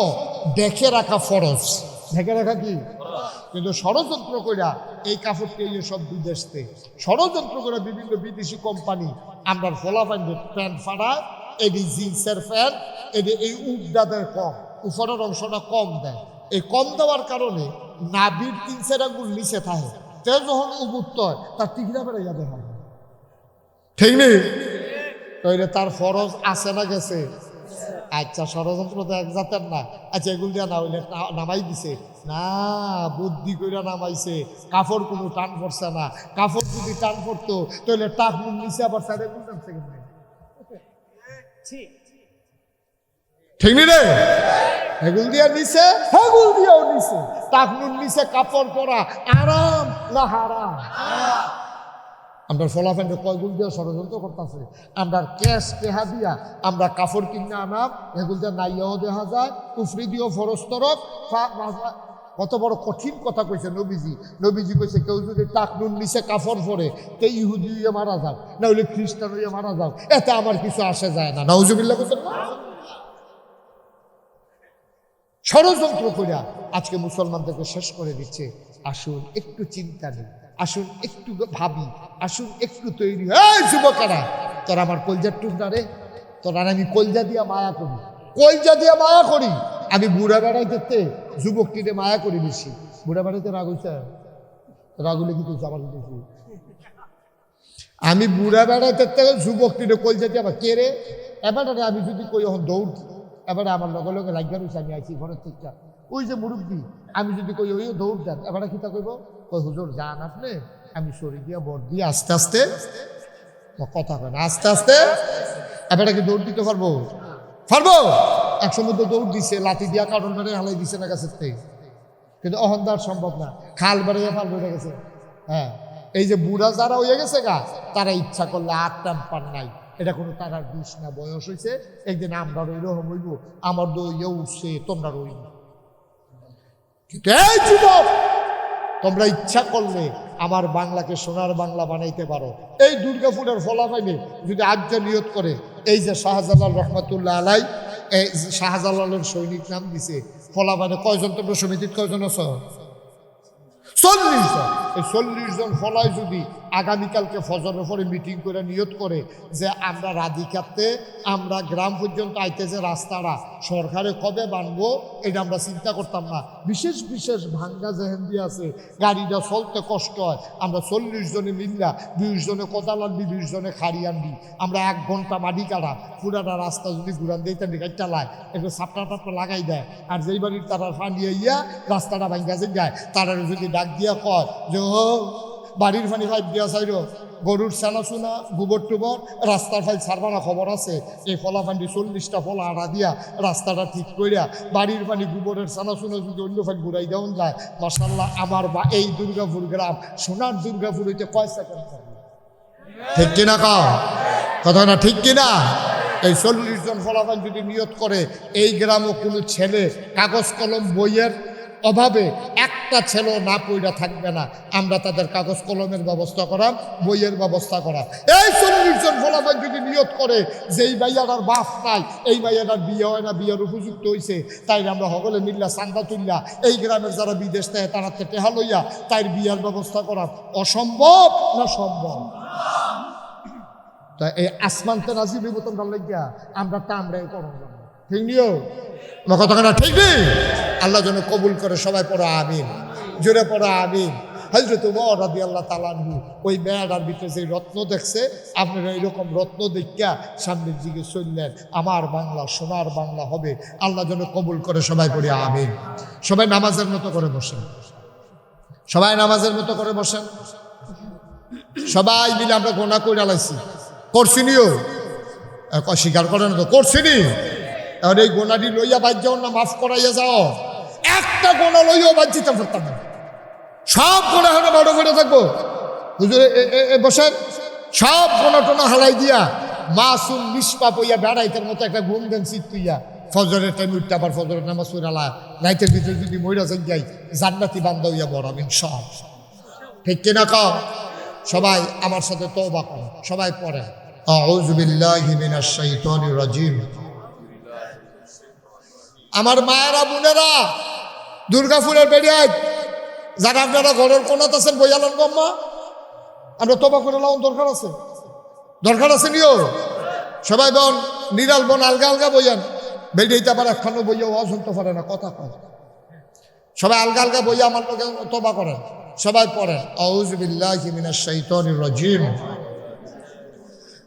দেখে রাখা ফরজ। দেখে রাখা কি? কিন্তু ষড়যন্ত্র কইরা এই কাপড়টি এই সব বিদেশ থেকে ষড়যন্ত্র করে বিভিন্ন বিদেশি কোম্পানি আমরা ফলাফান প্যান্ট ফাড়া, এটি জিন্সের প্যান্ট, এটি এই উড্ডাদের কম, উপরের অংশটা কম দেয়। এই কম দেওয়ার কারণে নাভির 3-4 আঙ্গুল নিচে থাকে, তে যখন উবুত্ত হয় তার টিকরা বেড়ে যাবে হয়, ঠিক নেই? তাইলে তার ফরজ আছে না গেছে? আচ্ছা, ষড়যন্ত্র তো এক জাতের না। আচ্ছা, এগুলো দিয়া না হইলে নামাই দিছে না, বুদ্ধি কইরা নামাইছে। কাপড় কোনো টান পড়ছে না। কাপড় যদি টান পড়তো তাহলে টাক মুন নিচে আবার সাইডে গুলছে, ঠিক নি রে? হেগুল দিয়া নিছে, হেগুল দিয়াও নিছে। টাক মুন নিচে কাপড় পরা আরাম না হারাম? আমরা ফলাফেন্ডে কয়গুল দিয়ে ষড়যন্ত্র করতেছে। আমরা ক্যাশ টেহা দিয়া আমরা কাপড় কিনে আনাম, এগুল দিয়ে নাইয়াও দেখা যায়, উফরি দিয়েও ফরস্তরক। কত বড় কঠিন কথা কইছে নবীজি। নবীজি কইছে কেউ যদি টাকনুন নিচে কাপড় পরে তে ইহুদি হইয়া মারা যাও, না হলে খ্রিস্টান হইয়া মারা যাও, এতে আমার কিছু আসে যায় না। নাউজুবিল্লাহ বলছেন না? ষড়যন্ত্র কইরা আজকে মুসলমানদেরকে শেষ করে দিচ্ছে। আসুন একটু চিন্তা নেই, আসুন একটু ভাবি, আসুন একটু তৈরি। এই যুবকেরা, তোরা আমার কলজার টুকরা রে, তোরা আমি কলজা দিয়া মায়া করি, কলজা দিয়া মায়া করি। আমি বুড়া বেড়াইতে যুবকটিতে মায়া করি বেশি। বুড়া বেড়াইতে রাগ হইছে, রাগুলে কি করছে আমার কিছু। আমি বুড়া বেড়াইতে যুবকটিতে কলজা দিয়া আমার কে রে। এবারে আমি যদি কই এখন দৌড়, এবারে আমার লগে লগে লাগিয়া রয়েছে, আমি আইছি ঘরের থেকে, ওই যে মুরব্বী, আমি যদি কই ওই দৌড় দেন, এবারে কিতা কইব, ওই হুজুর যান আপনি, আমি শরীর দিয়া বর দিয়ে আস্তে আস্তে কথা কেন আস্তে আস্তে। এবারে কি দৌড় দিতে পারবো? পারবো? একশো মধ্যে দৌড় দিছে, লাঠি দিয়া কারণ বেড়ে হালাই দিছে না গাছের থেকে, কিন্তু অহংদার সম্ভব না। খাল বেড়ে ফাল বেড়ে গেছে। হ্যাঁ, এই যে বুড়া যারা হয়ে গেছে গা, তারা ইচ্ছা করলে আর টাম্পার নাই, এটা কোনো তারার দোষ না। বয়স হয়েছে, একদিন আমরা রইরকম হইব, আমার দইয়া উঠছে, তোমরা রইব। এই যুবক, তোমরা ইচ্ছা করলে আমার বাংলাকে সোনার বাংলা বানাইতে পারো। এই দুর্গাপুরের ফলাফাইনে যদি আজ নিয়ত করে, এই যে শাহজালাল রহমতুল্লাহ আলাই, এই শাহজালালের সৈনিক নাম দিছে ফলাফাইনে, কয়জন তোমরা সমিতির কয়জন আছো? 40 জন। এই 40 জন ফলায় যদি আগামীকালকে ফজরের পরে মিটিং করে নিয়ত করে যে আমরা রাধিকাতে আমরা গ্রাম পর্যন্ত আইতে যে রাস্তাটা সরকারে কবে বানবো, এটা আমরা চিন্তা করতাম না। বিশেষ বিশেষ ভাঙ্গা জেহেন্দি আছে, গাড়িটা চলতে কষ্ট হয়, আমরা 40 জনে মিল্লা 20 জনে কোদাল আনবি, 20 জনে খাড়ি আনবি, আমরা 1 ঘন্টা মাটি কাটা পুরাটা রাস্তা যদি ঘুরান দিই তার গাড়িটা লায় একটু সাপটা টাপটা লাগাই দেয়। আর যেই বাড়ির তারা ফানিয়ে ইয়া রাস্তাটা ভাঙ্গা যে যায়, তারা যদি ডাক দিয়া কয় যে ও বাড়ির ফানি ফাইভ দিয়া চাইর, গরুর ছানা চুনা গোবর টোবর রাস্তার ফাইল ছাড়বানা খবর আছে, এই ফলাফান্ডি 40টা ফলা আড়া দিয়া রাস্তাটা ঠিক করিয়া বাড়ির পানি গোবরের ছানা চুনা যদি অন্য ফাইল ঘুরাই দেওয়া যায়, মাশাল্লাহ আমার বা এই দুর্গাপুর গ্রাম সোনার দুর্গাপুর হইতে কয় সেকেন্ড থাকবে। ঠিক কিনা কাও কথা না? ঠিক কিনা? এই 40 জন ফলাফল যদি নিয়ত করে, এই গ্রামও কোনো ছেলে কাগজ কলম বইয়ের অভাবে একটা ছেলে না পইরা থাকবে না। আমরা তাদের কাগজ কলমের ব্যবস্থা করা, বইয়ের ব্যবস্থা করা। এই 40 জন ফলাফল যদি নিয়ত করে যে এই ভাইয়াটার বাপ নাই, এই ভাইয়াটার বিয়ে হয় না, বিয়ের উপযুক্ত হয়েছে, তাই আমরা সকলে মিল্লা চান্দা তুললা এই গ্রামের যারা বিদেশ থেকে তারা টেহা লইয়া তাই বিয়ের ব্যবস্থা করা অসম্ভব না সম্ভব? তা এই আসমানতে নাজিব তোমরা লাগিয়া আমরা টামরাই করো, ঠিক নিও না কথা না? ঠিক নেই? আল্লাহ যেন কবুল করে। সবাই পড়ো আমিন, জোরে পড়ো আমিন। হযরত ওমর রাদিয়াল্লাহু তাআলা আনহু ওই মেয়েটার ভিতরে যে রত্ন দেখছে, আপনারা এইরকম রত্ন দেখিয়া সামনের দিকে চললেন, আমার বাংলা সোনার বাংলা হবে। আল্লাহ যেন কবুল করে। সবাই পড়ি আমিন। সবাই নামাজের মতো করে বসেন, সবাই নামাজের মতো করে বসেন। সবাই মিলে আমরা গোনা করে আলাইছি, করছিনিও স্বীকার করে না তো, করছিনি। এখন এই গোনাটি লইয়া বাদ যাও না, মাফ করাইয়া যাও। একটা গোনা লইয়াও বাদ দিতে পারতাম না, সব গোনা হানা বড় করে থাকবো। হুজুর বসেন, সব গোনা টোনা হালাই দিয়া মাসুম নিষ্পাপ হইয়া বেড়াইতের মতো একটা ঘুম দেন শীত তুইয়া ফজরের টাইম উঠতে আবার ফজরের নামাজ পড়ালা, রাইতের ভিতরে যদি মইরা যাই জান্নাতি বান্দা হইয়া বড় আমিন সব। ঠিক কিনা কাও? সবাই আমার সাথে তওবা করেন, সবাই পড়েন আউযু বিল্লাহি মিনাশ শাইতানির রাজিম। আমার মায়েরা বোনেরা দুর্গাপুরের বেড়িয়ায় যারা আপনারা ঘরের কোনাত আছেন বইয়ালেন গম্মা, আমরা তওবা করে লাউন দরকার আছে নিও। সবাই বোন নিরাল বোন আলগা আলগা বইয়ান, বেড়িয়েতে আবার একখানো বইয়া ওয়াজ শুনতে পারে না, কথা কয়। সবাই আলগা আলগা বইয়া আমার লোকে তওবা করেন, সবাই পড়েন আউযু বিল্লাহি মিনাশ শাইতানির রাজিম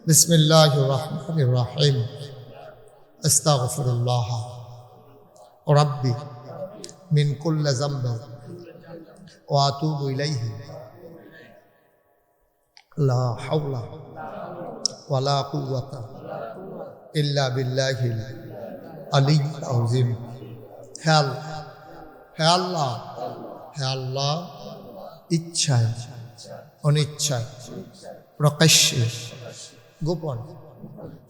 বিসমিল্লাহির রহমানির রহিম আস্তাগফিরুল্লাহ রাব্বি মিন কুল্লি যামবিন ওয়া আতুবু ইলাইহি লা হাওলা ওয়ালা কুওয়াতা ইল্লা বিল্লাহিল আলিয়্যিল আযীম। হে আল্লাহ, হে আল্লাহ, ইচ্ছায় অনিচ্ছায় প্রকাশ্যে গোপন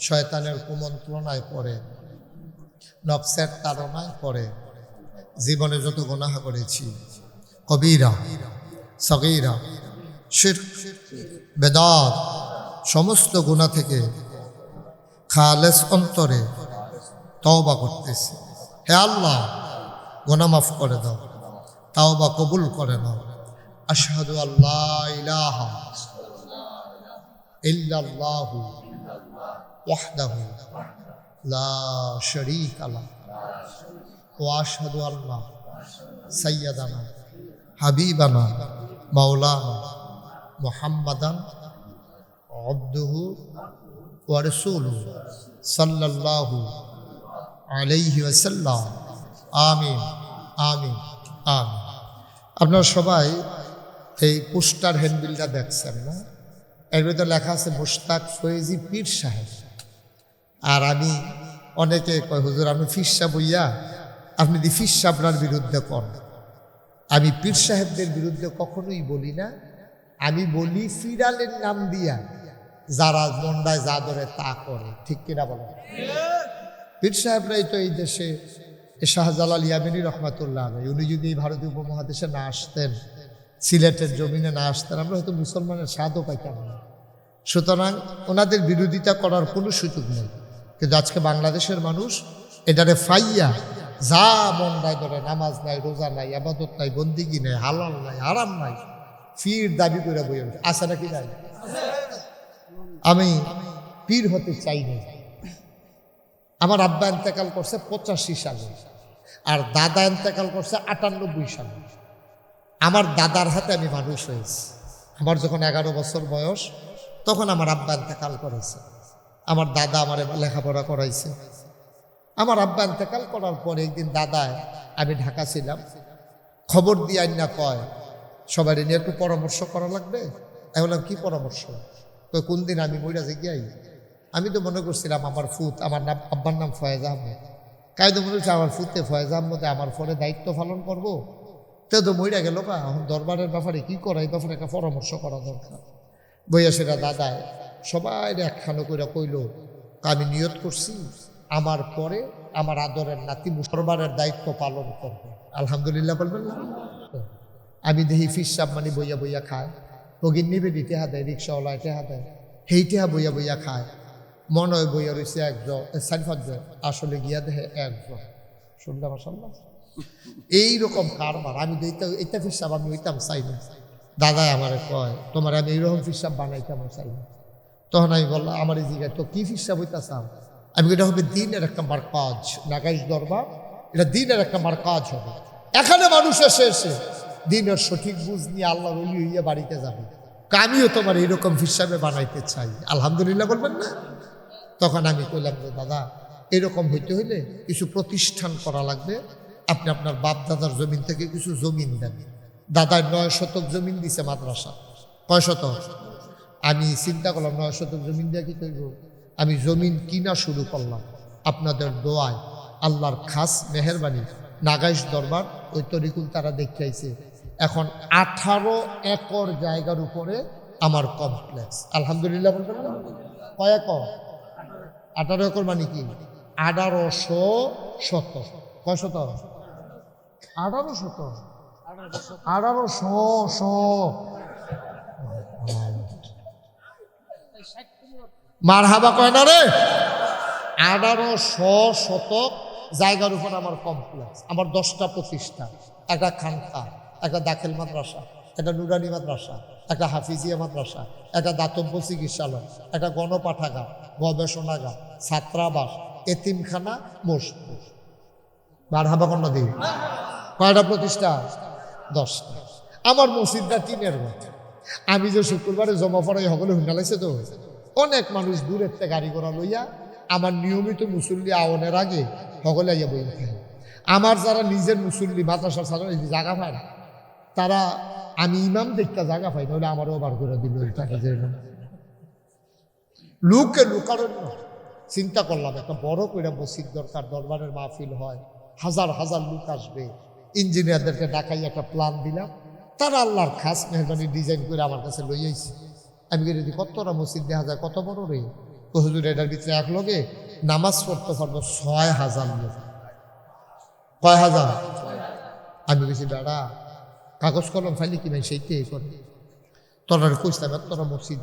শয়তানের কুমন্ত্রণায় পড়ে, নফসের তাড়নায় পড়ে জীবনে যত গুনাহ করেছি, কবিরা সগীরা শিরক বেদাত সমস্ত গুনাহ থেকে খালেস অন্তরে তওবা করতেছি। হে আল্লাহ, গুনাহ মাফ করে দাও, তওবা কবুল করে নাও। আশহাদু আল্লা ইলাহা ইল্লাল্লাহু ওয়াহদাহু লা শারীকা লাহু ওয়া আশহাদু আন্না সাইয়্যিদানা হাবিবানা মাওলানা মুহাম্মাদান আবদুহু ওয়া রাসূলুহু সাল্লাল্লাহু আলাইহি ওয়াসাল্লাম। আমিন আমিন আমিন। আপনারা সবাই এই পোস্টার হ্যান্ডবিলটা দেখছেন না? এর ভিতরে লেখা আছে মুশতাক ফয়েজি পীর সাহেব। আর আমি অনেকে কয় হুজুর আমি পীর সাহেব হইয়া আপনি দি পীর সাহেবরার বিরুদ্ধে কন। আমি পীর সাহেবদের বিরুদ্ধে কখনোই বলি না, আমি বলি ফিরালের নাম দিয়া যারা মন্ডায় যা ধরে তা করে, ঠিক কিনা বলেন? পীর সাহেবরাই তো এই দেশে শাহজালাল ইয়ামিনী রহমাতুল্লাহ আলাইহি, উনি যদি ভারতীয় উপমহাদেশে না আসতেন, সিলেটের জমিনে না আসতেন, আমরা হয়তো মুসলমানের স্বাদও পাইতাম না। সুতরাং ওনাদের বিরোধিতা করার কোনো সুযোগ নেই। কিন্তু আজকে বাংলাদেশের মানুষ এটারে ফাইয়া যা মন্ডায় ধরে, নামাজ নাই, রোজা নাই, আবাদত নাই, বন্দিগি নাই, হালাল নাই, হারাম নাই, পীর দাবি করে বই আছে নাকি নাই? আমি পীর হতে চাই না। আমার আব্বা ইন্তেকাল করছে 85 সালে, আর দাদা ইন্তেকাল করছে 98 সালে। আমার দাদার হাতে আমি মানুষ হয়েছি। আমার যখন 11 বছর বয়স তখন আমার আব্বা ইন্তেকাল করেছে। আমার দাদা আমার লেখাপড়া করাইছে। আমার আব্বা ইন্তেকাল করার পরে একদিন দাদায়, আমি ঢাকা ছিলাম, খবর দিয়ে আইনা কয় সবাই নিয়ে একটু পরামর্শ করা লাগবে। আমি বললাম কি পরামর্শ? কয় কোন দিন আমি মইরা যে গিয়াই। আমি তো মনে করছিলাম আমার ফুত, আমার নাম আব্বার নাম ফয়েজ আহমেদ, কায়দো মনে হচ্ছে আমার ফুতে ফয়েজ আহমেদে আমার পরে দায়িত্ব পালন করবো। তো মইরা গেল কা, এখন দরবারের ব্যাপারে কি করা, এই ব্যাপারে একটা পরামর্শ করা দরকার। বইয়া সেটা দাদায় সবাই একখানো করে কইল, আমি নিয়ত করছি আমার পরে আমার আদরের নাতি দরবারের দায়িত্ব পালন করবে। আলহামদুলিল্লাহ বলবেন না? আমি দেখি ফিস সাপ মানে বইয়া বইয়া খায়, ওগির নিবে টেহা দেয়, রিক্সাওয়ালা টেহা দেয়, সেই টেহা বইয়া বইয়া খায়। মনে হয় বইয়া রয়েছে 1 জন 4-5 জন, আসলে গিয়া দেখে 1 জন। শুনলাম মাশাআল্লাহ এইরকম কারবার। আমি তো এটা ফিস সাপ আমি ওইতাম চাই না। দাদাই আমারে কয় তোমার আমি এইরকম ফিস সাপ বানাইতাম চাই না। তখন আমি বললাম, আমার এই জায়গায় তো কি ফিস সাপ হইতা চাও? আমি এটা হবে দিনের একটা মারকাজ, নাগাইশ দরবার এটা দিনের একটা মারকাজ হবে। এখানে মানুষ এসে দিনের সঠিক বুঝ নিয়ে আল্লাহ ওলি হইয়া বাড়িতে যাবে। আমিও তোমার এইরকম হিসাবে বানাইতে চাই। আলহামদুলিল্লাহ বলবেন না? তখন আমি কইলাম যে দাদা এরকম হইতে হইলে কিছু প্রতিষ্ঠান করা লাগবে, আপনি আপনার বাপ দাদার জমিন থেকে কিছু জমিন দেন। দাদার 9 শতক জমিন দিছে মাদ্রাসা। কয় শতক? আমি চিন্তা করলাম 9 শতক জমিন দিয়ে কি করব? আমি জমিন কিনা শুরু করলাম। আপনাদের দোয়ায়, আল্লাহর খাস মেহেরবানি, নাগাইশ দরবার ওই তরিকুল তারা দেখাইছে। এখন 18 একর জায়গার উপরে আমার কমপ্লেক্স। আলহামদুলিল্লাহ বলবেন না? কয় একর? 18 একর মানে কি? 1800 শতক। কয় শতক? 18 শতক। 1800 মারহাবা কয় না রে। 1800 শতক জায়গার উপর আমার কমপ্লেক্স, আমার 10টা প্রতিষ্ঠান, একটা খানকা, একটা দাখিল মাদ্রাসা, একটা নুরানি মাদ্রাসা, একটা হাফিজিয়া মাদ্রাসা, একটা দাতব্য চিকিৎসালয়, একটা গণপাঠাগার, গবেষণাগার, ছাত্রাবাস, এতিমখানা, মসজিদ। মারহাবা কন্যা দিই। কয়টা প্রতিষ্ঠান? 10টা। আমার মসজিদটা টিনের ঘর। আমি যে শুক্রবারে জমা পড়াই সকলে হুন্ডালাইছে তো, অনেক মানুষ দূরের থেকে গাড়ি ঘোড়া লইয়া আমার নিয়মিত মুসল্লি আওয়ানের আগে সকলে আইয়া বই খায়। আমার যারা নিজের মুসল্লি মাদ্রাসার সাথে জায়গা পায় না, তারা আমি ইমাম দেখতে জায়গা পাই, নাহলে আমারও বার করে দিল টাকা যে লোকে লুকানোর না। চিন্তা করলাম একটা বড় করে মসজিদ দরকার, দরবারের মাহফিল হয়, হাজার হাজার লোক আসবে, ইঞ্জিনিয়ারদেরকে ডাকাই একটা প্ল্যান দিলাম। তারা আল্লাহর খাস মেহরবানি ডিজাইন করে আমার কাছে লই আইছে। আমি যদি কতটা মসজিদ দেখা যায়, কত বড় রে তো হুজুর, এটার ভিতরে এক লোকে নামাজ পড়তে পারবো 6000 লোক। কয় হাজার? আমি বেশি বেড়া কাগজ কলম ফাইলি কি নাই সেইটাই করে। তোরা কইতাম তোরা মসজিদ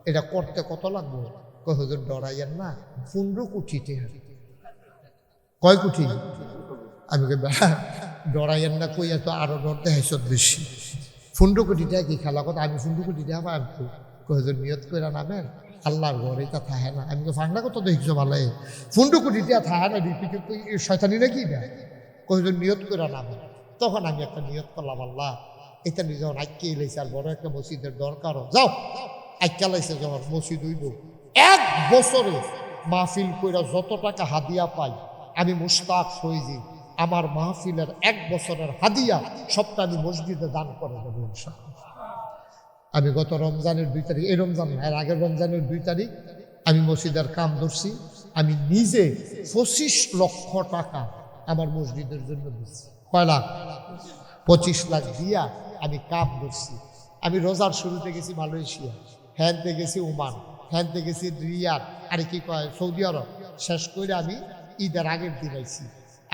এটা করতে কত লাগবো? কয় হুজুর ডরাইয়েন না, 15 কোটি টাকা। কয় কোটি? আমি কে বেড়া ডরাইয়েন না, কই এত আরো ডর দেখাইছ বেশি। 15 কোটি টাকা কি খেলা কথা? আমি 15 কোটি টাকা পাই। কয় হুজুর নিয়ত করে নামেন, আল্লাহর ঘর এটা থাহে না। আমি তো ফাংনা কত দেখছো ভালো, 15 কোটি টাকা থাহে না, শয়তানি নাকি না? কয় হুজুর নিয়ত করে নামেন। তখন আমি একটা নিয়ত করলাম, আল্লাহ এটা নিজে আইকে এলাইছে, আর বড় একটা মসজিদের দরকারও, যাও আইকা লাইছে যখন মসজিদ হইব। 1 বছরে মাহফিল কইরা যত টাকা হাদিয়া পাই, আমি মুশতাক হইজি আমার মাহফিলের 1 বছরের হাদিয়া সবটা আমি মসজিদে দান করে দেবো ইনশাআল্লাহ। আমি গত রমজানের 2 তারিখ, এই রমজান না, এর আগের রমজানের 2 তারিখ আমি মসজিদের কাম ধরছি। আমি নিজে 25 লক্ষ টাকা আমার মসজিদের জন্য দিচ্ছি। কয় লাখ? 25 লাখ দিয়া আমি কাম ধরছি। আমি রোজার শুরুতে গেছি মালয়েশিয়া, হ্যানতে গেছি ওমান, হ্যানতে গেছি রিয়াদ, আরে কি কয় সৌদি আরব। শেষ করে আমি ঈদের আগের দিন আইছি।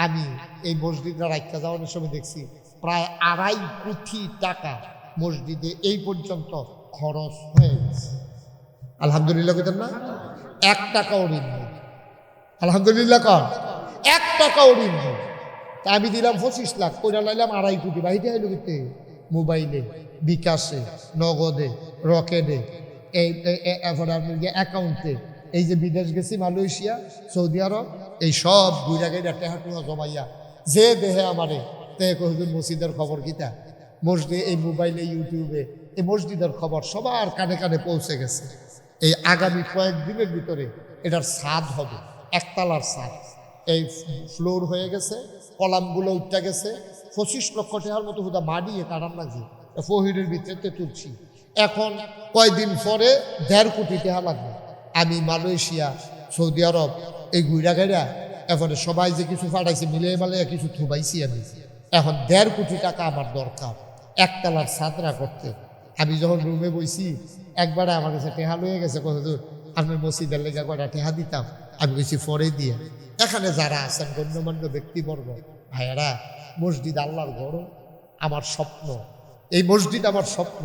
আমি এই মসজিদটা রাখতে যাওয়ার সময় দেখছি প্রায় 2.5 কোটি টাকা মসজিদে এই পর্যন্ত খরচ হয়ে গেছে। আলহামদুলিল্লাহ কইতেন না? 1 টাকাও ঋণ নেই। আলহামদুলিল্লাহ কর, 1 টাকাও ঋণ নেই। তা আমি দিলাম 25 লাখ, কইরা লাইলাম 2.5 কোটি। বাহিরে আইলো কিতে? মোবাইলে, বিকাশে, নগদে, রকেটে, এই অ্যাকাউন্টে। এই যে বিদেশ গেছি মালয়েশিয়া, সৌদি আরব, এই সব ঘুরা গাইরা টেহাটুয়া জমাইয়া যে দেহে আমারে তে হুজুর মসজিদের খবর কিতা? মসজিদে এই মোবাইলে, ইউটিউবে এই মসজিদের খবর সবার কানে কানে পৌঁছে গেছে। এই আগামী কয়েকদিনের ভিতরে এটার ছাদ হবে, 1 তলার ছাদ। এই ফ্লোর হয়ে গেছে, কলামগুলো উঠতে গেছে। 25 লক্ষ টাকার মতো হুদা মাড়িয়ে কাটার লাগছে, ফহিরের ভিতরে তুলছি। এখন কয়দিন পরে 1.5 কোটি টাকা লাগবে। আমি মালয়েশিয়া, সৌদি আরব এই ঘুরা গাইরা এখন সবাই যে কিছু ফাটাইছে মিলিয়ে মালিয়ে কিছু থুবাইছি আমি। এখন 1.5 কোটি টাকা আমার দরকার 1 তলার ছাদরা করতে। আমি যখন রুমে বইছি, একবারে আমার কাছে টেহা লয়ে গেছে, কত দূর আপনার মসজিদের লেগা কয়টা টেহা দিতাম। আমি বলছি পরে দিয়ে। এখানে যারা আছেন গণ্যমান্য ব্যক্তিবর্গ, ভাইয়েরা, মসজিদ আল্লাহর ঘর আমার স্বপ্ন। এই মসজিদ আমার স্বপ্ন।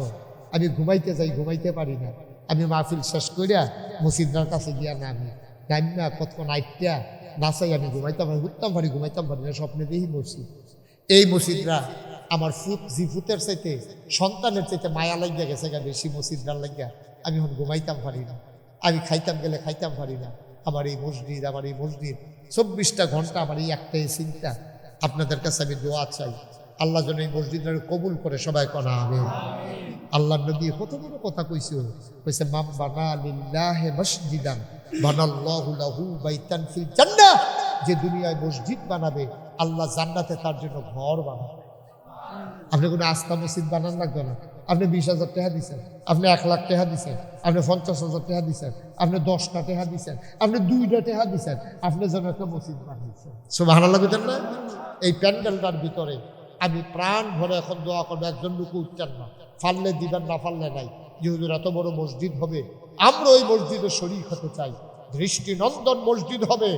আমি ঘুমাইতে যাই, ঘুমাইতে পারি না। আমি মাহফিল শেষ করিয়া মসজিদার কাছে গিয়া নামি না কতক্ষণ আইটা নাচাই আমি ঘুমাইতাম পারি, ঘুরতাম পারি, ঘুমাইতাম পারি না, স্বপ্নে দেখি মসজিদ। এই মসজিদরা আমার ফুতের চাইতে, সন্তানের চাইতে মায়া লাগিয়া গেছে গা বেশি মসজিদরার লাগিয়া। আমি এখন ঘুমাইতাম পারি না, আমি খাইতাম গেলে খাইতাম পারি না। আমার এই মসজিদ, আমার এই মসজিদ 24টা ঘন্টা আমার এই একটাই চিন্তা। আপনাদের কাছে আমি দোয়া চাই, আল্লাহ যেন এই মসজিদটাকে কবুল করে। সবাই কনা হবে। আল্লাহ নবী কত বড় কথা কইছে, মাম বানা লিল্লাহি মসজিদান বানাল্লাহু লাহু বাইতান ফিল জান্নাহ। যে দুনিয়ায় মসজিদ বানাবে, আল্লাহ জান্নাতে তার জন্য ঘর বানাবে। আপনি কোনো আস্থা মসজিদ বানান লাগবে না। আপনি 20,000 টাকা দিচ্ছেন, আপনি 1 লাখ টাকা দিচ্ছেন, আপনি 50,000 টাকা দিচ্ছেন, আপনি 10টা টাকা দিচ্ছেন, আপনি 2টা টাকা দিচ্ছেন, আপনি যেন একটা মসজিদ বানিয়েছেন। সুবহানাল্লাহ কইতেন না? এই প্যান্ডেলটার ভিতরে আমি প্রাণ ভরে এখন দোয়া করবো, একজন লোক উঠতেন না, ফাললে দিবেন, না ফাললে নাই। যে হুজুর এত বড় মসজিদ হবে, আমরা ওই মসজিদে শরীক হতে চাই। দৃষ্টিনন্দন মসজিদ হবে,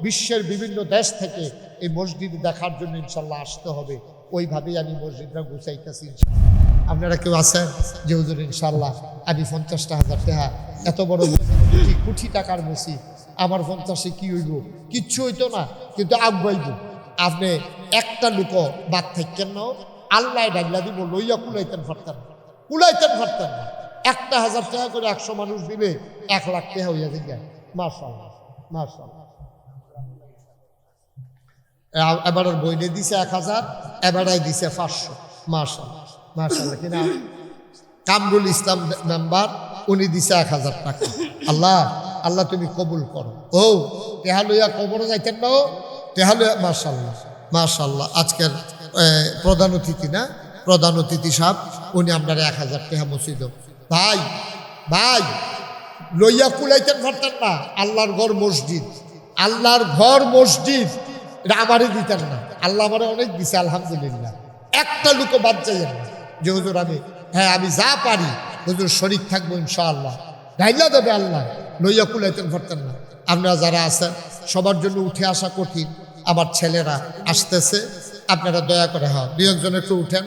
বিশ্বের বিভিন্ন দেশ থেকে এই মসজিদ দেখার জন্য ইনশাল্লাহ আসতে হবে। ওইভাবেই আমি মসজিদটা গুছাইতেছি ইনশাল্লাহ। আপনারা কেউ আছেন যে হুজুর ইনশাল্লাহ আমি 50,000 টাকা এত বড় কোটি টাকার মসি আমার 50-এ কি হইব? কিচ্ছু হইতো না, কিন্তু আগাইব। আপনি একটা লোক বাদ থাকেন না, আল্লাহ ডাগলা দিব লইয়া কুলাইতেন পারতেন না, কুলাইতেন পারতেন না। 1,000 টাকা করে 100 মানুষ দিলে 1 লাখ টাকা হইয়া যায়। মাশাআল্লাহ মাশাআল্লাহ। এবার বইলে দিছে 1000, এবারাই দিছে 500। মাশাআল্লাহ মাশাআল্লাহ। কিনা কামরুল ইসলাম মেম্বার, উনি দিছে 1000 টাকা। আল্লাহ আল্লাহ তুমি কবুল করো। ও টেহা লইয়া কবরও যাইতেন না, টেহা লইয়া। মাশাআল্লাহ মাশাআল্লাহ। আজকের প্রধান অতিথি না, প্রধান অতিথি সাহেব, উনি আপনার 1000 টাকা মসজিদ। ভাই ভাই লইয়া কুলাইতেন পারতেন না। আল্লাহর ঘর মসজিদ, আল্লাহর ঘর মসজিদ, এটা আমারই দিতেন না। আল্লাহ আমারে অনেক দিছে আলহামদুলিল্লাহ। একটা লোক বাদ যাইয়েন না যে হুজুর আমি যা পারি হুজুর শরীক থাকবো ইনশাআল্লাহ। ঢাইলা দেবে আল্লাহ, লইয়া কুলাইতেন পারতেন না। আপনারা যারা আছেন সবার জন্য উঠে আসা কঠিন। আমার ছেলেরা আসতেছে, আপনারা দয়া করে হ্যাঁ 2-1 একটু উঠেন।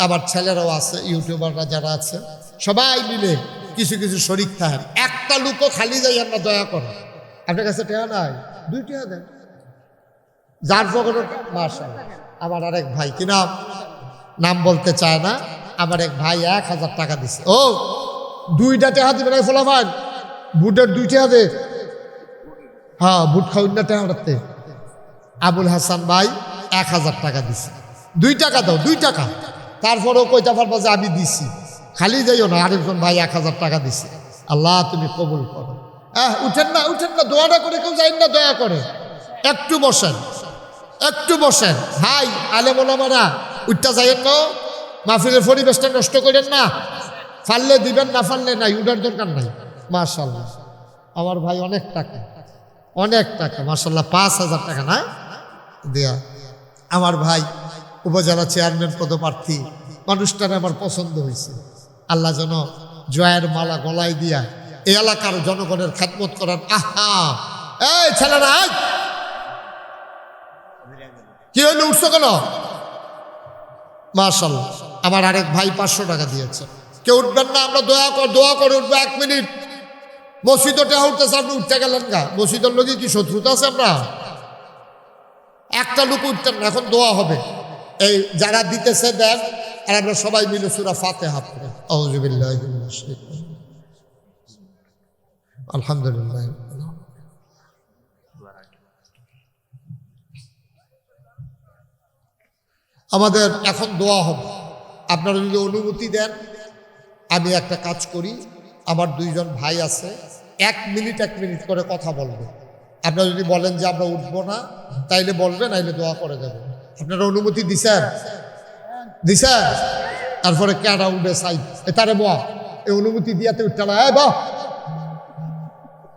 আমার ছেলেরাও আছে, ইউটিউবাররা যারা আছে, সবাই মিলে কিছু কিছু শরীক থাকেন। একটা লোকও খালি যাই আমরা দয়া করে। আপনার কাছে টেহা নাই, 2 টাকা দেন যার পকেটে। মাশাআল্লাহ। আমার আরেক ভাই, কি নাম বলতে চায় না, আমার এক ভাই 1000 টাকা দিছে। ও 2টা টাকা দিবে না ফলাফল, বুটের 2 টাকা দে। হ্যাঁ বুট খাউন না টাকা রাখতে। আবুল হাসান ভাই 1000 টাকা দিছে। 2 টাকা দাও, 2 টাকা। তারপরেও কইতে পারবো যে আমি দিছি, খালি যাইও না। আরেকজন ভাই 1000 টাকা দিছে। আল্লাহ তুমি কবুল করো। উঠেন না উঠেন না, দোয়াটা করে কেউ যাই না, দয়া করে একটু বসেন, একটু বসেন। ভাই আলেম ওলামারা উঠটা যাইয়েন না, মাহফিলের পরিবেশটা নষ্ট করেন না। ফাললে দিবেন, না ফাললে নাই, উঠার দরকার নাই। মাশাআল্লাহ আমার ভাই অনেক টাকা, অনেক টাকা মাশাআল্লাহ। 5,000 টাকা না দেয়া। আমার ভাই উপজেলা চেয়ারম্যান পদপ্রার্থী, মানুষটার আমার পছন্দ হয়েছে। আল্লাহ যেন জয়ের মালা গলায় দিয়া এই এলাকার জনগণের খেদমত করার। আহা এই ছেলেরা কি হইল, উঠছো কেন? মাশাআল্লাহ। আমার আরেক ভাই 500 টাকা দিয়েছে। কেউ উঠবেন না, আমরা দোয়া করে উঠবো। 1 মিনিট। মসজিদ উঠতেছে, আপনি উঠতে গেলেন গা? মসজিদের লোকে কি শত্রুতা আছে? আমরা একটা লোক উঠতেন না, এখন দোয়া হবে। এই যারা দিতেছে দেন, আর আমরা সবাই মিলে সূরা ফাতিহা পড়ি। আউযু বিল্লাহি মিনাশ শাইতানির রাজিম। আলহামদুলিল্লাহ। আমাদের এখন দোয়া হবে। আপনারা যদি অনুমতি দেন, আমি একটা কাজ করি। আমার 2 জন ভাই আছে, 1 মিনিট করে কথা বলবে। আপনারা যদি বলেন যে আমরা উঠবো না, তাইলে বলবেন, নাইলে দোয়া করে দেবেন। আপনারা অনুমতি দিছেন? দিছেন? তারপরে কেডা উঠবে সাইড তারে বয়া এই অনুমতি দিয়াতে উঠতে না। বা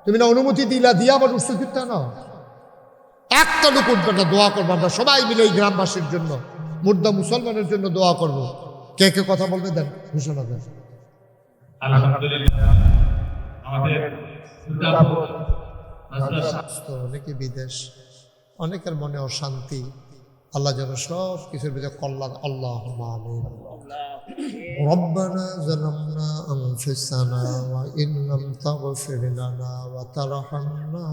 তুমি না অনুমতি দিয়া আবার উৎসব করতে না। একটা লোক উঠবে না, দোয়া করবো আমরা সবাই মিলে এই গ্রামবাসীর জন্য, মুর্দা মুসলমানের জন্য দোয়া করব। কে কে কথা বলবে দেন, ঘোষণা দেন। অনেকে বিদেশ, অনেকের মনে অশান্তি। আল্লাহ যেন সব কিছুর ভিতরে কল্যাণ। আল্লাহুম্মা আমিন। রব্বানা যালামনা আনফুসানা ওয়া ইন লাম তাগফির লানা ওয়া তারহামনা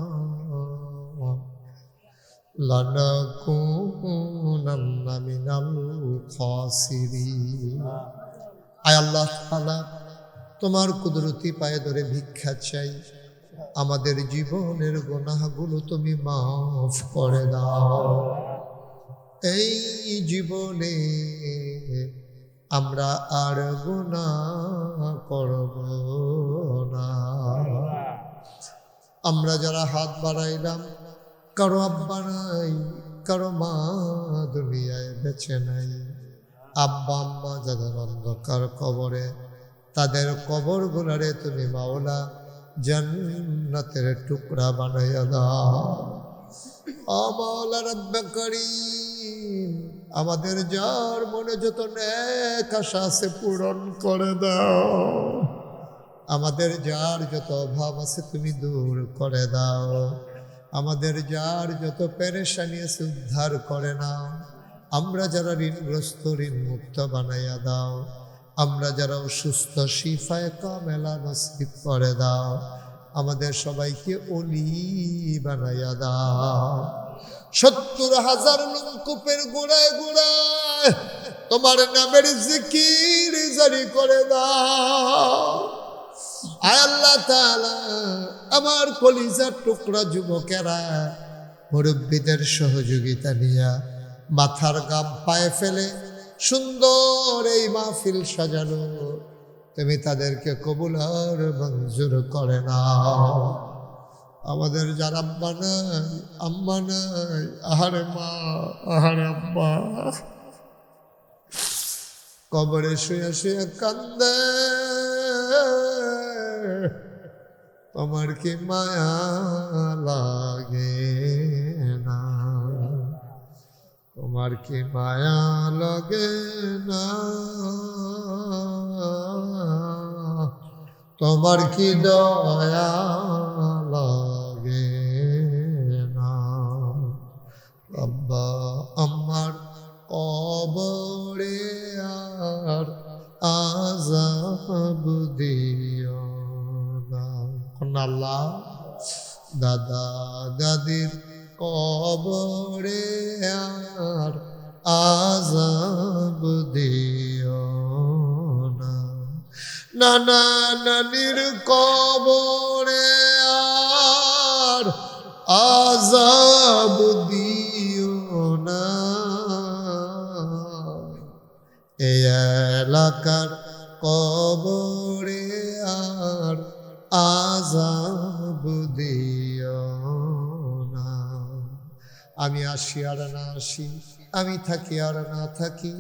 লানাকুনান্না মিনাল খাসিরিন। আয় আল্লাহ তাআলা, তোমার কুদরতি পায়ে ধরে ভিক্ষা চাই, আমাদের জীবনের গুনাহগুলো তুমি মাফ করে দাও। এই জীবনে আমরা আর গুনাহ করব না। আমরা যারা হাত বাড়াইলাম, কারো আব্বা নাই, কারো মা দুনিয়ায় বেঁচে নাই। আব্বা আম্মা যাদের অন্ধকার কবরে, তাদের কবর গুলারে তুমি মাওলা জান্নাতের টুকরা বানাইয়া দাও। ও মাওলা রব্বে করিম, আমাদের যার মনে যত নেক আশা আছে পূরণ করে দাও। আমাদের যার যত অভাব আছে তুমি দূর করে দাও। আমাদের যার যত পেরেশানি আছে উদ্ধার করে নাও। আমরা যারা ঋণগ্রস্ত, ঋণ মুক্ত বানাইয়া দাও। আমরা যারা অসুস্থ শিফায়ে কামেলা নসিব করে দাও, আমাদের সবাইকে ওলি বানাইয়া দাও। 70,000 নলকূপের গোড়ায় গোড়ায় তোমার নামের জিকির জারি করে দাও। আয় আল্লাহ তাআলা, আমার কলিজার টুকরা যুবকেরা মুরব্বীদের সহযোগিতা নিয়া মাথার গাম পায়ে ফেলে সুন্দর এই মাহফিল সাজানো, তুমি তাদেরকে কবুল আর মঞ্জুর করে নাও। আমাদের যার আব্বা নাই, আম্মা নাই, আহারে মা, আহারে আব্বা, কবরে শুয়ে শুয়ে কান্দে, তোমার কি মায়া লাগে না? তোমার কি মায়া লাগে না? তোমার কি দয়া লাগে না? আব্বা আম্মার কবরে আর আযাব দিও না। আল্লাহ, দাদা দাদির কবরে আর আযাব দিও না। নানা নানির কবরে আর আযাব দিও না। এই এলাকার কবরে আর আযাব দিও না। আমি আসি আর না আসি, আমি থাকি আর না থাকি,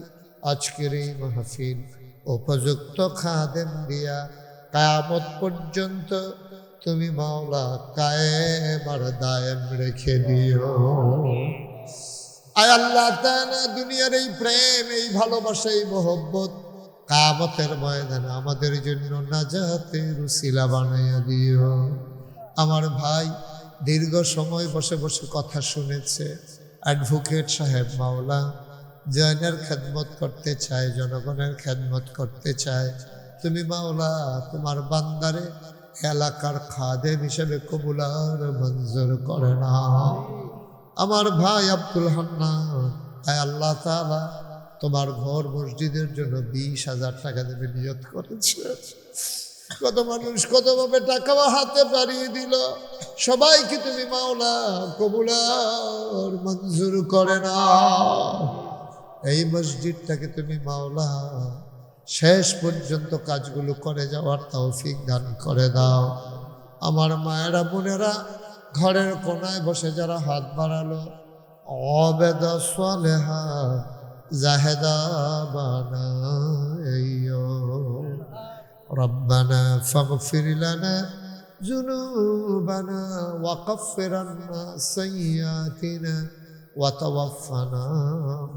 আজকের এই মাহফিল উপযুক্ত খাদেম দিয়া কিয়ামত পর্যন্ত তুমি মাওলা কায়েম আর দায়েম রেখে দিও। আয় আল্লাহ তাআলা, দুনিয়ার এই প্রেম, এই ভালোবাসা, এই মহব্বত কিয়ামতের ময়দানে আমাদের জন্য নাজাতের উসিলা বানাইয়া দিও। আমার ভাই দীর্ঘ সময় বসে বসে কথা শুনেছে, অ্যাডভোকেট সাহেব মাওলা জনের খেদমত করতে চায়, জনগণের খেদমত করতে চায়। তুমি মাওলা তোমার বান্দারে এলাকার খাদেম হিসেবে কবুল আর মঞ্জুর করে নাও। আমার ভাই আব্দুল হান্নান, আয় আল্লাহ তাআলা, তোমার ঘর মসজিদের জন্য 20,000 টাকা দেবে নিয়ত করেছে। কত মানুষ কতভাবে টাকা হাতে বাড়িয়ে দিল, সবাইকে তুমি মাওলা কবুল আর মঞ্জুর করে নাও। এই মসজিদটাকে তুমি মাওলা শেষ পর্যন্ত কাজগুলো করে যাওয়ার তৌফিক দান করে দাও। আমার মায়েরা বোনেরা ঘরের কোনায় বসে যারা হাত বাড়ালো, অবেদা সালেহা জাহেদা বানাইও। রব্বানা ফাগফির লানা যুনুবানা ওয়া কাফির আন্না সাইয়্যাতিনা ওয়া তাওয়াফানা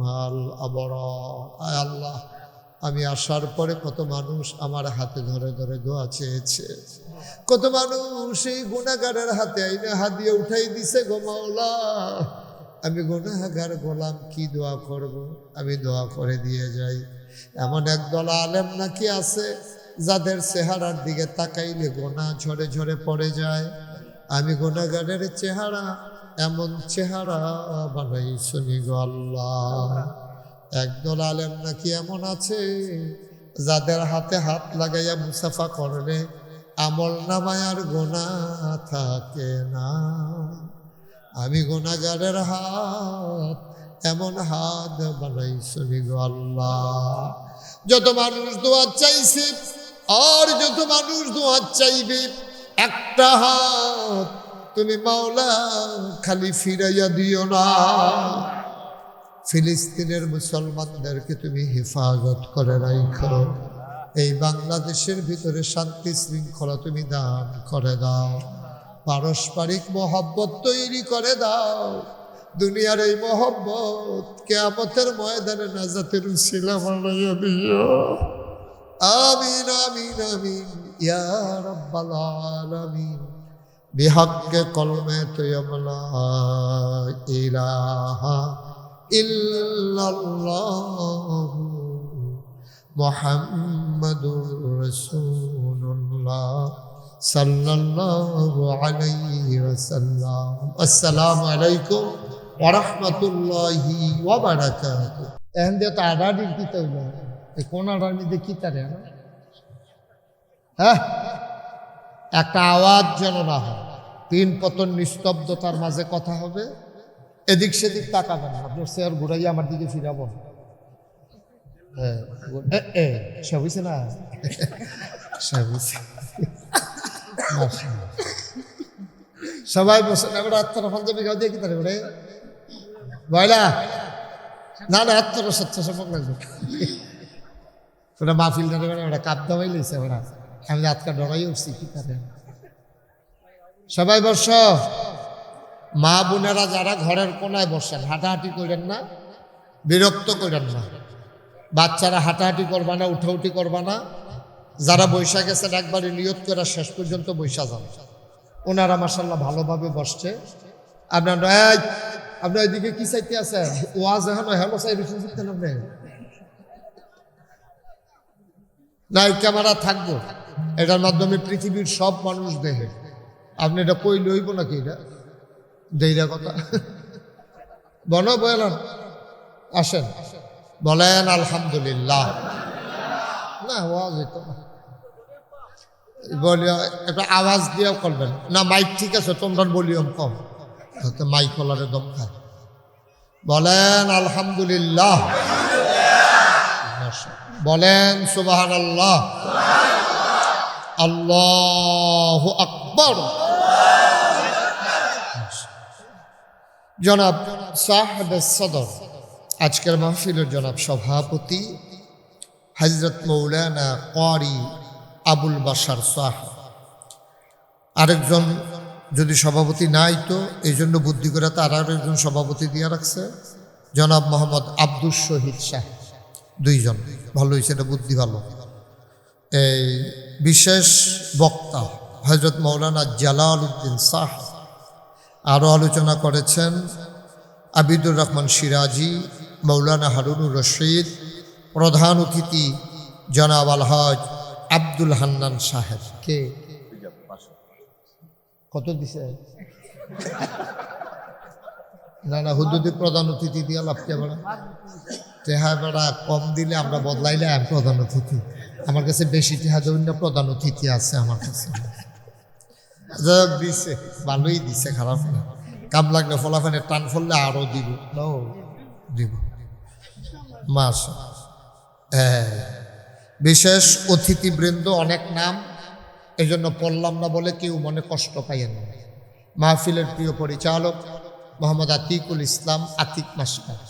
মাল আবরার। আয় আল্লাহ, আমি আসার পরে কত মানুষ আমার হাতে ধরে ধরে দোয়া চেয়েছে, কত মানুষ এই গুনাহগারের হাতে আইনে হাত দিয়ে উঠাই দিছে গো মাওলা। আমি গুনাহগার গোলাম, কি দোয়া করব? আমি দোয়া করে দিয়ে যাই। এমন একদল আলেম নাকি আছে যাদের চেহারার দিকে তাকাইলে গোনাহ ঝরে ঝরে পড়ে যায়। আমি গুনাহগারের চেহারা এমন চেহারা বানাই শুনি গো আল্লাহ। একদল আলেম নাকি এমন আছে যাদের হাতে হাত লাগাইয়া মুসাফা করলে আমল নামায় আর গুনাহ থাকে না। আমি গুনাহগারের হাত এমন হাত বানাই শুনি গো আল্লাহ। যত মানুষ দোয়া চাইছে আর যত মানুষ দোয়া চাইবে, একটা হাত তুমি মাওলা খালি ফিরাইয়া দিও না। ফিলিস্তিনের মুসলমানদেরকে তুমি হেফাজত করে রাখো। এই বাংলাদেশের ভিতরে শান্তি শৃঙ্খলা তুমি দান করে দাও। পারস্পরিক মহব্বত তৈরি করে দাও। দুনিয়ার এই মহব্বত কিয়ামতের ময়দানে নাজাতের উসিলা বানাইয়া দিও। আমিন আমিন আমিন ইয়া রাব্বাল আলামিন। বিহাক্কে কলমে তৈয়ব লা ইলাহা ইল্লাল্লাহু মুহাম্মাদুর মুহাম্মাদুর রাসূলুল্লাহ সাল্লাল্লাহু আলাইহি ওয়াসাল্লাম। আসসালামু আলাইকুম ওয়া রাহমাতুল্লাহি ওয়া বারাকাতুহু। এখন দিয়ে তো আড়াআড়ির কি তৈল এই কোন আড়ার মধ্যে কি তারে না হ্যাঁ একটা আওয়াজ যেন না হয়, তিন পতন নিস্তব্ধতার মাঝে কথা হবে, এদিক সেদিক তাকাবেন না, আপনার চেয়ার ঘুরাইয়া আমার দিকে ফিরাবো না। সে হয়েছে না সবাই বসে এবার আত্মারা পাঞ্জাবি খাও দিয়ে কি তারে ওরে বয়লা না না আত্মারা স্বেচ্ছাসেবক লাগবে ওটা মাহফিল ধরে ওটা কাপ দাওয়াই লইছে ওরা, আমি আজকা ডরাই উঠছি কি তারে। সবাই বস, মা বোনেরা যারা ঘরের কোনায় বসেন হাঁটাহাঁটি করেন না, বিরক্ত করেন না, বাচ্চারা হাঁটাহাঁটি করবা না, উঠাউঠি করবা না, যারা বৈশা গেছেন একবারে নিয়ত করে শেষ পর্যন্ত বৈশা যান। ওনারা মাশাআল্লাহ ভালোভাবে বসছে। আপনার ওইদিকে কি চাইতে আছে ওয়াজ এখন হেলো চাই আপনি না ক্যামেরা থাকবো, এটার মাধ্যমে পৃথিবীর সব মানুষ দেখে। আপনি এটা কই লইব নাকি এটা দেইরা কথা বলো বলেন, আসেন বলেন আলহামদুলিল্লাহ। না ওয়াজ হইতো না, বলি একটা আওয়াজ দিয়েও করবেন না। মাইক ঠিক আছে, তোমরা ভলিউম কম, মাইক কলারে দম খায়। বলেন আলহামদুলিল্লাহ, বলেন সুবহানাল্লাহ, আল্লাহু আকবার। জনাব সাহেব সদর, আজকের মাহফিলের জনাব সভাপতি হযরত মৌলানা ক্বারি আবুল বাশার সাহেব, আরেকজন যদি সভাপতি নাই তো এই জন্য বুদ্ধি করে তার আরেকজন সভাপতি দিয়ে রাখছে জনাব মোহাম্মদ আব্দুল শহীদ সাহেব, দুইজন ভালো হয়েছে, এটা বুদ্ধি ভালো। এই বিশেষ বক্তা হযরত মৌলানা জালাল উদ্দিন সাহেব, আরও আলোচনা করেছেন আবিদুর রহমান সিরাজি, মৌলানা হারুনুর রশিদ, প্রধান অতিথি জনাব আলহাজ আব্দুল হান্নান সাহেব। কে কত দিছে না না হুদুদি প্রধান অতিথি দিয়ে লাভ কে বেড়া টেহা বেড়া কম দিলে আমরা বদলাইলে আমি প্রধান অতিথি, আমার কাছে বেশি টেহা দেবেন না, প্রধান অতিথি আছে আমার কাছে। দিছে ভালোই দিছে, খারাপ না, কাম লাগলে ফলাফানে টান ফললে আরো দিব দিব মাস। বিশেষ অতিথিবৃন্দ অনেক নাম, এই জন্য পড়লাম না বলে কেউ মনে কষ্ট পাইয়েন না। মাহফিলের প্রিয় পরিচালক মোহাম্মদ আতিকুল ইসলাম, আতিক মাস্টার,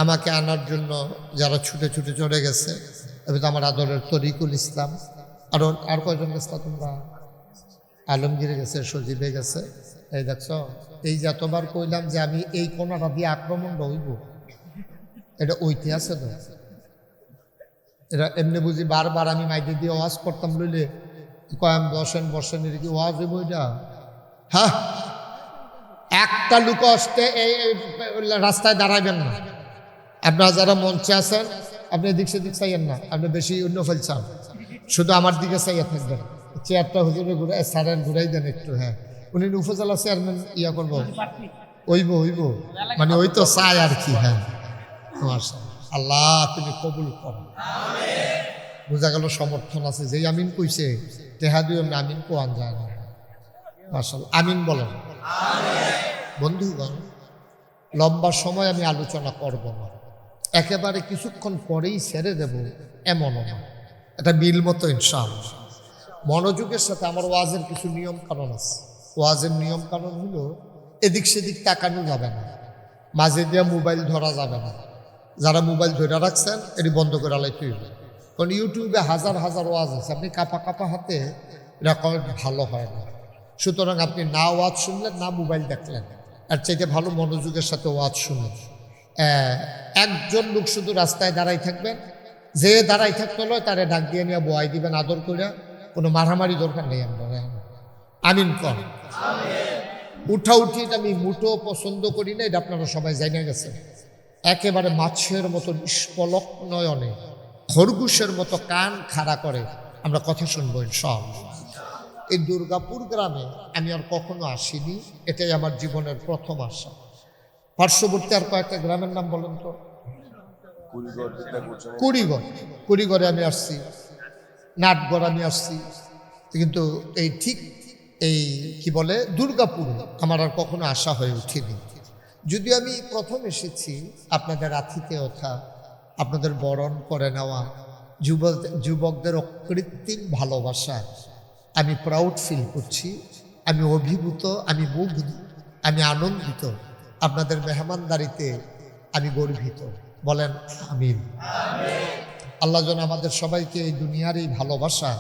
আমাকে আনার জন্য যারা ছুটে ছুটে চলে গেছে, এবার তো আমার আদরের তরিকুল ইসলাম, আর কয়জন গেছে তোমরা, আলমগীর গেছে, সজীবে গেছে। এই দেখছ, এই যে এতবার কইলাম যে আমি এই কোনাটা দিয়ে আক্রমণ হইব, এটা ঐতি আছে তো, এটা এমনি বুঝি বারবার আমি মাইকে দিয়ে ওয়াজ করতাম লইলে কয়াম বসেন বসেন, এটা কি ওয়াজ হইব এটা? হ্যাঁ, একটা লোক আসতে এই রাস্তায় দাঁড়াবেন না। আপনারা যারা মঞ্চে আছেন আপনি এদিক সেদিক চাইয়েন না, আপনি বেশি অন্য ফেলছেন, শুধু আমার দিকে চাইয়া থাকবেন। চেয়ারটা হুজুরে ঘুরাই স্যারের ঘুরাই দেন একটু। হ্যাঁ, উনি উপজেলা চেয়ারম্যান ইয়া করবো, হইব মানে ওই তো চাই আর কি। হ্যাঁ, আল্লাহ তুমি কবুল করো। বোঝা গেল সমর্থন আছে, যেই আমিন কইছে টেহা দিয়ে আমিন কোয়ান যায় না। মাশাআল্লাহ, আমিন বলেন। বন্ধুগণ, লম্বা সময় আমি আলোচনা করব না, একেবারে কিছুক্ষণ পরেই ছেড়ে দেব এমনও না, এটা বিল মতো ইনশাআল্লাহ। মনোযোগের সাথে আমার ওয়াজের কিছু নিয়ম কানুন আছে। ওয়াজের নিয়ম কানুন হলো এদিক সেদিক তাকানো যাবে না, মাঝে দিয়ে মোবাইল ধরা যাবে না। যারা মোবাইল ধরে রাখছেন এটি বন্ধ করে আলাইতে হবে, কারণ ইউটিউবে হাজার হাজার ওয়াজ আছে, আপনি কাপা কাপা হাতে রেকর্ড ভালো হয় না। সুতরাং আপনি না ওয়াজ শুনলেন না মোবাইল দেখলেন, আর চাইতে ভালো মনোযোগের সাথে ওয়াজ শুনুন। একজন লোক শুধু রাস্তায় দাঁড়াই থাকবেন, যে দাঁড়াই থাকতে হলো তারে ডাক দিয়ে নিয়ে বয়াই দিবেন আদর করে, কোনো মারামারি দরকার নেই। আমরা আমিন কর। উঠা উঠি আমি মুঠো পছন্দ করি না, এটা আপনারা সবাই জানা গেছে। একেবারে মাছের মতো নিষ্পলক নয়নে খরগোশের মতো কান খাড়া করে আমরা কথা শুনবো ইনশাআল্লাহ। এই দুর্গাপুর গ্রামে আমি আর কখনো আসিনি, এটাই আমার জীবনের প্রথম আসা। পার্শ্ববর্তী আর কয়েকটা গ্রামের নাম বলেন তো। কুড়িগড়ে আমি আসছি, নাটগড় আমি আসছি, কিন্তু এই ঠিক এই কি বলে দুর্গাপুর আমার আর কখনো আসা হয়ে উঠেনি। যদিও আমি প্রথম এসেছি আপনাদের আতিথেয়তা, আপনাদের বরণ করে নেওয়া, যুবকদের অকৃত্রিম ভালোবাসা, আমি প্রাউড ফিল করছি, আমি অভিভূত, আমি মুগ্ধ, আমি আনন্দিত। আপনাদের মেহমানদারিতে আমি গর্বিত। বলেন আমিন। আল্লাহ যেন আমাদের সবাইকে এই দুনিয়ার এই ভালোবাসা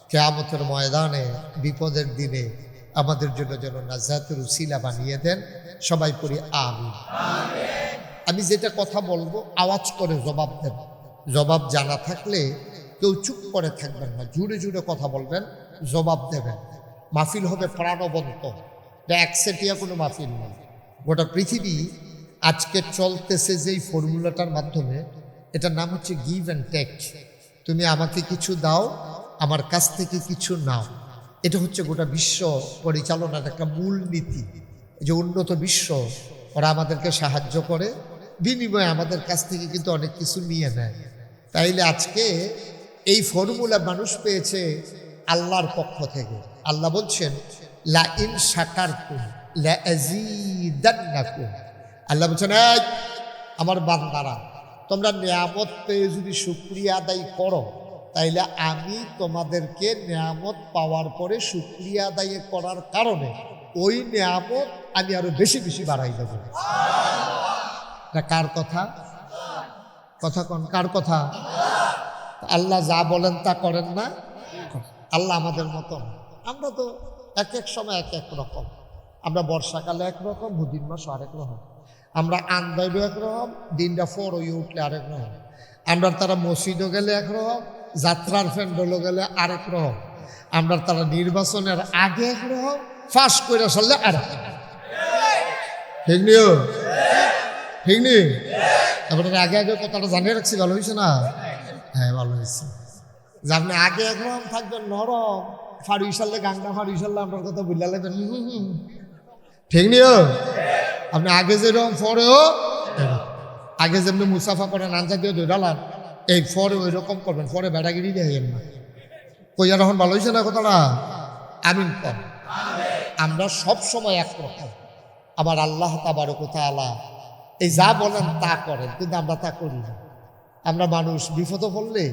কিয়ামতের ময়দানে বিপদের দিনে আমাদের জন্য যেন নাজাতের উসিলা বানিয়ে দেন। সবাই পড়ি আমিন। আমি যেটা কথা বলবো আওয়াজ করে জবাব দেন। জবাব জানা থাকলে কেউ চুপ করে থাকবেন না, জুড়ে জুড়ে কথা বলবেন, জবাব দেবেন। মাহফিল হবে প্রাণবন্ত, এটা একসেটিয়া কোনো মাহফিল নেই। গোটা পৃথিবী আজকে চলতেছে যেই ফর্মুলাটার মাধ্যমে, এটার নাম হচ্ছে গিভ অ্যান্ড টেক। তুমি আমাকে কিছু দাও, আমার কাছ থেকে কিছু নাও। এটা হচ্ছে গোটা বিশ্ব পরিচালনার একটা মূল নীতি। যে উন্নত বিশ্ব ওরা আমাদেরকে সাহায্য করে, বিনিময়ে আমাদের কাছ থেকে কিন্তু অনেক কিছু নিয়ে নেয়। তাইলে আজকে এই ফর্মুলা মানুষ পেয়েছে আল্লাহর পক্ষ থেকে। আল্লাহ বলছেন লা ইন শাকারতুম লা আযীদান্নাকুম। আল্লাহ বলছেন আমার বান্দারা, তোমরা নিয়ামত পেয়ে যদি শুকরিয়া আদায় করো, তাইলে আমি তোমাদেরকে নিয়ামত পাওয়ার পরে শুকরিয়া আদায় করার কারণে ওই নিয়ামত আমি আরো বেশি বেশি বাড়াই দেব। এটা কার কথা? কথা কোন কার কথা? আল্লাহ যা বলেন তা করেন না। আল্লাহ আমাদের মতন, আমরা তো এক এক সময় এক এক রকম। আমরা বর্ষাকালে একরকম, হুদিন মাস আরেক রকম। আমরা আন্দাইব একরকম, দিনটা ফর হয়ে উঠলে আরেক রকম। আমরা তারা মসজিদও গেলে একরকম, যাত্রার প্যান্ডেলও গেলে আরেক রকম। আমরা তারা নির্বাচনের আগে একরকম, ফাঁস করে সারলে আরেক। ঠিক নিও, ঠিক নি? আপনার আগে আগে কথাটা জানিয়ে রাখছি, ভালো হয়েছে না? হ্যাঁ ভালো হয়েছে। যে আপনি আগে একরকম থাকবেন নরম, ফাড়ি সারলে গাঙ্গা ফাড়ি সারলে আপনার কথা বুঝলা লাগবেন। ঠিক নিও? আপনি আগে যেরকম পরেও, আগে যেমনি মুসাফা করেন আঞ্জা দিয়ে দৌড়ালাম, এই ফরে ওই রকম করবেন, ফরে বেড়াগিরি দেখেন না। কইয়া তখন ভালো হয়েছে না কথাটা? আমিন কর। আমরা সব সময় একরকম, আবার আল্লাহ তাবারক ওয়া তাআলা এই যা বলেন তা করেন, কিন্তু আমরা তা করি না। আমরা মানুষ বিপদে পড়লে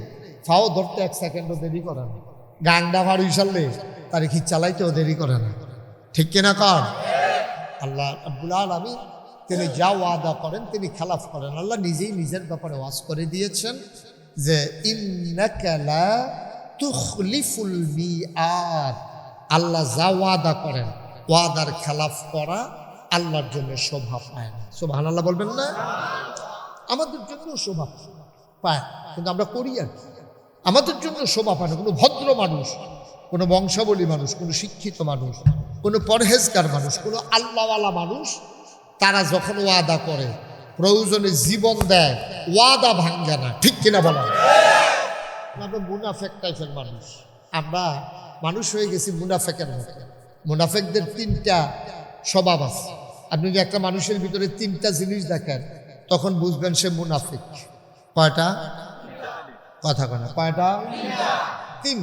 ফাও ধরতে 1 সেকেন্ডও দেরি করে না, গাংডা ভাড় উইসারলে তার খিচ চালাইতেও দেরি করে না। ঠিক কিনা কর? আল্লাহ রাব্বুল আলামিন তিনি যা ওয়াদা করেন তিনি খেলাফ করেন। আল্লাহ নিজেই নিজের ব্যাপারে ওয়াজ করে দিয়েছেন যে ইন্নাকা লা তুখলিফুল মিআদ। আল্লাহ যা ওয়াদা করেন, ওয়াদার খেলাফ করা আল্লাহর জন্য শোভা পায় না। সুবহানাল্লাহ বলবেন না? আমাদের জন্য শোভা পায়, কিন্তু আমরা করি আর কি। আমাদের জন্য শোভা পায় না। কোনো ভদ্র মানুষ, কোনো বংশাবলী মানুষ, কোনো শিক্ষিত মানুষ, কোনো পরহেজগার মানুষ, কোনো আল্লাহওয়ালা মানুষ, তারা যখন ওয়াদা করে প্রয়োজনে জীবন দেয়, ওয়াদা ভাঙ্গে না। ঠিক কিনা বলা? আমরা মুনাফেক টাইপের মানুষ, আমরা মানুষ হয়ে গেছি মুনাফেকের মতো। মুনাফেকদের 3টা স্বভাব আছে। আপনি যদি একটা মানুষের ভিতরে 3টা জিনিস দেখেন, তখন বুঝবেন সে মুনাফিক। কয়টা? কথা কয় কয়টা? 3।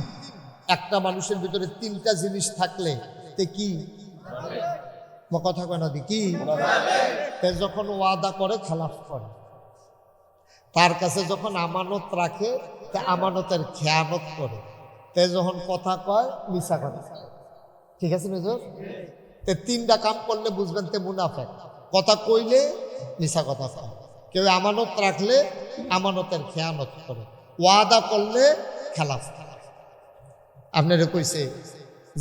একটা মানুষের ভিতরে 3টা জিনিস থাকলে তে কি কথা কয় না কি? তে যখন ওয়াদা করে খেলাফ করে, তার কাছে যখন আমানত রাখে তে আমানতের খেয়ানত করে, তে যখন কথা কয় মিছা কথা। ঠিক আছে মেজর? তে 3টা কাম করলে বুঝবেন তে মুনাফেক। কথা কইলে মিছা কথা কয়, কেউ আমানত রাখলে আমানতের খেয়ানত করে, ওয়াদা করলে খেলাফ। আপনারা কইছে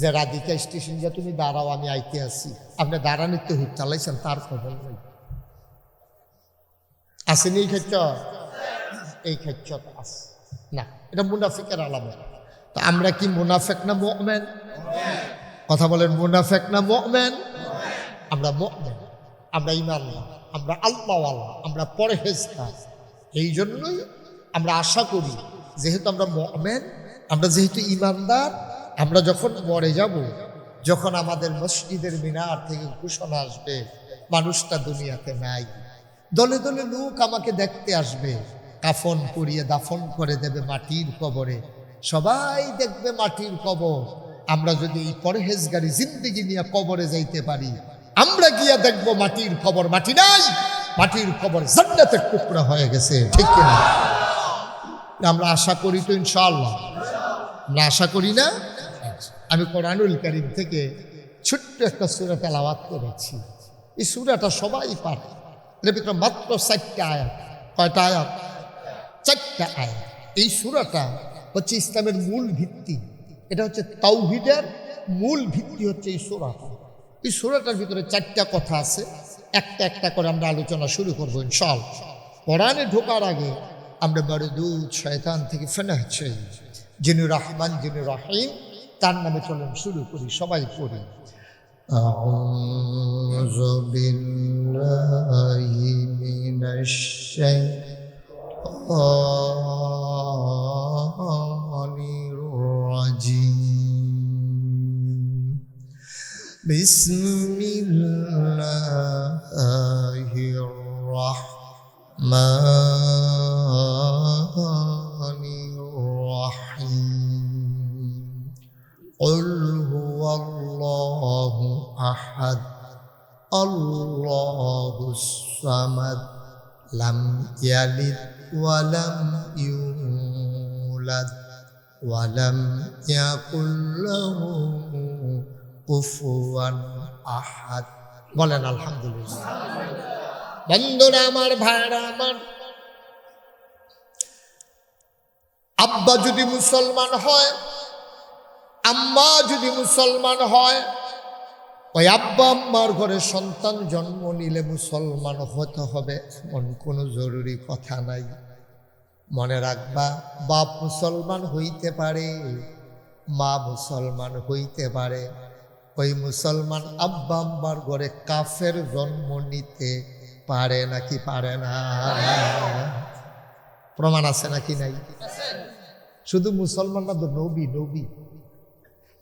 যে রাধিকা স্টেশন যা তুমি দাঁড়াও, আমি আইতে আসি, আপনি দাঁড়ানিতে হুট চালাইছেন, তার খবর নেই। আসেনি এই ক্ষেত্র? এই ক্ষেত্র আছে না, এটা মুনাফিকের আলামত। তো আমরা কি মুনাফেক না মুমিন? কথা বলেন, মুনাফেক না মুমিন? আমরা মুমিন, আমরা ঈমানওয়ালা, আমরা আল্লাহওয়ালা, আমরা পরহেজগার। এই জন্যই আমরা আশা করি যেহেতু আমরা মুমিন, আমরা যেহেতু ঈমানদার, আমরা যখন মরে যাব, যখন আমাদের মসজিদের মিনার থেকে ঘোষণা আসবে মানুষটা দুনিয়াতে নাই, দলে দলে লোক আমাকে দেখতে আসবে, কাফন পরিয়ে দাফন করে দেবে মাটির কবরে, সবাই দেখবে মাটির কবর। আমরা যদি এই পরহেজগারি জিন্দেগি নিয়ে কবরে যাইতে পারি, আমরা গিয়া দেখবো মাটির কবর মাটি নাই, মাটির কবর জান্নাতের টুকরা হয়ে গেছে, ঠিক কিনা? আমরা আশা করি তো ইনশাআল্লাহ, আমরা আশা করি না? আমি কোরআনুল কারীম থেকে ছোট্ট একটা সূরা তেলাওয়াত করেছি। এই সূরাটা সবাই পারে, এর ভিতরে মাত্র 4টা আয়াত। কয়টা আয়াত? 4টা আয়াত। এই সূরাটা হচ্ছে ইসলামের মূল ভিত্তি, এটা হচ্ছে তাওহীদের মূল ভিত্তি হচ্ছে এই সূরাটা। এই সূরাটার ভিতরে 4টা কথা আছে, একটা একটা করে আমরা আলোচনা শুরু করবো ইনশাআল্লাহ। কোরআনে ঢোকার আগে আমরা মারদুদ শয়তান থেকে ফেনা হচ্ছে যিনি রহমান যিনি রহিম, তার নামে চলেন শুরু করি, সবাই পড়ি। আউযু বিল্লাহি মিনাশ শাইতানির রাজিম। বিসমিল্লাহির রাহমানির রাহিম। قل هو الله أحد الله الصمد لم يلد ولم يولد ولم يكن له كفوا أحد। বলেন আলহামদুলিল্লাহ। বন্ধুরা আমার, ভাইরা আমার, আব্বা যদি মুসলমান হয়, আম্মা যদি মুসলমান হয়, ওই আব্বা আম্মার ঘরে সন্তান জন্ম নিলে মুসলমান হতে হবে এমন কোনো জরুরি কথা নাই। মনে রাখবা, বাপ মুসলমান হইতে পারে, মা মুসলমান হইতে পারে, ওই মুসলমান আব্বা আম্মার ঘরে কাফের জন্ম নিতে পারে নাকি পারে না? প্রমাণ আছে নাকি নাই? শুধু মুসলমান না তো, নবী নবী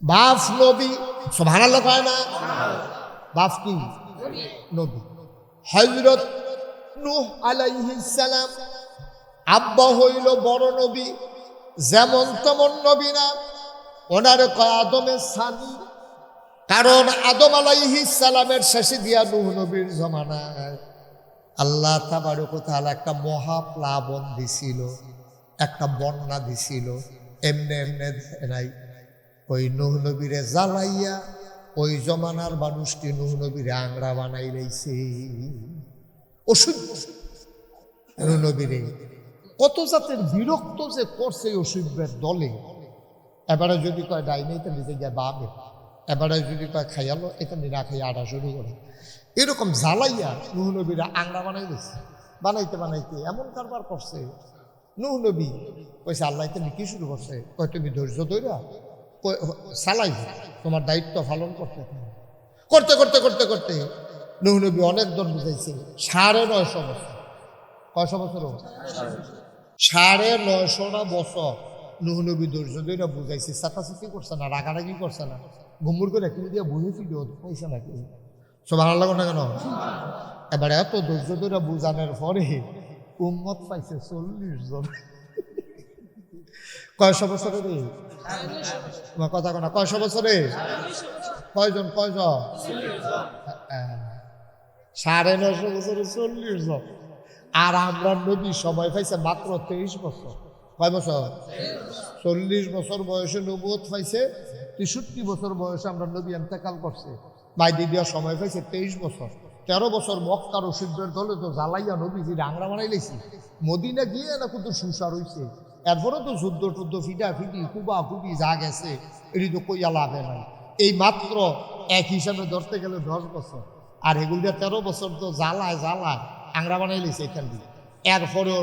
বাপ নবী, সুবহানাল্লাহ কয় না? বাপ কি? নবী। হযরত নূহ আলাইহিস সালাম আব্বা হইল বড় নবী, যেমন তেমন নবী না, ওনার কয় আদমের সানি, কারণ আদম আলাইহিস সালামের শেষে দিয়া নূহ নবীর জমানায় আল্লাহ তাবারক ওয়া তাআলা একটা মহাপ্লাবন দিছিল, একটা বন্যা দিছিল। এমনে এমনে নাই, ওই নূহ নবীরে জ্বালাইয়া ওই জমানার মানুষটি নূহ নবীরে আংড়া বানাই লাইছে। অসহ্য নূহ নবীরে কত জাতের বিরক্ত যে করছে অসভ্যের দলে। এবারে যদি কয় ডাইনে, এটা নিজে গিয়ে বাবে, এবারে যদি কয় খাইয়ালো, এটা না খাইয়া আড়া শুরু করে, এরকম জ্বালাইয়া নূহ নবীরা আংড়া বানাই দিচ্ছে। বানাইতে বানাইতে এমন কারবার করছে, নূহ নবী কইছে আল্লাহ তুমি কি শুরু করছে? কয় তুমি ধৈর্য ধইরা চালাই, তোমার দায়িত্ব পালন করতে করতে করতে করতে করতে নূহ নবী অনেক দর বুঝাইছে। 950 বছর। কয়শো বছর? 950 বছর নূহ নবী ধৈর্য ধইরা বুঝাইছে। চাতাচাতি করছে না, রাগারাগি করছে না, ঘুমুর করে কিনে দিয়ে বুঝেছিল পয়সা নাকি। সুবহানাল্লাহ না কেন? এবারে এত ধৈর্য ধরে বুঝানোর পরে উম্মত পাইছে 40 জন। কয়শো বছরে রে? তোমার কথা কোনা, কয়শো বছরে? কয়জন? কয়জন? 950 বছরে 40 জন। আর আমরা নবী সময় পাইছে মাত্র 23 বছর। কয় বছর? 40 বছর বয়সে নবুয়ত পাইছে, 63 বছর বয়সে আমরা নবী ইন্তেকাল করছে। বাইদি দেওয়ার সময় পাইছে 23 বছর। 13 বছর মক্কার অসভ্যের দলে তো জ্বালাইয়া নবীজি আংড়া বানাই লাইছি। মদিনা গিয়ে না কিন্তু সুসার হইছে, এরপরে তো যুদ্ধ টুদ্ধ ফিটা ফিটি কুবা কুবি যা গেছে, এটি তো কইয়া লাভে নাই। এই মাত্র এক হিসাবে ধরতে গেলে 10 বছর, আর এগুলিয়া 13 বছর তো জ্বালায় জ্বালায় আংড়া বানাই লাইছে এখান দিয়ে। এরপরেও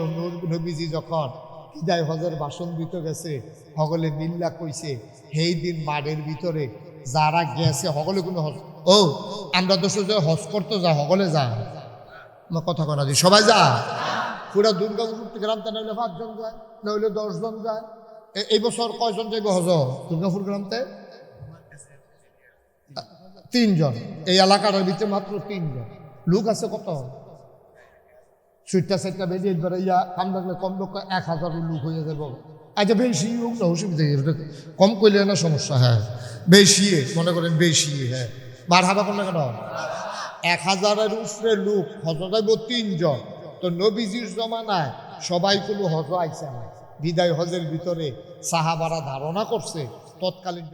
নবীজি যখন বিদায় হজের ভাষণ দিতে গেছে, সকলে মিল্লা কইছে সেই দিন মাঠের ভিতরে যারা গেছে সকলে কোনো হজ, ও আমরা তো সোজা হজ করতে যা, সকলে যা, কথা কনা দি সবাই যা, পুরা দুর্গাপুর গ্রামটা নইলে 5 জন যায়, নইলে 10 জন যায়। এই বছর কয়জন যাইব হজ দুর্গাপুর গ্রামতে? 3 জন। এই এলাকাটার ভিতরে মাত্র 3 জন। লোক আছে কত? 60-70 বেরিয়ে একবার ইয়া কাম লাগলে কম লোক 1000 লোক হয়ে যাবো। আচ্ছা বেশি হোক না, অসুবিধা কম করলে না সমস্যা। হ্যাঁ বেশি, মনে করেন বেশি। হ্যাঁ মার হাবা কোন কেন 1000-এর উপরে লোক হজ যাইব 3 জন। তো নবীজির জমানায় সবাই কোনো হজ আইসা না, বিদায় হজের ভিতরে সাহাবারা ধারণা করছে তৎকালীন